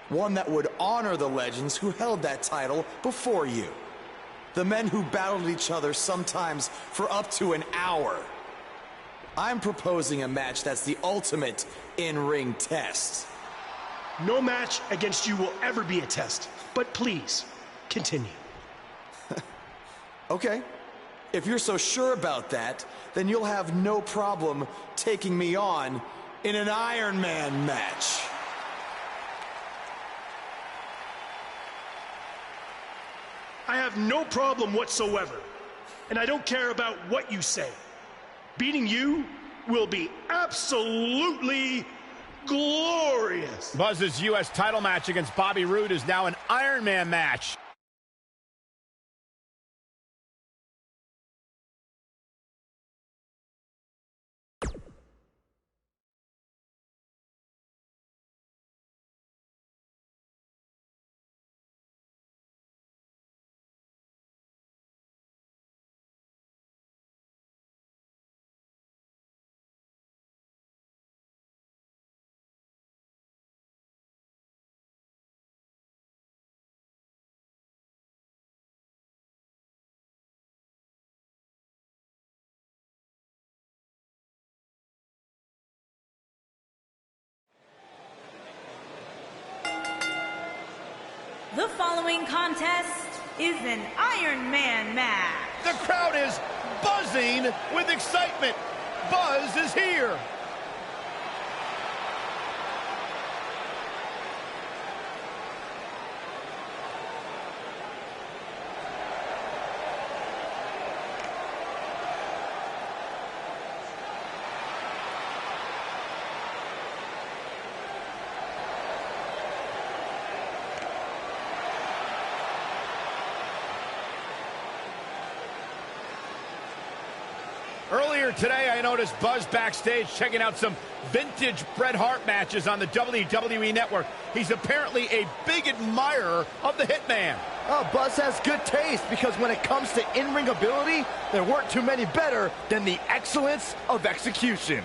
one that would honor the legends who held that title before you? The men who battled each other sometimes for up to an hour. I'm proposing a match that's the ultimate in-ring test. No match against you will ever be a test, but please, continue. Okay. If you're so sure about that, then you'll have no problem taking me on in an Iron Man match. I have no problem whatsoever, and I don't care about what you say. Beating you will be absolutely glorious. Buzz's U.S. title match against Bobby Roode is now an Iron Man match. The following contest is an Iron Man match. The crowd is buzzing with excitement. Buzz is here. Earlier today, I noticed Buzz backstage checking out some vintage Bret Hart matches on the WWE Network. He's apparently a big admirer of the Hitman. Oh, Buzz has good taste because when it comes to in-ring ability, there weren't too many better than the excellence of execution.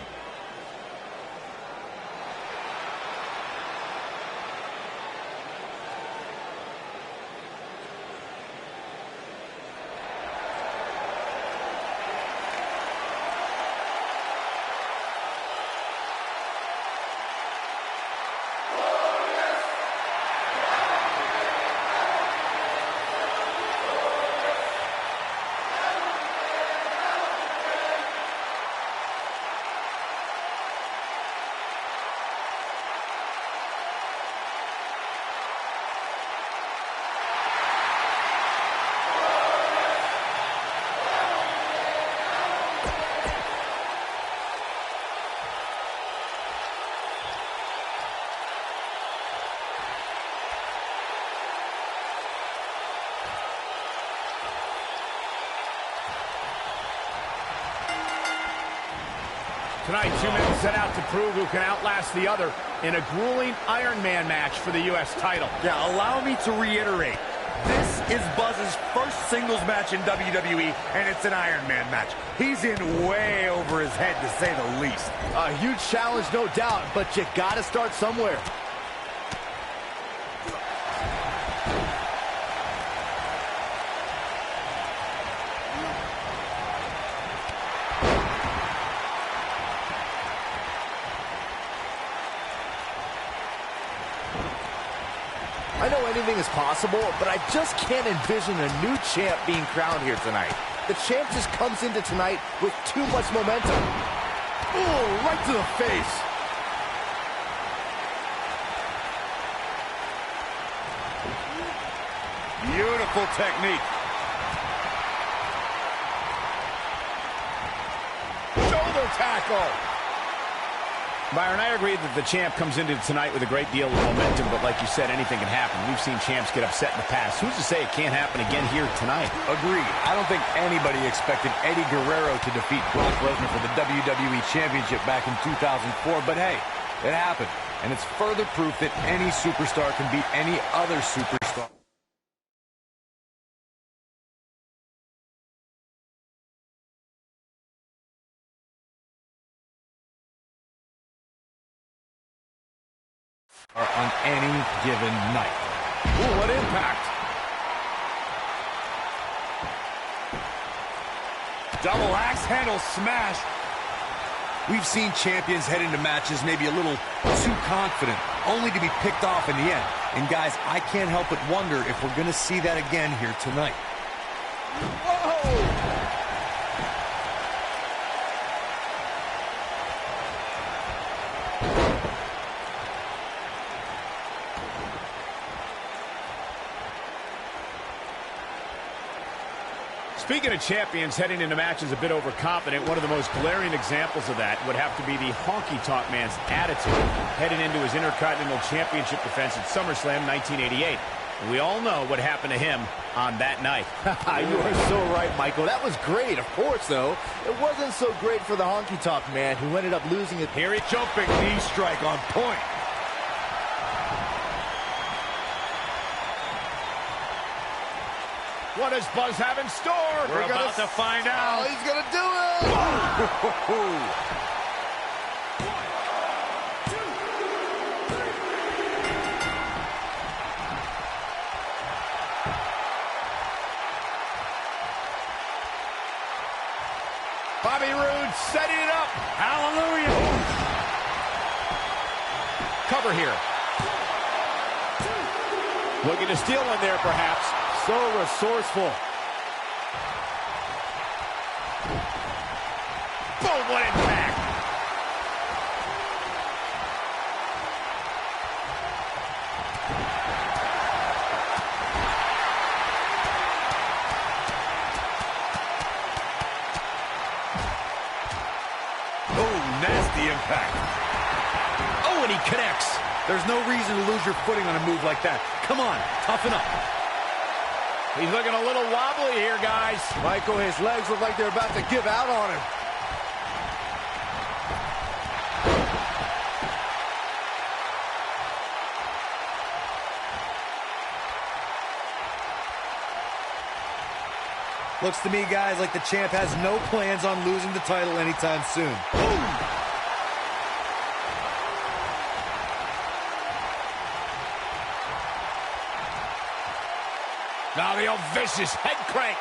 Tonight, 2 men set out to prove who can outlast the other in a grueling Iron Man match for the U.S. title. Yeah, allow me to reiterate. This is Buzz's first singles match in WWE, and it's an Iron Man match. He's in way over his head, to say the least. A huge challenge, no doubt, but you gotta start somewhere. anything is possible, but I just can't envision a new champ being crowned here tonight. The champ just comes into tonight with too much momentum. Oh, right to the face. Beautiful technique. Shoulder tackle. Byron, I agree that the champ comes into tonight with a great deal of momentum, but like you said, anything can happen. We've seen champs get upset in the past. Who's to say it can't happen again here tonight? Agreed. I don't think anybody expected Eddie Guerrero to defeat Brock Lesnar for the WWE Championship back in 2004, but hey, it happened. And it's further proof that any superstar can beat any other superstar. On any given night. Ooh, what impact. Double axe handle smash. We've seen champions head into matches maybe a little too confident, only to be picked off in the end. And guys, I can't help but wonder if we're going to see that again here tonight. Whoa! Speaking of champions heading into matches a bit overconfident, one of the most glaring examples of that would have to be the honky-tonk man's attitude heading into his Intercontinental Championship defense at SummerSlam 1988. And we all know what happened to him on that night. You are so right, Michael. That was great. Of course, though, it wasn't so great for the honky-tonk man who ended up losing it. Here he jumping knee strike on point. What does Buzz have in store? We're about to find out. Oh, he's going to do it! Bobby Roode setting it up. Hallelujah. Cover here. Looking to steal one there, perhaps. So resourceful. Boom, what impact. Oh, nasty impact. Oh, and he connects. There's no reason to lose your footing on a move like that. Come on, toughen up. He's looking a little wobbly here, guys. Michael, his legs look like they're about to give out on him. Looks to me, guys, like the champ has no plans on losing the title anytime soon. Boom! Now the old vicious head crank.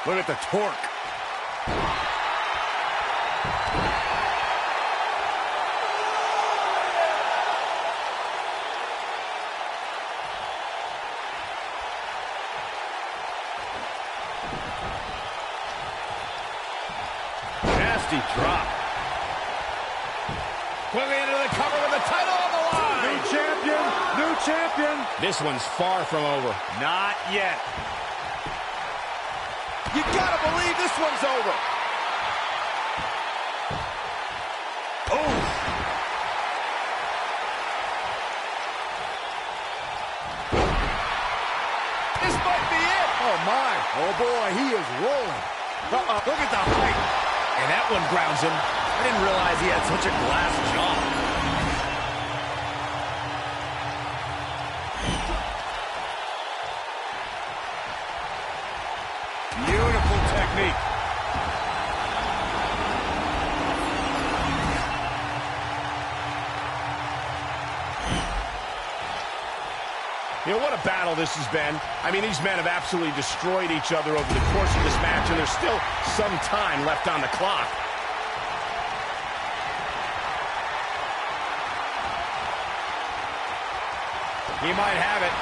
Look at the torque. Nasty drop. Quickly into the cover with the title on the line. New champion, new champion. This one's far from over. Not yet. You gotta believe this one's over. Oh. This might be it. Oh, my. Oh, boy, he is rolling. Look at the height. And that one grounds him. I didn't realize he had such a glass jaw. Beautiful technique. You know, what a battle this has been. I mean, these men have absolutely destroyed each other over the course of this match, and there's still some time left on the clock. He might have it.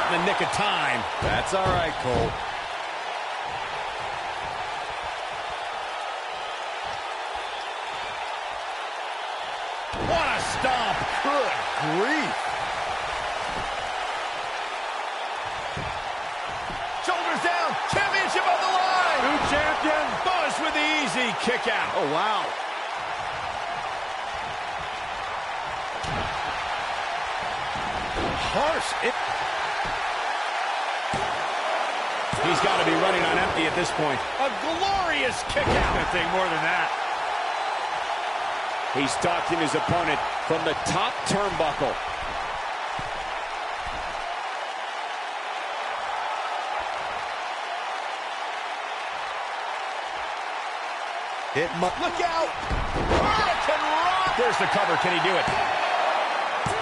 out in the nick of time. That's all right, Cole. What a stomp. Good grief. Shoulders down. Championship on the line. New champion. Buzz with the easy kick out. Oh, wow. Harsh. He's got to be running on empty at this point. A glorious kick out. Gonna take more than that. He's stalking his opponent from the top turnbuckle. Look out! Hurricane Rock! There's the cover. Can he do it?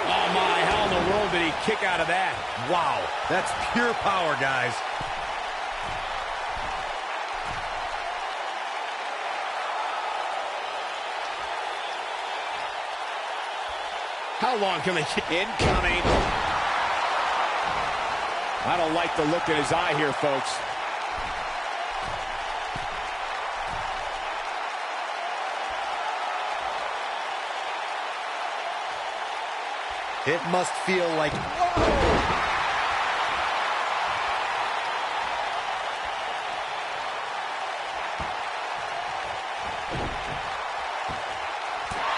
Oh, my. How in the world did he kick out of that? Wow. That's pure power, guys. How long can they keep? Incoming. I don't like the look in his eye here, folks. It must feel like...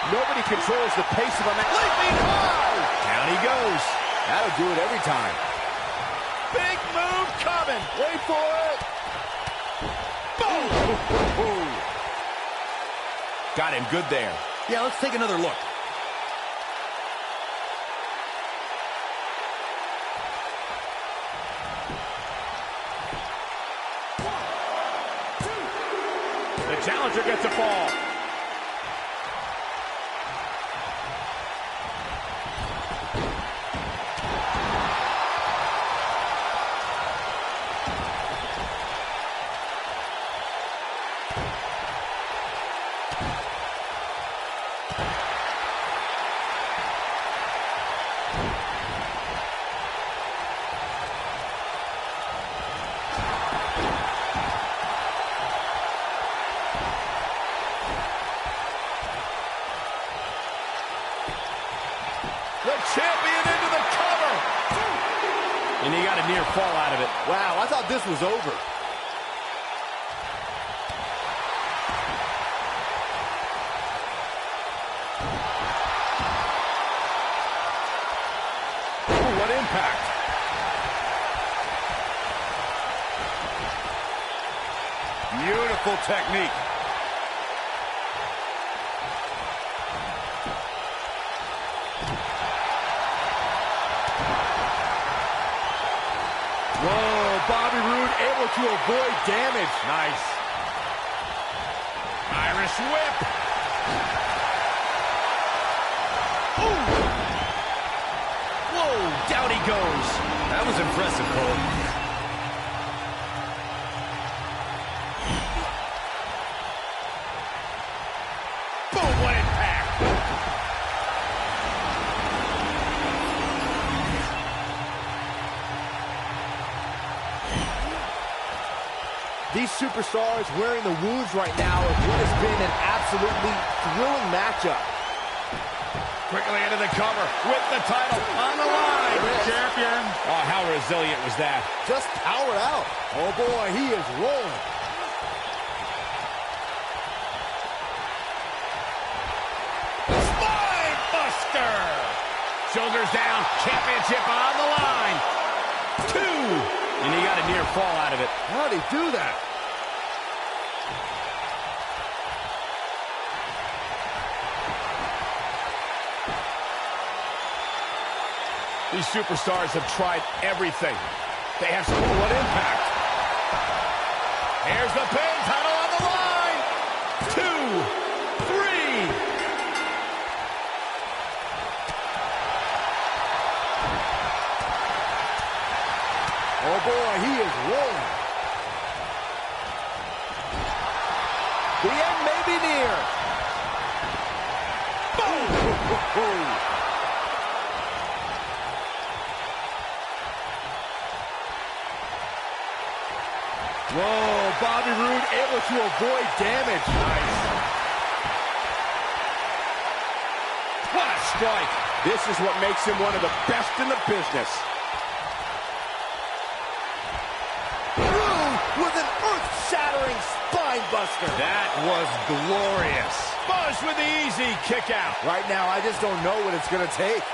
Nobody controls the pace of a match. Leaping high! Down he goes. That'll do it every time. Big move coming. Wait for it. Boom! Got him good there. Yeah, let's take another look. The challenger gets a fall. Champion into the cover. And he got a near fall out of it. Wow, I thought this was over. Ooh, what impact. Beautiful technique. Whoa, Bobby Roode able to avoid damage. Nice. Irish whip. Ooh. Whoa, down he goes. That was impressive, Cole. Boom, what impact. These superstars wearing the wounds right now of what has been an absolutely thrilling matchup. Quickly into the cover with the title on the line. Champion. Oh, how resilient was that? Just powered out. Oh boy, he is rolling. Spine buster. Shoulders down. Championship on the line. 2. And he got a near fall out of it. How'd he do that? These superstars have tried everything. They have some what impact. Here's the pin, title on the line. 2, 3. Oh boy, he is rolling. The end may be near. Whoa, Bobby Roode able to avoid damage. Nice. What a strike. This is what makes him one of the best in the business. Roode with an earth-shattering spine buster. That was glorious. Buzz with the easy kick out. Right now, I just don't know what it's going to take.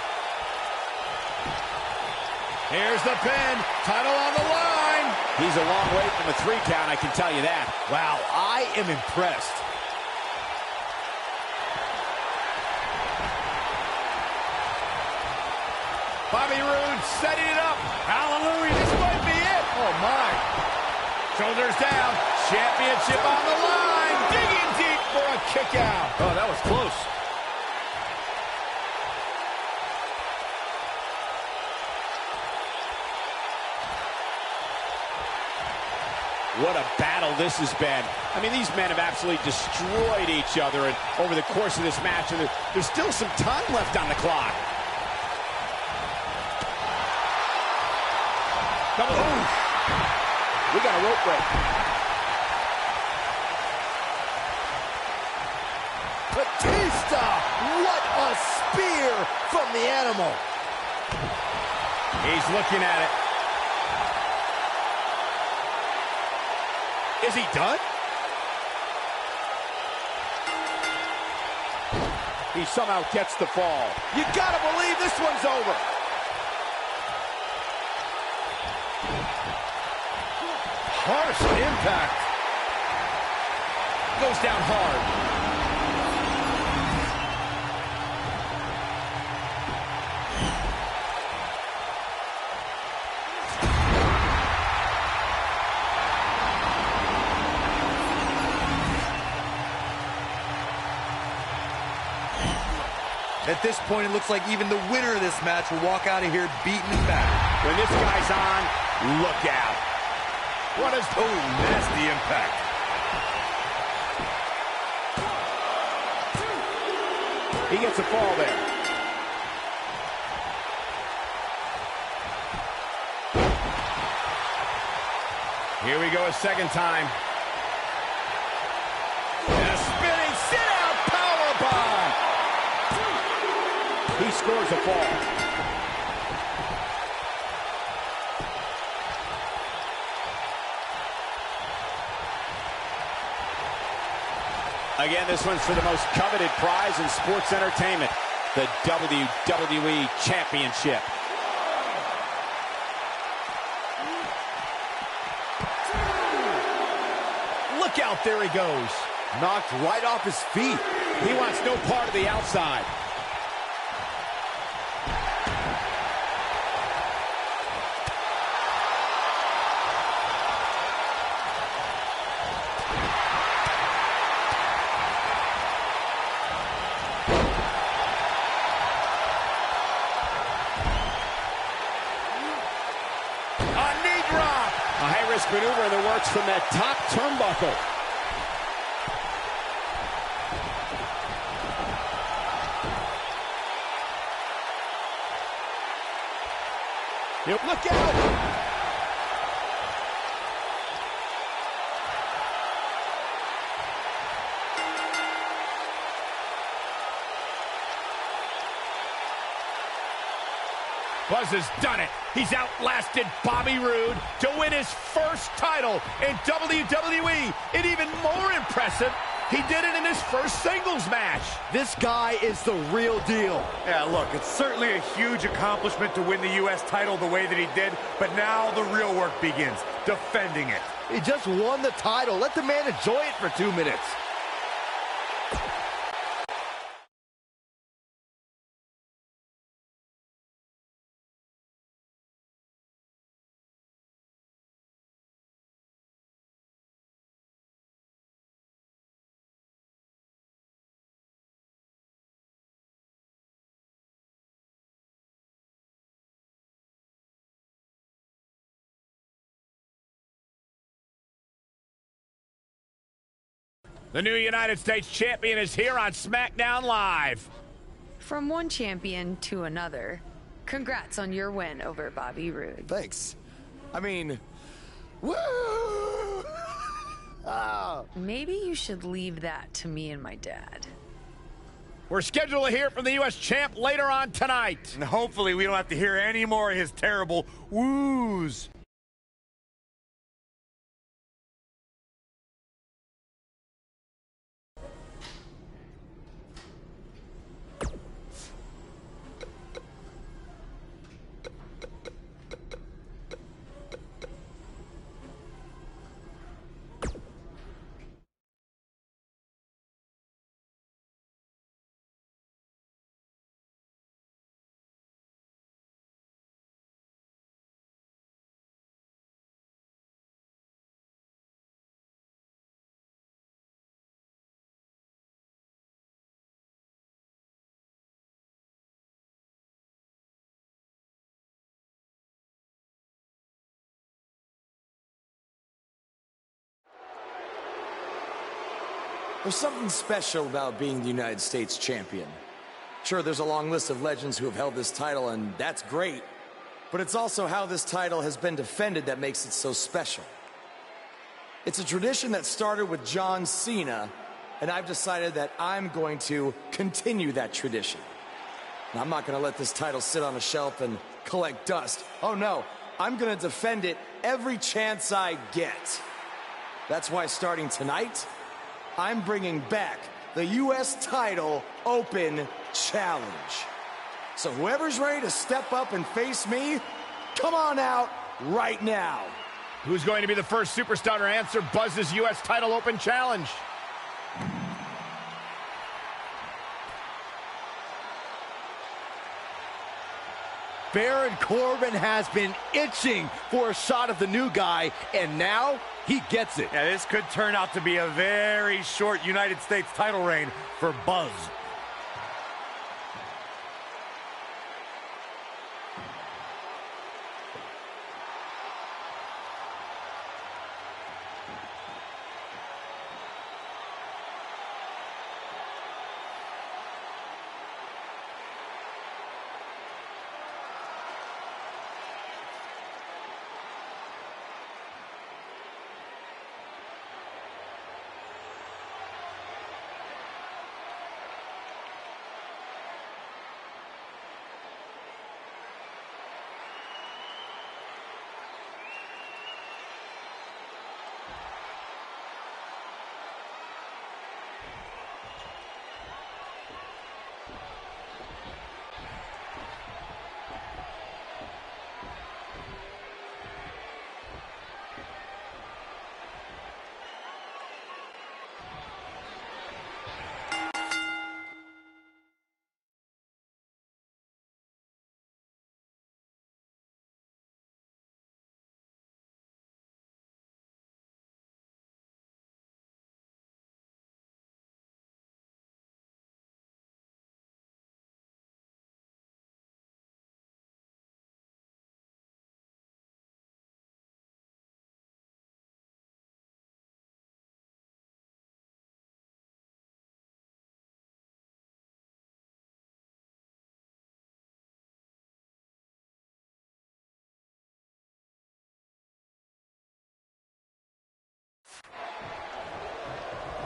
Here's the pin. Title on the line. He's a long way from the 3 count, I can tell you that. Wow, I am impressed. Bobby Roode setting it up. Hallelujah. This might be it. Oh, my. Shoulders down. Championship on the line. Digging deep for a kick out. Oh, that was close. What a battle this has been. I mean, these men have absolutely destroyed each other and over the course of this match, and there's still some time left on the clock. Double. We got a rope break. Batista! What a spear from the animal. He's looking at it. Is he done? He somehow gets the fall. You gotta believe this one's over. Harsh impact. Goes down hard. At this point, it looks like even the winner of this match will walk out of here beaten and battered. When this guy's on, look out. What is... Oh, nasty impact. He gets a fall there. Here we go a second time. And a spinning sit-out powerbomb. He scores a fall. Again, this one's for the most coveted prize in sports entertainment, the WWE Championship. Look out, there he goes. Knocked right off his feet. He wants no part of the outside. Maneuver in the works from that top turnbuckle. Yep, look out! Buzz has done it. He's outlasted Bobby Roode to win his first title in WWE. And even more impressive, he did it in his first singles match. This guy is the real deal. Yeah, look, it's certainly a huge accomplishment to win the U.S. title the way that he did, but now the real work begins, defending it. He just won the title. Let the man enjoy it for 2 minutes. The new United States champion is here on SmackDown Live. From one champion to another, congrats on your win over Bobby Roode. Thanks. I mean, Woo! Maybe you should leave that to me and my dad. We're scheduled to hear from the U.S. champ later on tonight. And hopefully we don't have to hear any more of his terrible woos. There's something special about being the United States champion. Sure, there's a long list of legends who have held this title, and that's great. But it's also how this title has been defended that makes it so special. It's a tradition that started with John Cena, and I've decided that I'm going to continue that tradition. And I'm not going to let this title sit on a shelf and collect dust. Oh no, I'm going to defend it every chance I get. That's why starting tonight, I'm bringing back the U.S. Title Open Challenge. So whoever's ready to step up and face me, come on out right now. Who's going to be the first superstar to answer Buzz's U.S. Title Open Challenge? Baron Corbin has been itching for a shot of the new guy, and now he gets it. Yeah, this could turn out to be a very short United States title reign for Buzz.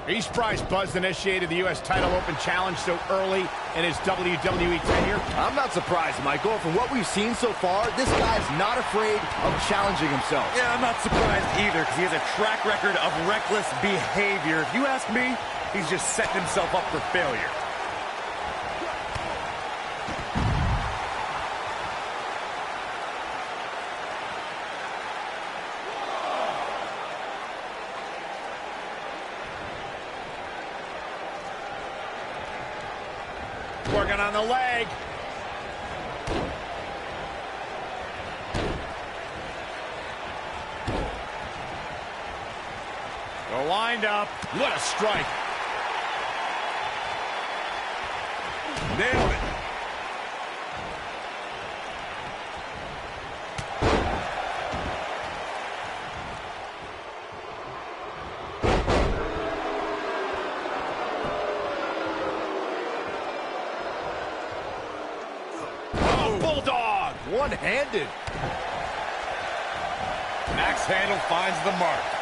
Are you surprised Buzz initiated the U.S. Title Open Challenge so early in his WWE tenure? I'm not surprised, Michael. From what we've seen so far, this guy's not afraid of challenging himself. Yeah, I'm not surprised either, because he has a track record of reckless behavior. If you ask me, he's just setting himself up for failure. Working on the leg. The wind up. What a strike. Nailed it. Bulldog! One-handed. Axe handle finds the mark.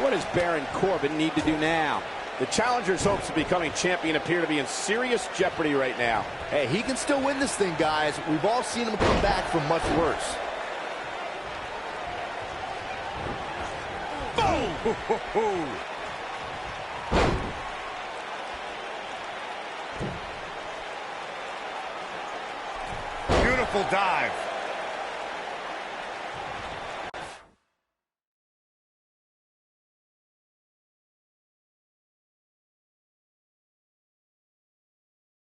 What does Baron Corbin need to do now? The challenger's hopes of becoming champion appear to be in serious jeopardy right now. Hey, he can still win this thing, guys. We've all seen him come back from much worse. Boom! Beautiful dive.